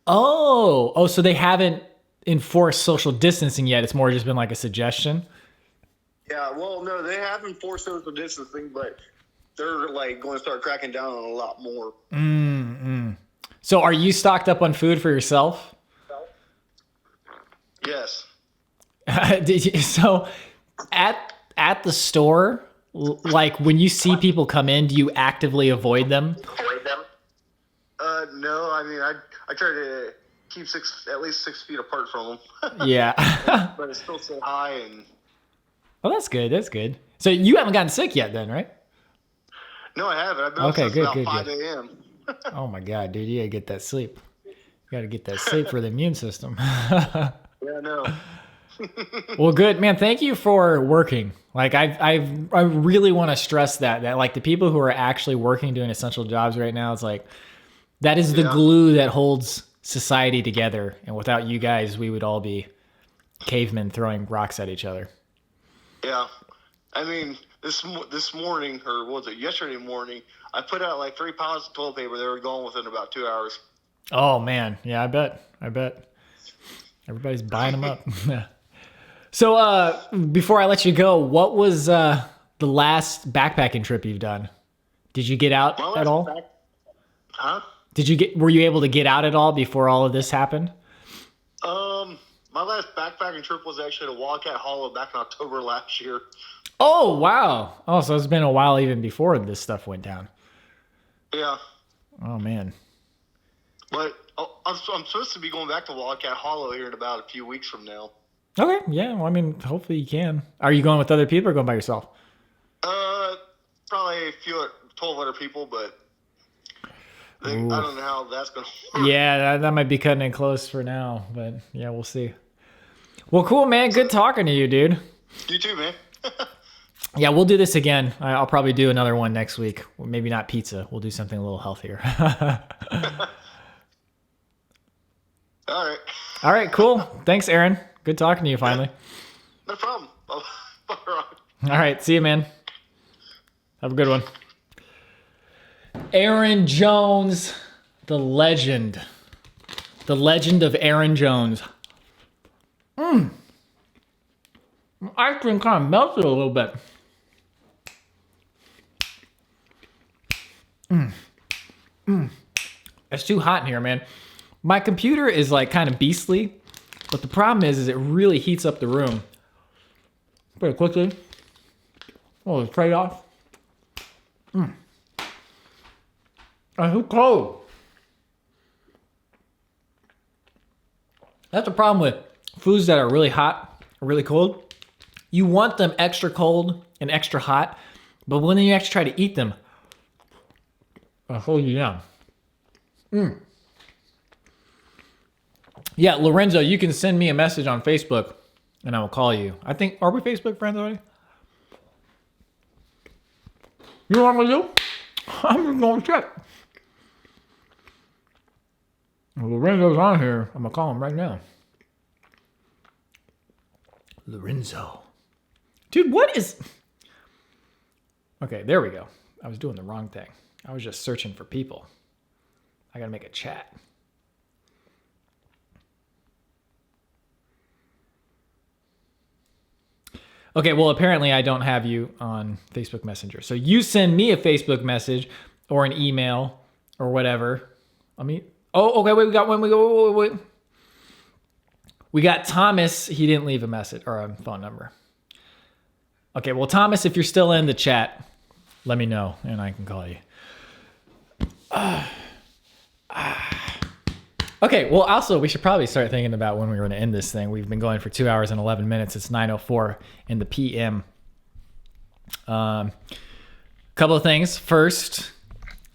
Oh, so they haven't enforced social distancing yet. It's more just been like a suggestion. Yeah, well, no, they have enforced social distancing, but they're like going to start cracking down on a lot more. So are you stocked up on food for yourself? Yes. So at the store, like when you see people come in, do you actively avoid them? No, I mean, I try to keep at least 6 feet apart from them. Yeah. But it's still so high and. Oh, that's good. So you haven't gotten sick yet then, right? No, I haven't. I've been up since about 5 a.m. Oh my God, dude, you gotta get that sleep. You gotta get that sleep for the immune system. Yeah, I know. Well, good, man. Thank you for working. Like I really want to stress that like the people who are actually working, doing essential jobs right now, it's like, that is the glue that holds society together. And without you guys, we would all be cavemen throwing rocks at each other. Yeah. I mean, this morning, or was it yesterday morning, I put out like 3 pounds of toilet paper. They were gone within about 2 hours. Oh, man. Yeah, I bet. Everybody's buying them up. So before I let you go, what was the last backpacking trip you've done? Did you get out at all? Huh? Were you able to get out at all before all of this happened? My last backpacking trip was actually to Wildcat Hollow back in October last year. Oh, wow. Oh, so it's been a while even before this stuff went down. Yeah. Oh, man. But I'm supposed to be going back to Wildcat Hollow here in about a few weeks from now. Okay, yeah. Well, I mean, hopefully you can. Are you going with other people or going by yourself? Probably 12 other people, but I don't know how that's going to work. Yeah, that might be cutting it close for now, but yeah, we'll see. Well, cool, man. Good talking to you, dude. You too, man. Yeah, we'll do this again. I'll probably do another one next week. Well, maybe not pizza. We'll do something a little healthier. All right. All right, cool. Thanks, Aaron. Good talking to you finally. No problem. All right. All right, see you, man. Have a good one. Aaron Jones, the legend. The legend of Aaron Jones. Ice cream kind of melted a little bit. It's too hot in here, man. My computer is like kind of beastly, but the problem is it really heats up the room pretty quickly. Oh, the trade-off. And who cold? That's the problem with foods that are really hot or really cold. You want them extra cold and extra hot, but when you actually try to eat them, I'll hold you down. Yeah, Lorenzo, you can send me a message on Facebook and I will call you. I think, are we Facebook friends already? You know what I'm gonna do? I'm just gonna check. Well, Lorenzo's on here. I'm gonna call him right now. Lorenzo. Dude, what is... Okay, there we go. I was doing the wrong thing. I was just searching for people. I gotta make a chat. Okay, well, apparently I don't have you on Facebook Messenger. So you send me a Facebook message or an email or whatever. Let me... Oh, okay, wait, we got one. Wait. We got Thomas. He didn't leave a message or a phone number. Okay, well, Thomas, if you're still in the chat, let me know and I can call you. Okay, well, also, we should probably start thinking about when we're going to end this thing. We've been going for 2 hours and 11 minutes. It's 9:04 in the PM. Couple of things. First,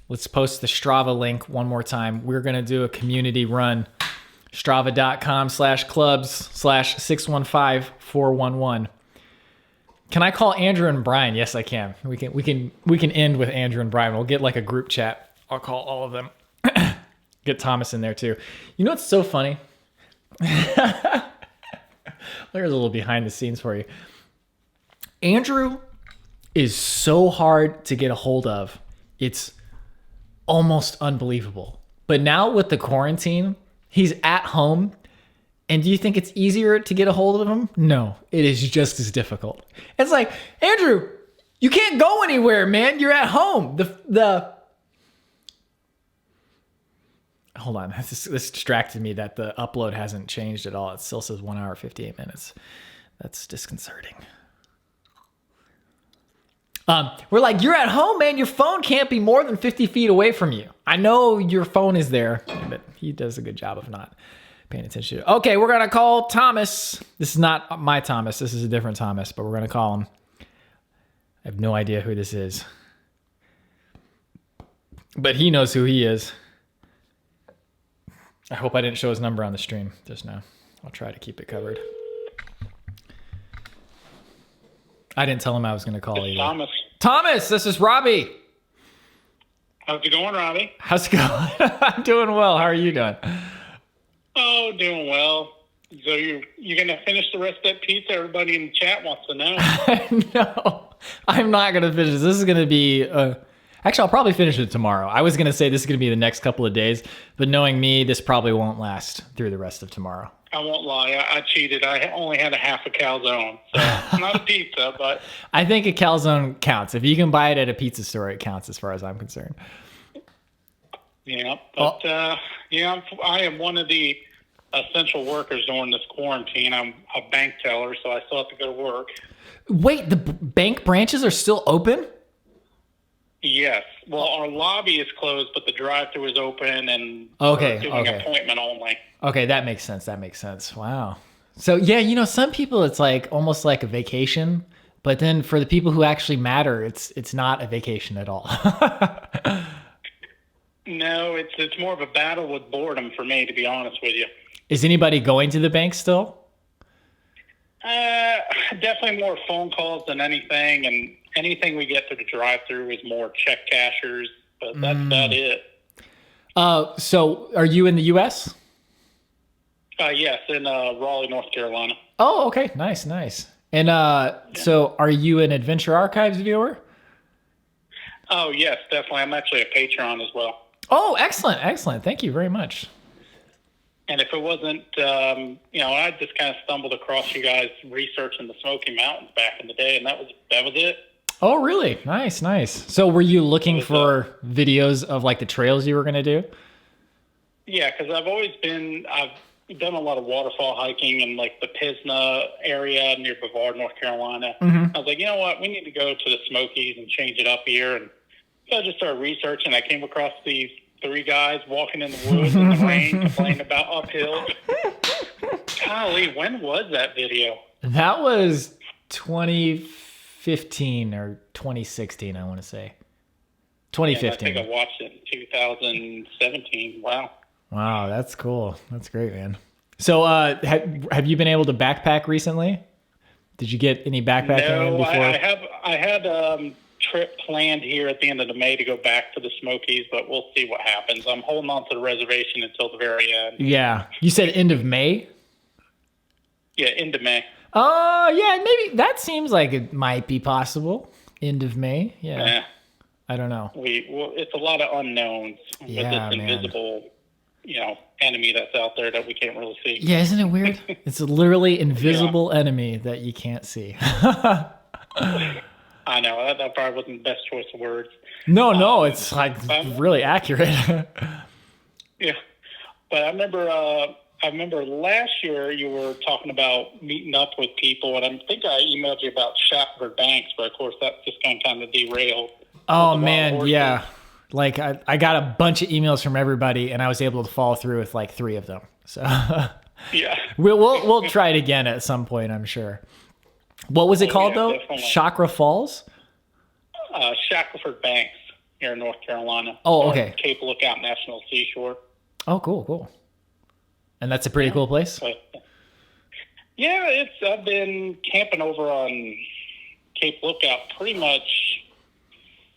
let's post the Strava link one more time. We're going to do a community run. Strava.com/clubs/615411. Can I call Andrew and Brian? Yes, I can. We can end with Andrew and Brian. We'll get like a group chat. I'll call all of them. Get Thomas in there too. You know what's so funny? There's a little behind the scenes for you. Andrew is so hard to get a hold of. It's almost unbelievable. But now with the quarantine, he's at home. And do you think it's easier to get a hold of him? No, it is just as difficult. It's like, Andrew, you can't go anywhere, man. You're at home. Hold on, this distracted me that the upload hasn't changed at all. It still says 1 hour, 58 minutes. That's disconcerting. We're like, you're at home, man. Your phone can't be more than 50 feet away from you. I know your phone is there, but he does a good job of not paying attention to it. Okay, we're going to call Thomas. This is not my Thomas. This is a different Thomas, but we're going to call him. I have no idea who this is. But he knows who he is. I hope I didn't show his number on the stream just now. I'll try to keep it covered. I didn't tell him I was going to call either. Thomas, this is Robbie. How's it going, Robbie? How's it going? I'm doing well. How are you doing? Oh, doing well. So you're going to finish the rest of that pizza? Everybody in the chat wants to know. No, I'm not going to finish this. This is going to be... Actually, I'll probably finish it tomorrow. I was going to say this is going to be the next couple of days, but knowing me, this probably won't last through the rest of tomorrow. I won't lie. I cheated. I only had a half a calzone. So not a pizza, but... I think a calzone counts. If you can buy it at a pizza store, it counts as far as I'm concerned. Yeah, but I am one of the essential workers during this quarantine. I'm a bank teller, so I still have to go to work. Wait, the bank branches are still open? Yes. Well, our lobby is closed, but the drive-thru is open, and Okay, we're doing okay. appointment only. Okay, that makes sense. That makes sense. Wow. So yeah, you know, some people it's like almost like a vacation, but then for the people who actually matter, it's not a vacation at all. No, it's more of a battle with boredom for me, to be honest with you. Is anybody going to the bank still? Definitely more phone calls than anything, and anything we get through the drive-thru is more check cashers, but that's about it. So are you in the US? Yes, in Raleigh, North Carolina. Oh, okay. Nice, nice. And so are you an Adventure Archives viewer? Oh, yes, definitely. I'm actually a patron as well. Oh, excellent, excellent. Thank you very much. And if it wasn't, I just kind of stumbled across you guys researching the Smoky Mountains back in the day, and that was it. Oh, really? Nice, nice. So were you looking for videos of like the trails you were going to do? Yeah, because I've done a lot of waterfall hiking in like the Pisgah area near Brevard, North Carolina. Mm-hmm. I was like, you know what? We need to go to the Smokies and change it up here. And so I just started researching. I came across these 3 guys walking in the woods in the rain, complaining about uphill. Golly, when was that video? That was 2015 or 2016, I want to say. 2015. Yeah, I think I watched it in 2017. Wow. Wow, that's cool. That's great, man. So have you been able to backpack recently? Did you get any backpacking in before? I had a trip planned here at the end of the May to go back to the Smokies, but we'll see what happens. I'm holding on to the reservation until the very end. Yeah. You said end of May? Yeah, end of May. Oh, yeah, maybe that seems like it might be possible. End of May? Yeah. I don't know. It's a lot of unknowns with this invisible, enemy that's out there that we can't really see. Yeah, isn't it weird? It's a literally invisible enemy that you can't see. I know that probably wasn't the best choice of words. No, it's like really accurate. Yeah, but I remember last year you were talking about meeting up with people, and I think I emailed you about Shackleford Banks, but of course that just kind of derailed. Oh man, yeah. Like I got a bunch of emails from everybody, and I was able to follow through with like 3 of them. So yeah, we'll try it again at some point, I'm sure. What was it called though? Definitely. Chakra Falls? Shackleford Banks here in North Carolina. Oh, okay. Cape Lookout National Seashore. Oh, cool. And that's a pretty cool place? But, yeah, I've been camping over on Cape Lookout pretty much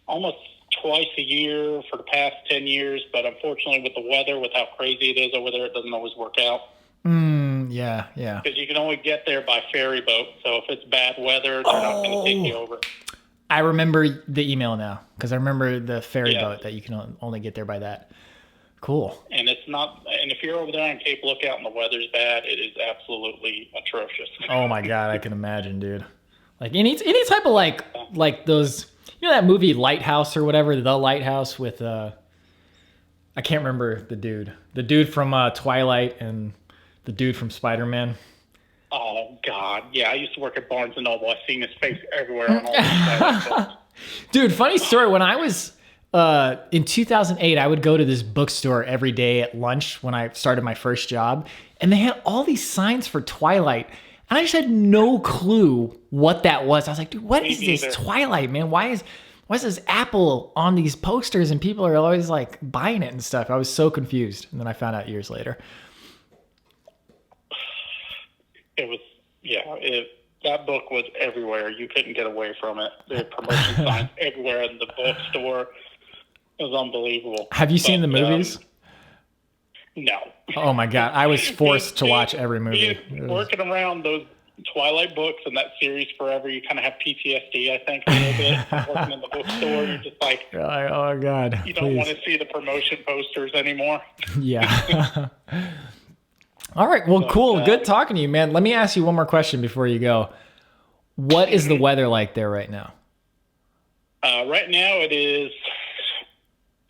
almost twice a year for the past 10 years, but unfortunately with the weather, with how crazy it is over there, it doesn't always work out. Yeah. Because you can only get there by ferry boat, so if it's bad weather, they're not going to take you over. I remember the email now, because I remember the ferry boat that you can only get there by that. Cool. And if you're over there on Cape Lookout and the weather's bad, it is absolutely atrocious. Oh my God, I can imagine, dude. Like any type of like those, that movie Lighthouse or whatever, The Lighthouse with I can't remember the dude from Twilight and the dude from Spider-Man. Oh God, yeah, I used to work at Barnes and Noble. I've seen his face everywhere on all these Dude, funny story. When I was in 2008, I would go to this bookstore every day at lunch when I started my first job, and they had all these signs for Twilight. And I just had no clue what that was. I was like, dude, what is this Twilight, man? Why is this apple on these posters and people are always like buying it and stuff? I was so confused. And then I found out years later. It was, that book was everywhere. You couldn't get away from it. There were promotion signs everywhere in the bookstore. It was unbelievable. Have you seen the movies? No. Oh my God. I was forced to watch every movie. Working around those Twilight books and that series forever, you kind of have PTSD, I think, a little bit. Working in the bookstore, you're just like, oh God, you don't want to see the promotion posters anymore. Yeah. All right. Well, cool. Good talking to you, man. Let me ask you one more question before you go. What is the weather like there right now? Right now it is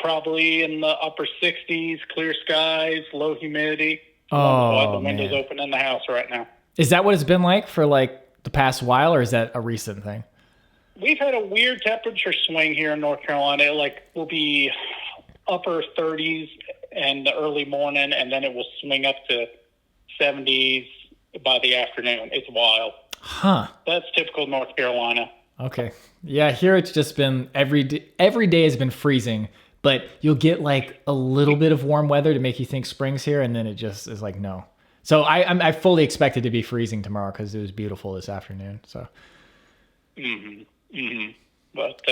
probably in the upper 60s, clear skies, low humidity. Oh, I have the windows man. open in the house right now. Is that what it's been like for like the past while, or is that a recent thing? We've had a weird temperature swing here in North Carolina. Like, we'll be upper 30s in the early morning, and then it will swing up to 70s by the afternoon. It's wild. Huh. That's typical North Carolina. Okay. Yeah, here it's just been every day has been freezing, but you'll get like a little bit of warm weather to make you think spring's here, and then it just is like no. So I fully expect it to be freezing tomorrow because it was beautiful this afternoon. So. But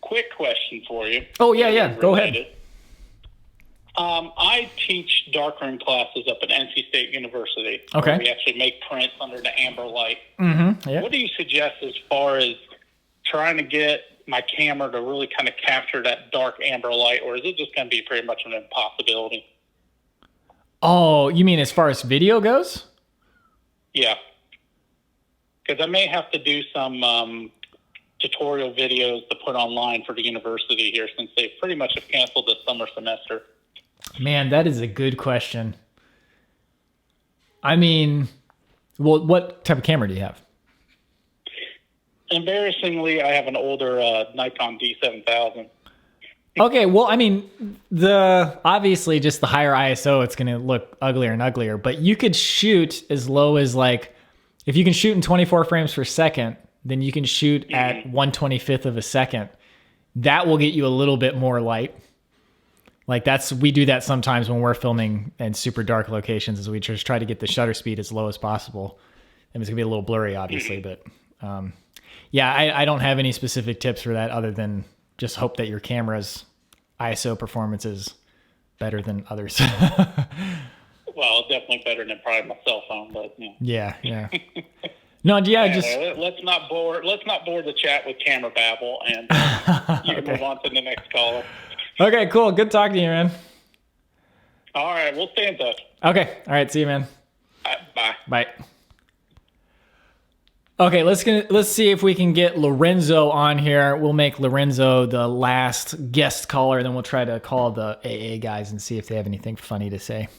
quick question for you. Oh yeah. Go ahead. I teach darkroom classes up at NC State University. Okay. We actually make prints under the amber light. Yeah. What do you suggest as far as trying to get my camera to really kind of capture that dark amber light, or is it just going to be pretty much an impossibility? Oh, you mean as far as video goes? Yeah. Because I may have to do some tutorial videos to put online for the university here, since they pretty much have canceled the summer semester. Man, that is a good question. I mean, well, what type of camera do you have? Embarrassingly, I have an older Nikon D7000. Okay, well, I mean, obviously just the higher ISO, it's going to look uglier and uglier, but you could shoot as low as like, if you can shoot in 24 frames per second, then you can shoot at 1/25th of a second. That will get you a little bit more light. Like we do that sometimes when we're filming in super dark locations, as we just try to get the shutter speed as low as possible. And it's gonna be a little blurry, obviously, but yeah, I don't have any specific tips for that other than just hope that your camera's ISO performance is better than others. Well, definitely better than probably my cell phone, but yeah. No, yeah, just let's not bore the chat with camera babble, and you can move on to the next caller. Okay, cool. Good talking to you, man. All right, we'll stay in touch. Okay, all right, see you, man. Bye. Bye. Okay, let's see if we can get Lorenzo on here. We'll make Lorenzo the last guest caller, then we'll try to call the AA guys and see if they have anything funny to say.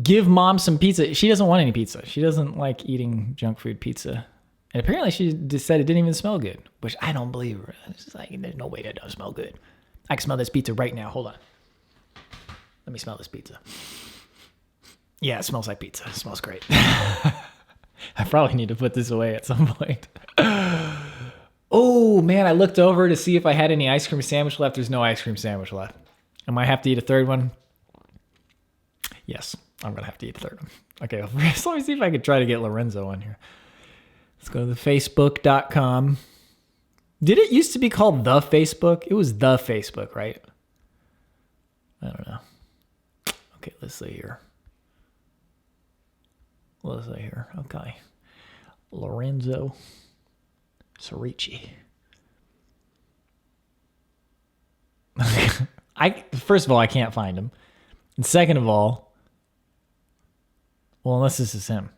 Give mom some pizza. She doesn't want any pizza. She doesn't like eating junk food pizza. And apparently she just said it didn't even smell good, which I don't believe her. It's just like, there's no way that doesn't smell good. I can smell this pizza right now. Hold on. Let me smell this pizza. Yeah, it smells like pizza. It smells great. I probably need to put this away at some point. Oh, man, I looked over to see if I had any ice cream sandwich left. There's no ice cream sandwich left. I might have to eat a third one. Yes, I'm going to have to eat a third one. Okay, so let me see if I could try to get Lorenzo on here. Let's go to the facebook.com. Did it used to be called The Facebook? It was The Facebook, right? I don't know. Okay, let's see here. Okay. Lorenzo Cerrici. First of all, I can't find him. And second of all, well, unless this is him.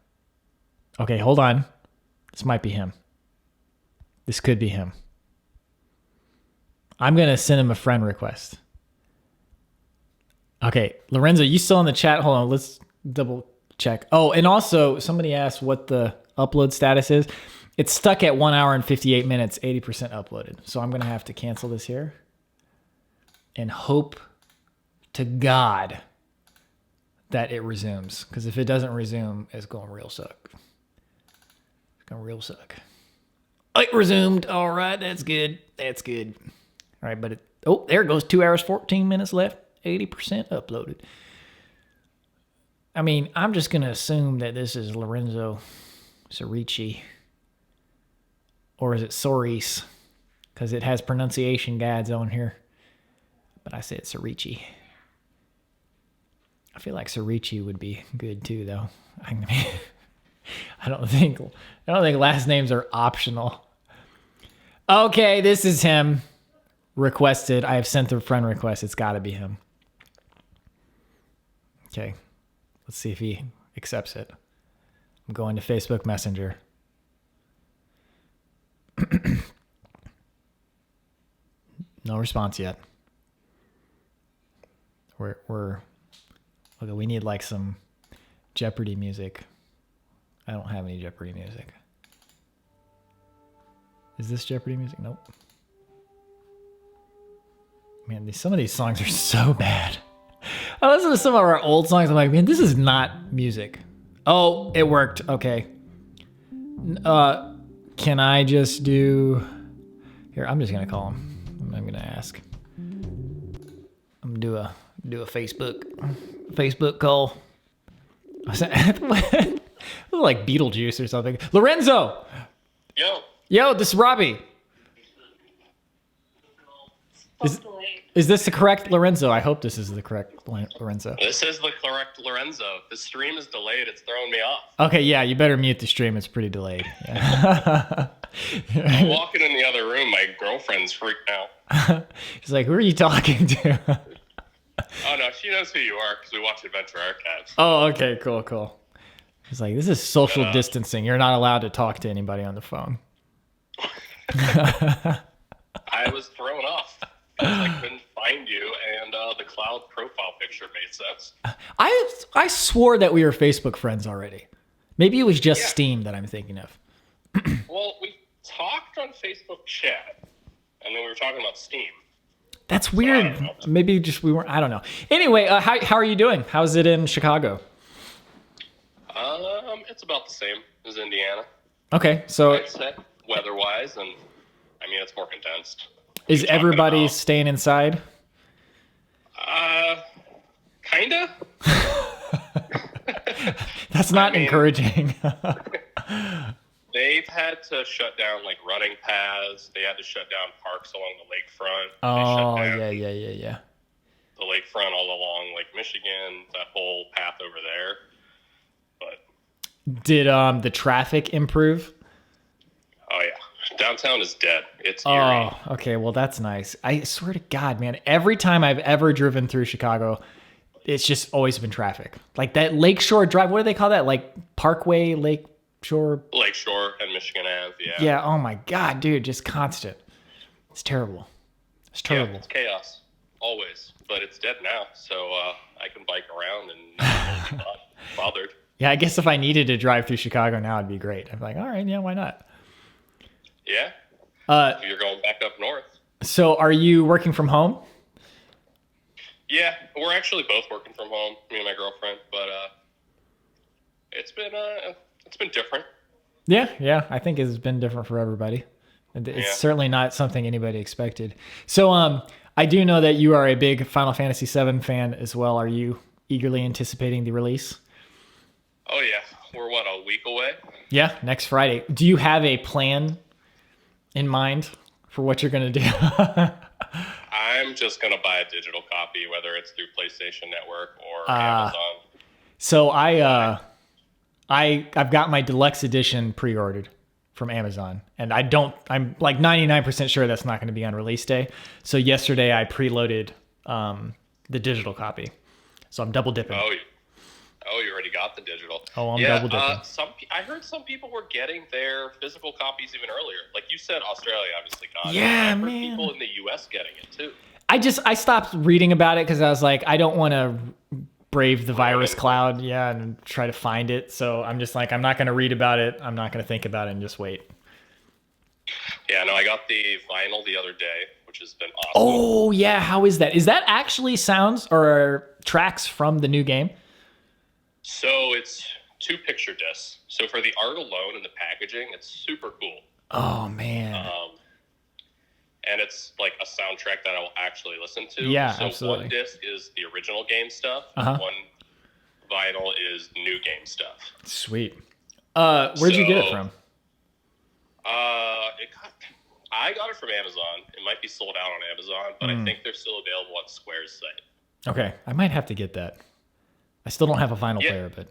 Okay, hold on. This might be him. This could be him. I'm going to send him a friend request. Okay, Lorenzo, you still in the chat? Hold on, let's double check. Oh, and also somebody asked what the upload status is. It's stuck at 1 hour and 58 minutes, 80% uploaded. So I'm going to have to cancel this here and hope to God that it resumes. Because if it doesn't resume, it's going to real suck. It's going to real suck. It resumed. All right, that's good. That's good. All right, but there it goes. 2 hours, 14 minutes left. 80% uploaded. I mean, I'm just going to assume that this is Lorenzo Cerrici. Or is it Soris? Because it has pronunciation guides on here. But I said Cerrici. I feel like Cerrici would be good too, though. I mean, I don't think last names are optional. Okay, this is him. Requested. I have sent a friend request. It's got to be him. Okay. Let's see if he accepts it. I'm going to Facebook Messenger. No response yet. We're okay. We need like some Jeopardy music. I don't have any Jeopardy music. Is this Jeopardy music? Nope. Man, some of these songs are so bad. I listen to some of our old songs. I'm like, man, this is not music. Oh, it worked. Okay. Can I just do... Here, I'm just gonna call him. I'm gonna ask. I'm gonna do a Facebook call. Was that like Beetlejuice or something? Lorenzo. Yo, this is Robbie. Is this the correct Lorenzo? I hope this is the correct Lorenzo. This is the correct Lorenzo. The stream is delayed. It's throwing me off. Okay, yeah, you better mute the stream. It's pretty delayed. Yeah. I'm walking in the other room. My girlfriend's freaked out. She's like, who are you talking to? Oh, no, she knows who you are because we watch Adventure Archives. Oh, okay, cool. He's like, this is social distancing. You're not allowed to talk to anybody on the phone. I was thrown off. I couldn't find you, and the cloud profile picture made sense. I swore that we were Facebook friends already. Maybe it was just Steam that I'm thinking of. Well, we talked on Facebook chat, and then we were talking about Steam. That's weird. Maybe just we weren't. I don't know. Anyway, how are you doing? How's it in Chicago? It's about the same as Indiana. Okay, so I'd say, weather-wise, and I mean it's more condensed. Is everybody staying inside? Kinda. That's not encouraging. They've had to shut down like running paths. They had to shut down parks along the lakefront. Oh, yeah. The lakefront all along Lake Michigan, that whole path over there. But did the traffic improve? Oh yeah, downtown is dead. It's eerie. Oh, okay. Well, that's nice. I swear to God, man. Every time I've ever driven through Chicago, it's just always been traffic. Like that Lakeshore Drive. What do they call that? Like Parkway, Lakeshore and Michigan Ave. Yeah. Yeah. Oh my God, dude, just constant. It's terrible. Yeah, it's chaos always, but it's dead now, so I can bike around and not really be bothered. Yeah, I guess if I needed to drive through Chicago now, it'd be great. I'm like, all right, yeah, why not? Yeah. You're going back up north. So are you working from home? Yeah, we're actually both working from home, me and my girlfriend, but it's been different. Yeah, I think it's been different for everybody. It's certainly not something anybody expected. So I do know that you are a big Final Fantasy VII fan as well. Are you eagerly anticipating the release? Oh yeah, we're a week away? Yeah, next Friday. Do you have a plan in mind for what you're going to do? I'm just going to buy a digital copy, whether it's through PlayStation Network or Amazon. So I've got my deluxe edition pre-ordered from Amazon, and I'm like 99% sure that's not going to be on release day. So yesterday I preloaded the digital copy. So I'm double dipping. Oh, you already got the digital. Oh, I'm double dipping. I heard some people were getting their physical copies even earlier. Like you said, Australia obviously got it. Yeah, I've heard man. people in the U.S. getting it too. I stopped reading about it because I was like, I don't want to brave the virus cloud, and try to find it. So I'm just like, I'm not going to read about it. I'm not going to think about it and just wait. Yeah, no, I got the vinyl the other day, which has been awesome. Oh, yeah. How is that? Is that actually sounds or tracks from the new game? So it's 2 picture discs. So for the art alone and the packaging, it's super cool. Oh, man. And it's like a soundtrack that I will actually listen to. Yeah, so absolutely. One disc is the original game stuff. Uh-huh. One vinyl is new game stuff. Sweet. Where'd you get it from? I got it from Amazon. It might be sold out on Amazon, but I think they're still available on Square's site. Okay, I might have to get that. I still don't have a vinyl player, but...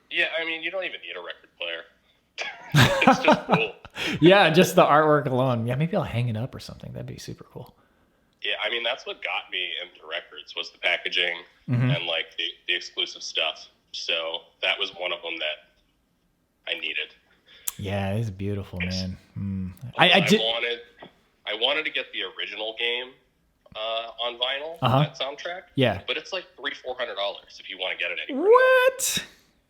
Yeah, I mean, you don't even need a record player. It's just cool. Yeah, just the artwork alone. Yeah, maybe I'll hang it up or something. That'd be super cool. Yeah, I mean, that's what got me into records was the packaging and, like, the exclusive stuff. So that was one of them that I needed. Yeah, it's beautiful, man. I wanted to get the original game on vinyl, that soundtrack. Yeah. But it's like $300-$400 if you want to get it anywhere. What?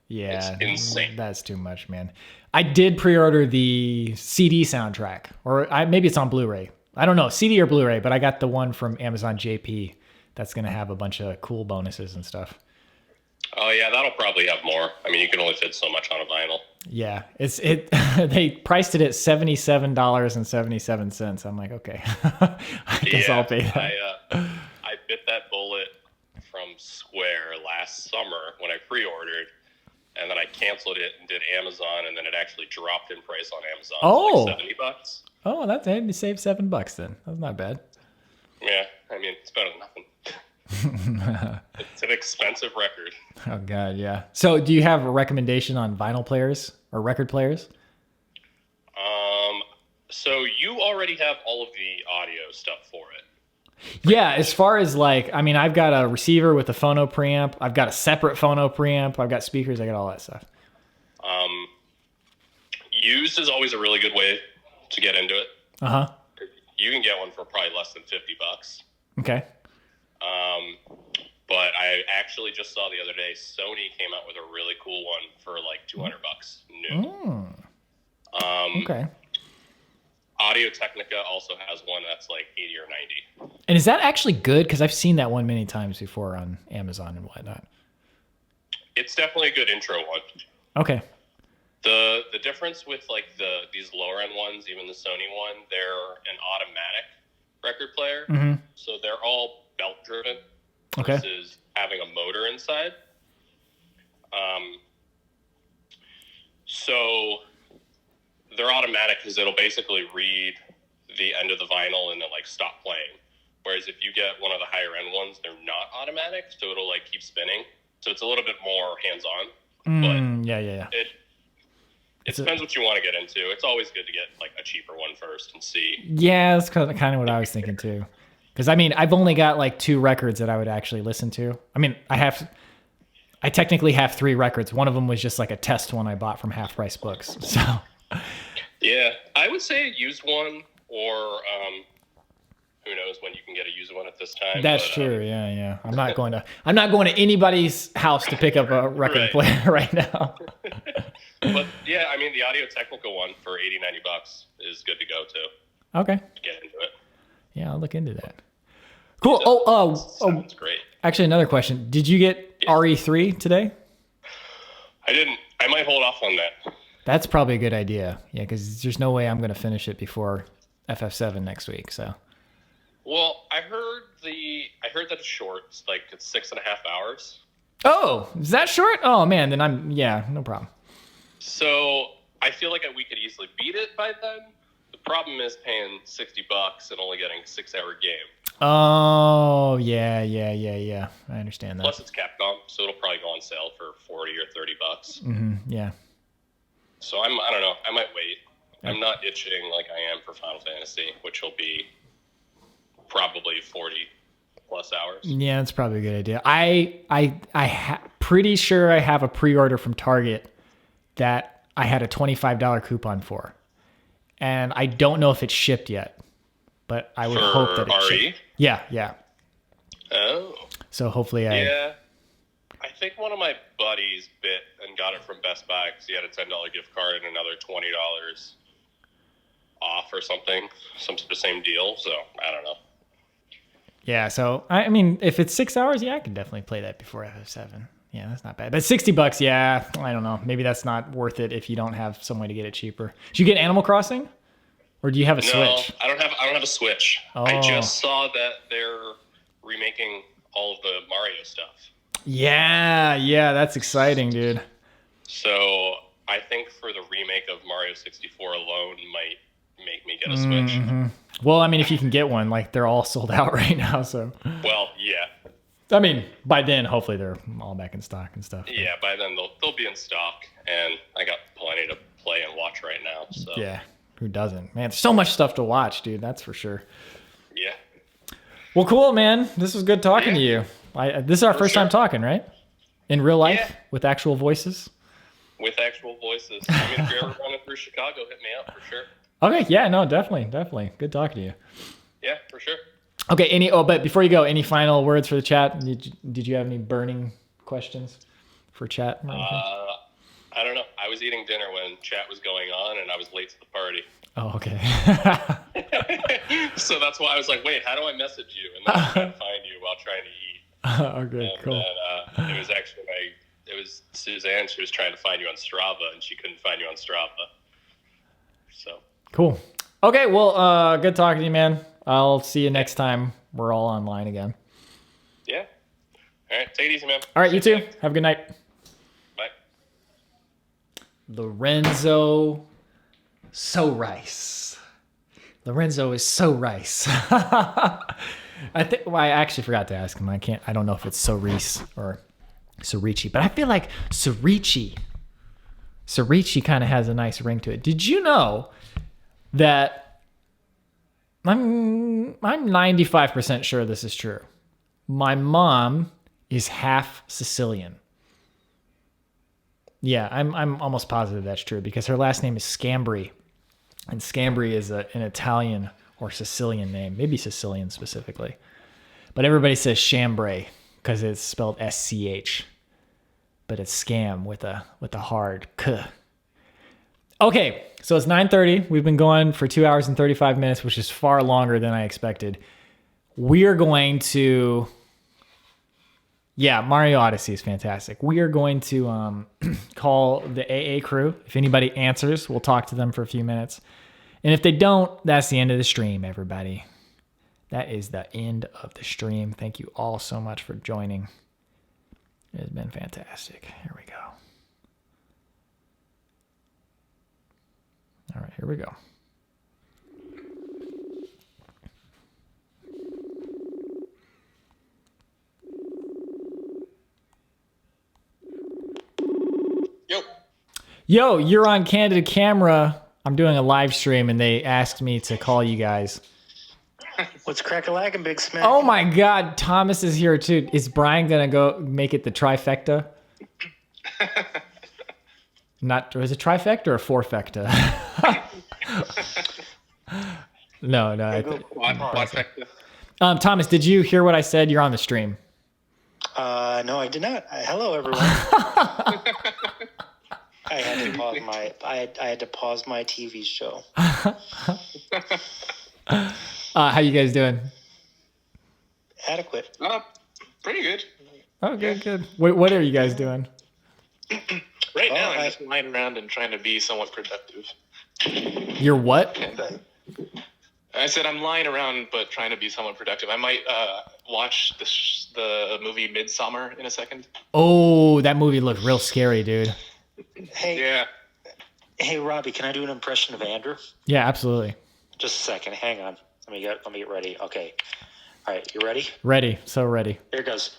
Yeah. It's insane. That's too much, man. I did pre-order the CD soundtrack, or maybe it's on Blu-ray. I don't know, CD or Blu-ray, but I got the one from Amazon JP that's going to have a bunch of cool bonuses and stuff. Oh yeah, that'll probably have more. I mean, you can only fit so much on a vinyl. Yeah, they priced it at $77.77. I'm like, okay, I guess I'll pay that. I bit that bullet from Square last summer when I pre-ordered, and then I canceled it and did Amazon, and then it actually dropped in price on Amazon. Oh, like $70. Oh, that made me save $7 then. That's not bad. Yeah, I mean, it's better than nothing. It's an expensive record. Oh God, yeah. So, do you have a recommendation on vinyl players or record players? So you already have all of the audio stuff for it. Yeah, as far as like, I mean, I've got a receiver with a phono preamp. I've got a separate phono preamp. I've got speakers. I got all that stuff. Used is always a really good way to get into it. You can get one for probably less than $50. Okay. But I actually just saw the other day Sony came out with a really cool one for like $200 new. Okay. Audio Technica also has one that's like 80 or 90. And is that actually good? Because I've seen that one many times before on Amazon and whatnot. It's definitely a good intro one. Okay. The difference with like these lower end ones, even the Sony one, they're an automatic record player. So they're all belt driven. Okay. Versus having a motor inside. So they're automatic because it'll basically read the end of the vinyl and then like stop playing. Whereas if you get one of the higher end ones, they're not automatic, so it'll like keep spinning. So it's a litof bit more hands on. But yeah. It depends what you want to get into. It's always good to get like a cheaper one first and see. Yeah, that's kind of what I was thinking too. Because I mean, I've only got like 2 records that I would actually listen to. I mean, I technically have 3 records. One of them was just like a test one I bought from Half Price Books. So. Yeah, I would say a used one, or who knows when you can get a used one at this time. That's true. Yeah. I'm not going to anybody's house to pick up a record player right now. But yeah, I mean, the Audio Technica one for $80-$90 is good to go too. Okay. To get into it. Yeah, I'll look into that. Cool. Sounds great. Actually, another question. Did you get RE3 today? I didn't. I might hold off on that. That's probably a good idea. Yeah, because there's no way I'm going to finish it before FF7 next week. So. Well, I heard that it's short. It's like it's 6.5 hours. Oh, is that short? Oh man, then no problem. So I feel like we could easily beat it by then. The problem is paying $60 and only getting a 6-hour game. Oh, yeah. I understand that. Plus it's Capcom, so it'll probably go on sale for $40 or $30. Yeah. So I don't know. I might wait. I'm not itching like I am for Final Fantasy, which will be probably 40 plus hours. Yeah, that's probably a good idea. Pretty sure I have a pre-order from Target that I had a $25 coupon for. And I don't know if it's shipped yet, but I would hope that it's shipped. Yeah. Oh. So hopefully Yeah. I think one of my buddies bit and got it from Best Buy because he had a $10 gift card and another $20 off or something. Some sort of same deal. So I don't know. Yeah. So, I mean, if it's 6 hours, I can definitely play that before FF7. Yeah, that's not bad. But $60, yeah, I don't know. Maybe that's not worth it if you don't have some way to get it cheaper. Did you get Animal Crossing? Or do you have a Switch? No, I don't have a Switch. Oh. I just saw that they're remaking all of the Mario stuff. Yeah, that's exciting, dude. So I think for the remake of Mario 64 alone might make me get a Switch. Well, I mean, if you can get one, like they're all sold out right now, so. Well, yeah. I mean, by then, hopefully they're all back in stock and stuff. Yeah, by then they'll be in stock, and I got plenty to play and watch right now. So. Yeah, who doesn't? Man, there's so much stuff to watch, dude. That's for sure. Yeah. Well, cool, man. This was good talking to you. This is our first time talking, right? In real life, with actual voices? With actual voices. I mean, if you're ever running through Chicago, hit me up for sure. Okay, yeah, no, definitely. Good talking to you. Yeah, for sure. Okay. But before you go, any final words for the chat? Did you have any burning questions for chat? I don't know. I was eating dinner when chat was going on, and I was late to the party. Oh, okay. So that's why I was like, wait, how do I message you? And then I tried to find you while trying to eat. Okay, And cool. then it was actually it was Suzanne. She was trying to find you on Strava, and she couldn't find you on Strava. So Cool. Okay, well, good talking to you, man. I'll see you next time we're all online again. yeah. All right, take it easy, man. All right, you too. Have a good night. Bye. Lorenzo Rice. Lorenzo is so rice. I actually forgot to ask him. I don't know if it's Cerise or Cerici, but I feel like Cerici kind of has a nice ring to it. Did you know that I'm 95% sure this is true. My mom is half Sicilian. Yeah, I'm almost positive that's true because her last name is Scambri. And Scambri is an Italian or Sicilian name, maybe Sicilian specifically. But everybody says Chambray because it's spelled SCH. But it's scam with a hard K. Okay, so it's 9:30. We've been going for 2 hours and 35 minutes, which is far longer than I expected. We are going to... Yeah, Mario Odyssey is fantastic. We are going to call the AA crew. If anybody answers, we'll talk to them for a few minutes. And if they don't, that's the end of the stream, everybody. That is the end of the stream. Thank you all so much for joining. It has been fantastic. Here we go. All right, here we go. Yo, you're on Candid Camera. I'm doing a live stream, and they asked me to call you guys. What's crack-a-lackin', Big Smack? Oh my God, Thomas is here too. Is Brian gonna go make it the trifecta? Was it trifecta or fourfecta? No. Thomas, did you hear what I said? You're on the stream. No, I did not. Hello, everyone. I had to pause my TV show. How you guys doing? Adequate. Pretty good. Oh, good. What are you guys doing? Right now, I'm just lying around and trying to be somewhat productive. You're what? I said I'm lying around, but trying to be somewhat productive. I might watch the movie Midsummer in a second. Oh, that movie looked real scary, dude. Hey, Robbie, can I do an impression of Andrew? Yeah, absolutely. Just a second. Hang on. Let me get ready. Okay. All right. You ready? Ready. So ready. Here it goes.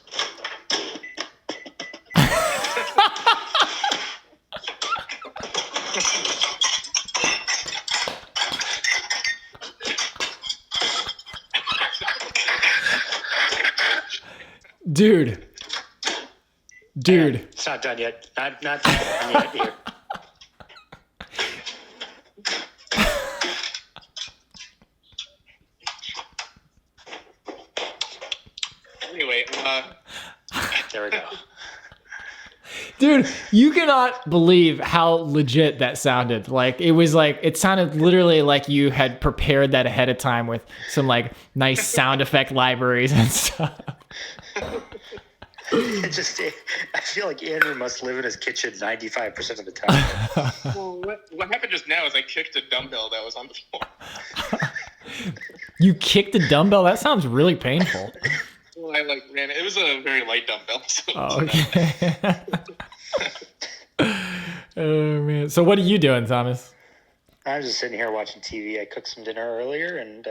Dude. It's not done yet. Not done yet. Here. Anyway, there we go. Dude, you cannot believe how legit that sounded. It sounded literally like you had prepared that ahead of time with some nice sound effect libraries and stuff. I feel like Andrew must live in his kitchen 95% of the time. well, what happened just now is I kicked a dumbbell that was on the floor. You kicked a dumbbell? That sounds really painful. Well, I ran it. It was a very light dumbbell. So okay. Oh man. So what are you doing, Thomas? I'm just sitting here watching TV. I cooked some dinner earlier and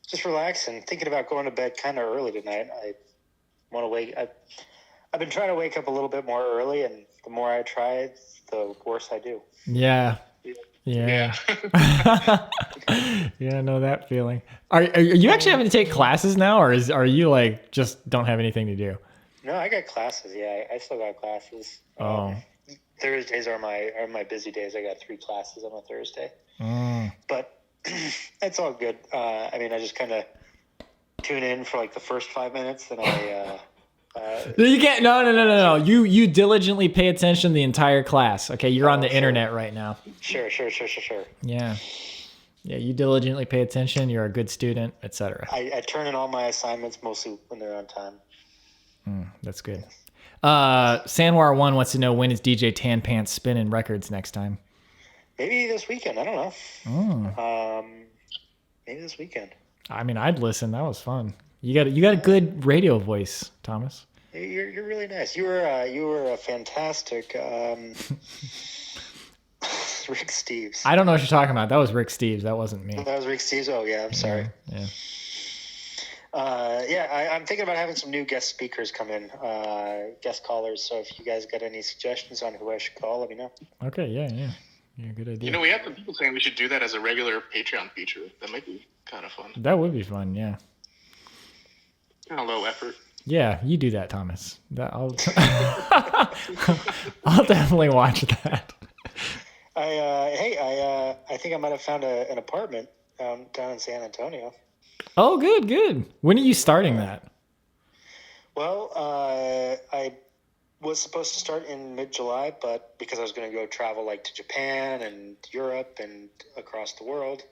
just relaxing, thinking about going to bed kind of early tonight. I want to wake. I've been trying to wake up a little bit more early, and the more I try, the worse I do. Yeah. Yeah, I know that feeling. Are you actually having to take classes now, or are you just don't have anything to do? No, I got classes. Yeah, I still got classes. Thursdays are my busy days. I got 3 classes on a Thursday. But it's all good. I just kind of tune in for like the first 5 minutes, then I. You can't. No. You diligently pay attention to the entire class. Okay, you're on the internet right now. Sure. Yeah. You diligently pay attention. You're a good student, etc. I turn in all my assignments mostly when they're on time. That's good. Samvar 1 wants to know, when is DJ Tan Pants spinning records next time? Maybe this weekend. I don't know. Maybe this weekend. I mean, I'd listen. That was fun. You got a good radio voice, Thomas. You're really nice. You were a fantastic Rick Steves. I don't know what you're talking about. That was Rick Steves. That wasn't me. That was Rick Steves. Oh yeah, I'm sorry. Yeah. I'm thinking about having some new guest speakers come in, guest callers. So if you guys got any suggestions on who I should call, let me know. Okay. Yeah. Good idea. You know, we have some people saying we should do that as a regular Patreon feature. That might be kind of fun. That would be fun. Yeah. Kind of low effort. Yeah, you do that, Thomas. I'll definitely watch that. I think I might have found an apartment down in San Antonio. Oh, good. When are you starting that? Well, I was supposed to start in mid-July, but because I was going to go travel like to Japan and Europe and across the world,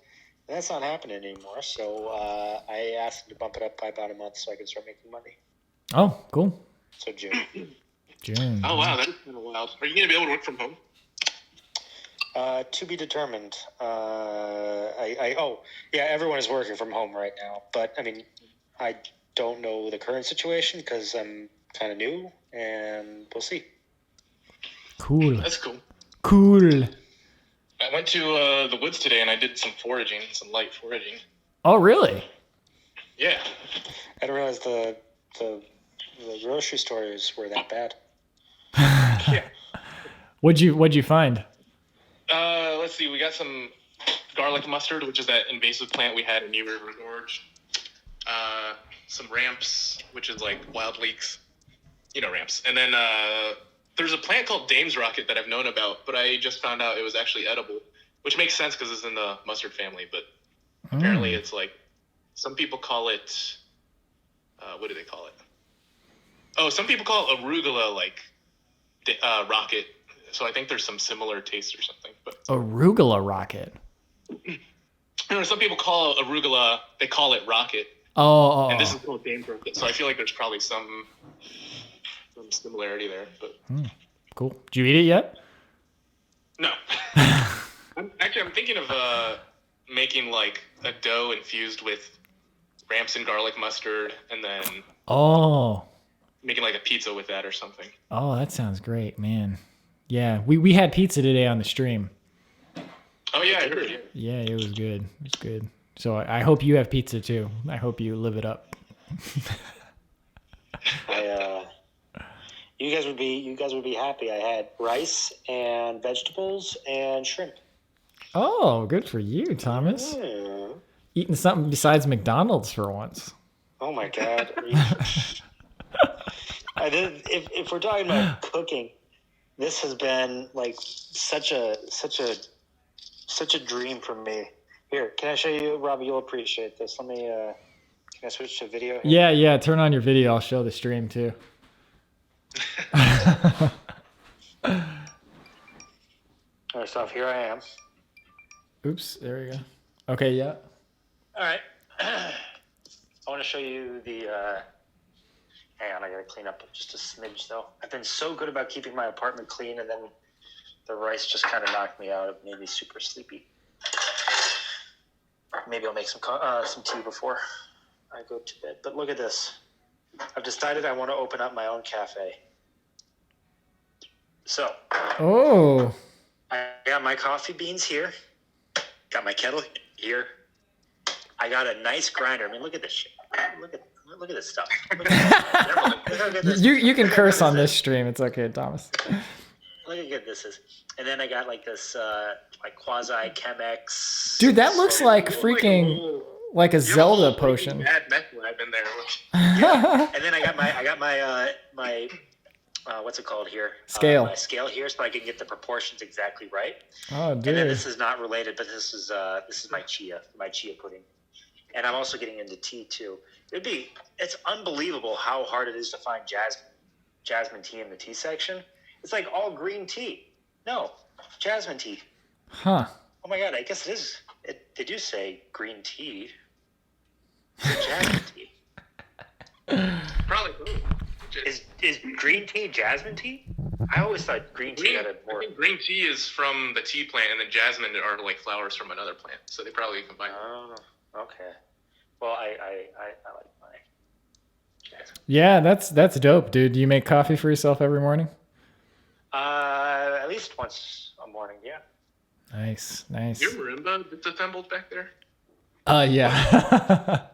and that's not happening anymore. So I asked them to bump it up by about a month so I could start making money. Oh, cool. So June. Oh wow, that's kind of wild. Are you going to be able to work from home? To be determined. Everyone is working from home right now, but I mean, I don't know the current situation because I'm kind of new, and we'll see. Cool. That's cool. Cool. I went to the woods today and I did some foraging, some light foraging. Oh, really? Yeah. I didn't realize the grocery stores were that bad. Yeah. What'd you find? Let's see. We got some garlic mustard, which is that invasive plant we had in New River Gorge. Some ramps, which is like wild leeks. You know ramps. And then there's a plant called Dame's Rocket that I've known about, but I just found out it was actually edible, which makes sense because it's in the mustard family. But apparently it's like, some people call it, what do they call it? Oh, some people call it arugula, like rocket. So I think there's some similar taste or something. But Arugula rocket. Some people call arugula, they call it rocket. Oh. And this is called Dame's Rocket. So I feel like there's probably some similarity there. But Cool. Did you eat it yet? No. I'm thinking of making like a dough infused with ramps and garlic mustard, and then making like a pizza with that or something. Oh, that sounds great, man. Yeah, we had pizza today on the stream. Oh yeah, I heard. Yeah, it was good. It was good. So I hope you have pizza too. I hope you live it up. You guys would be happy. I had rice and vegetables and shrimp. Oh, good for you, Thomas. Yeah. Eating something besides McDonald's for once. Oh my God. If we're talking about cooking, this has been like such a dream for me. Here, can I show you, Robbie? You'll appreciate this. Let me. Can I switch to video here? Yeah. Turn on your video. I'll show the stream too. Alright, so here I am. Oops, there we go. Okay, yeah. Alright. I want to show you the hang on, I gotta clean up just a smidge though. I've been so good about keeping my apartment clean, and then the rice just kind of knocked me out. It made me super sleepy. Maybe I'll make some tea before I go to bed. But look at this. I've decided I want to open up my own cafe. So. Oh. I got my coffee beans here. Got my kettle here. I got a nice grinder. I mean, look at this shit. Look at this stuff. Look how good this You can curse on this stream. It's okay, Thomas. Look how good this is. And then I got like this like quasi Chemex. Dude, that looks like freaking like a Zelda potion. Bad meth lab in there. Yeah. And then I got my what's it called here? Scale. My scale here, so I can get the proportions exactly right. Oh, dude. And then this is not related, but this is my chia pudding. And I'm also getting into tea too. It's unbelievable how hard it is to find jasmine tea in the tea section. It's like all green tea. No, jasmine tea. Huh. Oh my God, I guess it is. They do say green tea. Jasmine tea. Probably both. Is green tea jasmine tea? I always thought green tea had a more. I think green tea is from the tea plant, and then jasmine are like flowers from another plant. So they probably combine. Oh, okay. Well, I like my jasmine. Yeah, that's dope, dude. Do you make coffee for yourself every morning? At least once a morning, yeah. Nice. Your marimba that's assembled back there? Yeah.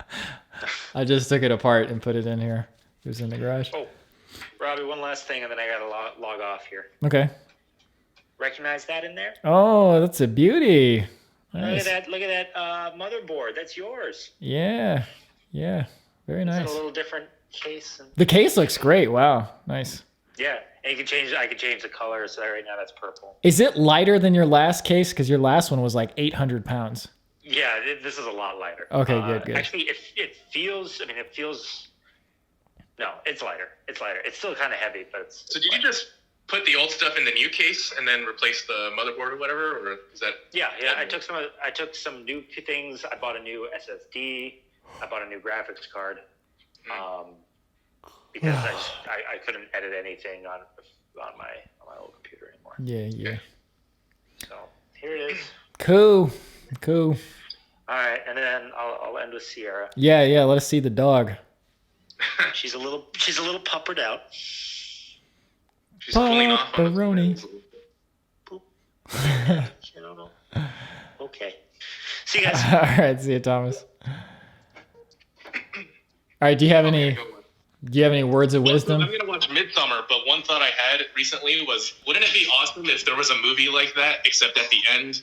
I just took it apart and put it in here. It was in the garage. Oh, Robbie, one last thing, and then I gotta log off here. Okay. Recognize that in there? Oh, that's a beauty. Nice. Look at that motherboard. That's yours. Yeah. Very nice. It's in a little different case. The case looks great. Wow. Nice. Yeah, and I can change the color. So right now that's purple. Is it lighter than your last case? Because your last one was like 800 pounds. Yeah, this is a lot lighter. Okay, good. Actually, it feels. I mean, it feels. No, it's lighter. It's lighter. It's still kind of heavy, but it's. So did you just put the old stuff in the new case and then replace the motherboard or whatever, or is that? Yeah. I took some new things. I bought a new SSD. I bought a new graphics card. Because I couldn't edit anything on my old computer anymore. Yeah. So here it is. Cool. All right, and then I'll end with Sierra. Yeah. Let us see the dog. She's a little puppered out. She's pulling off. Pepperoni. Okay. See you guys. All right. See you, Thomas. All right. Do you have any words of wisdom? I'm gonna watch Midsummer, but one thought I had recently was, wouldn't it be awesome if there was a movie like that, except at the end?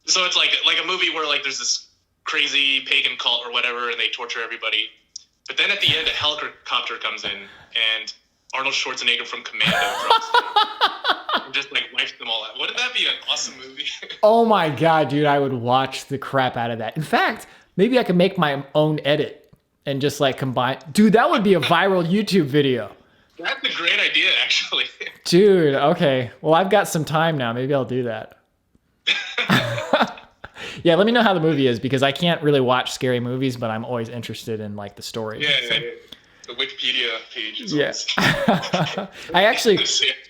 So it's like a movie where like there's this crazy pagan cult or whatever, and they torture everybody. But then at the end, a helicopter comes in, and Arnold Schwarzenegger from Commando drops in and just like wipes them all out. Wouldn't that be an awesome movie? Oh my God, dude, I would watch the crap out of that. In fact, maybe I could make my own edit and just like combine. Dude, that would be a viral YouTube video. That's a great idea, actually. Dude, okay. Well, I've got some time now. Maybe I'll do that. Yeah, let me know how the movie is, because I can't really watch scary movies, but I'm always interested in like the story. Yeah. The Wikipedia page is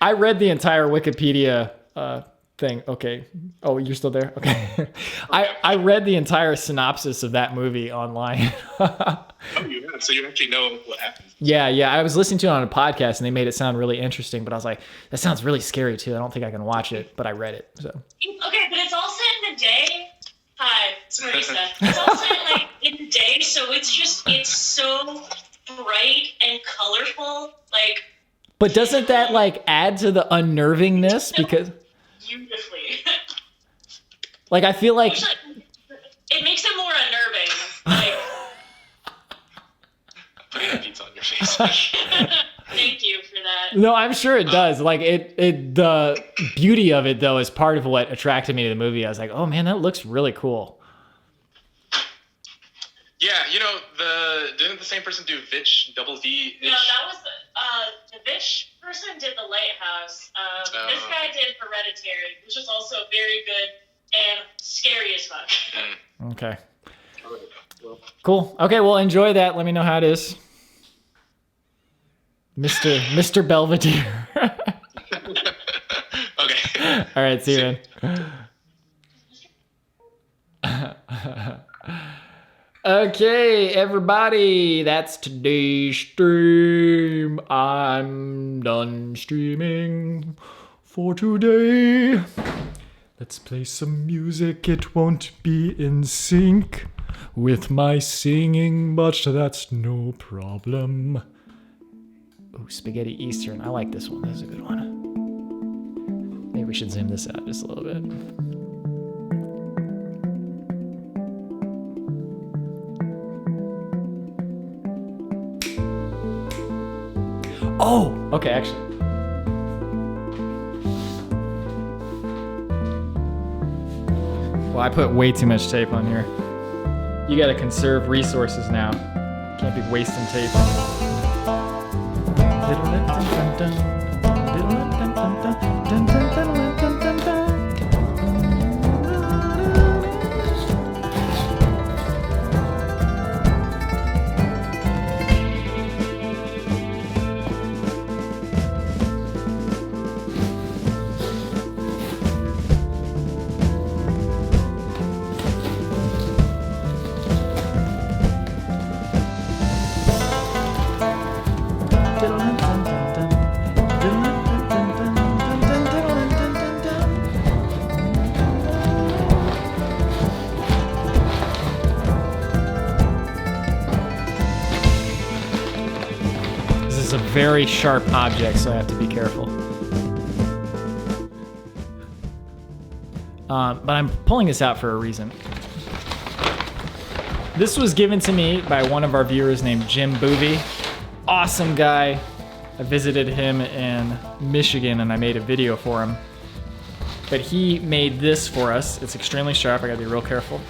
I read the entire Wikipedia thing. Okay. Oh, you're still there? Okay. I read the entire synopsis of that movie online. Oh, you have? So you actually know what happens? Yeah. I was listening to it on a podcast, and they made it sound really interesting, but I was like, that sounds really scary too. I don't think I can watch it, but I read it. So. Okay, but it's all set in the day. Hi, it's Marisa. It's all set like in the day, so it's so bright and colorful. Like. But doesn't that like add to the unnervingness? Because. Beautifully. Like I feel like. It makes it more unnerving. Like. Putting that pizza on your face. Thank you for that. No, I'm sure it does. Like the beauty of it though is part of what attracted me to the movie. I was like, oh man, that looks really cool. Yeah, didn't the same person do Vitch, Double V? No, that was the Vitch person did The Lighthouse. This guy did Hereditary, which is also very good and scary as fuck. Okay. Cool. Okay, well, enjoy that. Let me know how it is. Mr. Belvedere. Okay. All right, see you, man. Okay, everybody, that's today's stream. I'm done streaming for today. Let's play some music. It won't be in sync with my singing, but that's no problem. Ooh, Spaghetti Eastern. I like this one. This is a good one. Maybe we should zoom this out just a little bit. Oh, okay, actually. Well, I put way too much tape on here. You gotta conserve resources now. Can't be wasting tape. This is a very sharp object, so I have to be careful. But I'm pulling this out for a reason. This was given to me by one of our viewers named Jim Boovy. Awesome guy. I visited him in Michigan and I made a video for him. But he made this for us. It's extremely sharp. I gotta be real careful.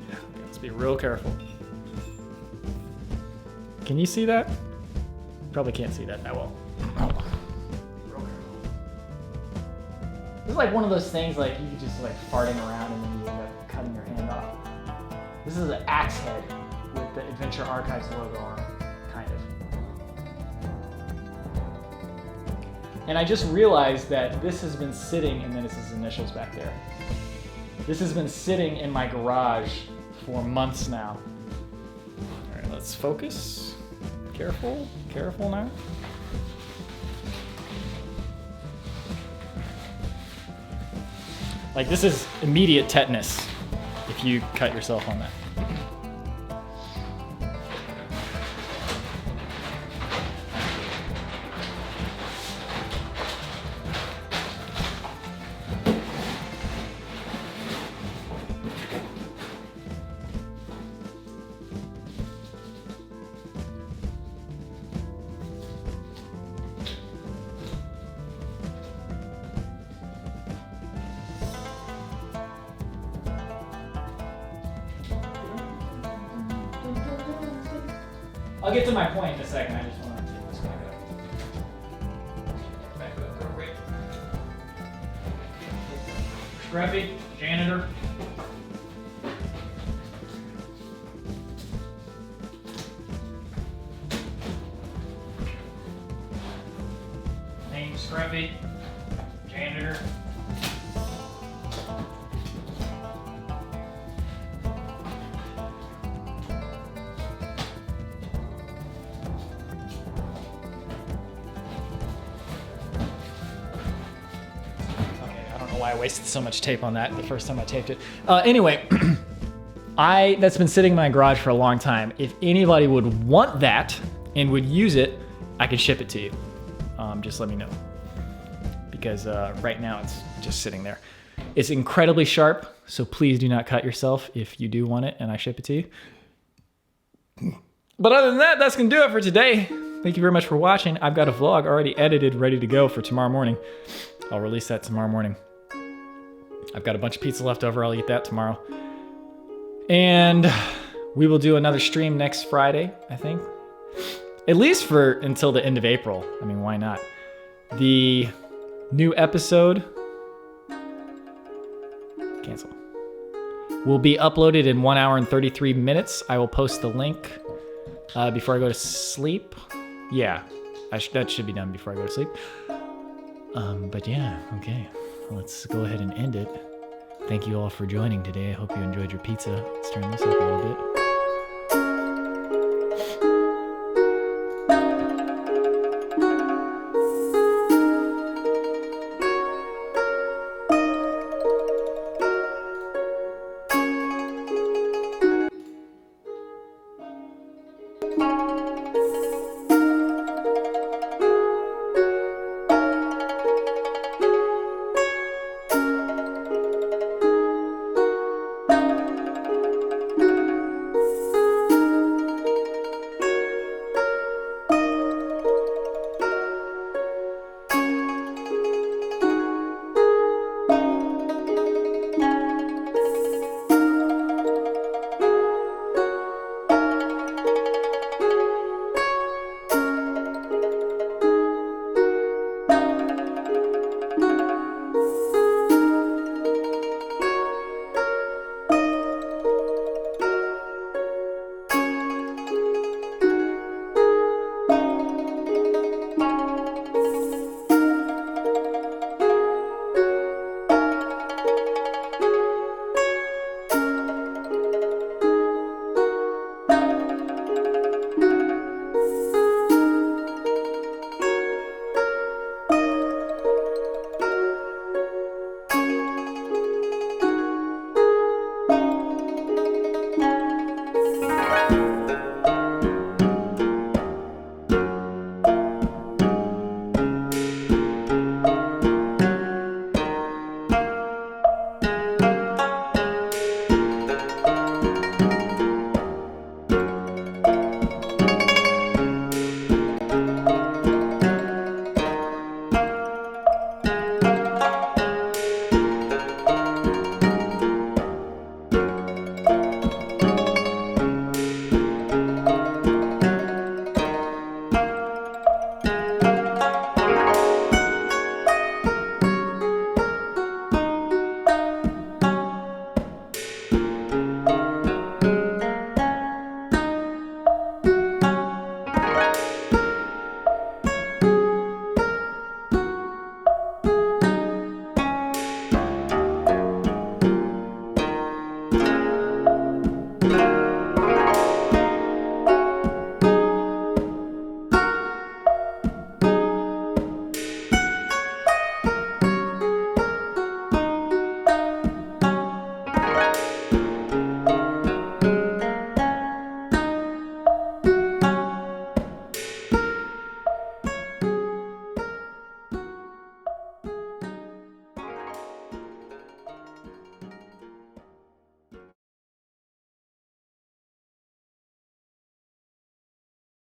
Yeah, let's be real careful. Can you see that? Probably can't see that well. This is like one of those things like you just like farting around and then you end up cutting your hand off. This is an axe head with the Adventure Archives logo on it, kind of. And I just realized that this has been sitting, and then it's his initials back there. This has been sitting in my garage for months now. All right, let's focus. Careful, careful now. Like this is immediate tetanus if you cut yourself on that. I'll get to my point in a second. I just want to take this back up. Back up real quick. Scruffy, janitor. Name Scruffy, janitor. Why I wasted so much tape on that the first time I taped it. Anyway, that's been sitting in my garage for a long time. If anybody would want that and would use it, I could ship it to you. Just let me know. Because right now it's just sitting there. It's incredibly sharp, so please do not cut yourself if you do want it and I ship it to you. But other than that, that's gonna do it for today. Thank you very much for watching. I've got a vlog already edited, ready to go for tomorrow morning. I'll release that tomorrow morning. I've got a bunch of pizza left over. I'll eat that tomorrow. And we will do another stream next Friday, I think. At least for until the end of April. I mean, why not? The new episode, cancel, will be uploaded in 1 hour and 33 minutes. I will post the link before I go to sleep. Yeah, that should be done before I go to sleep. But yeah, okay. Let's go ahead and end it. Thank you all for joining today. I hope you enjoyed your pizza. Let's turn this up a little bit. Bye.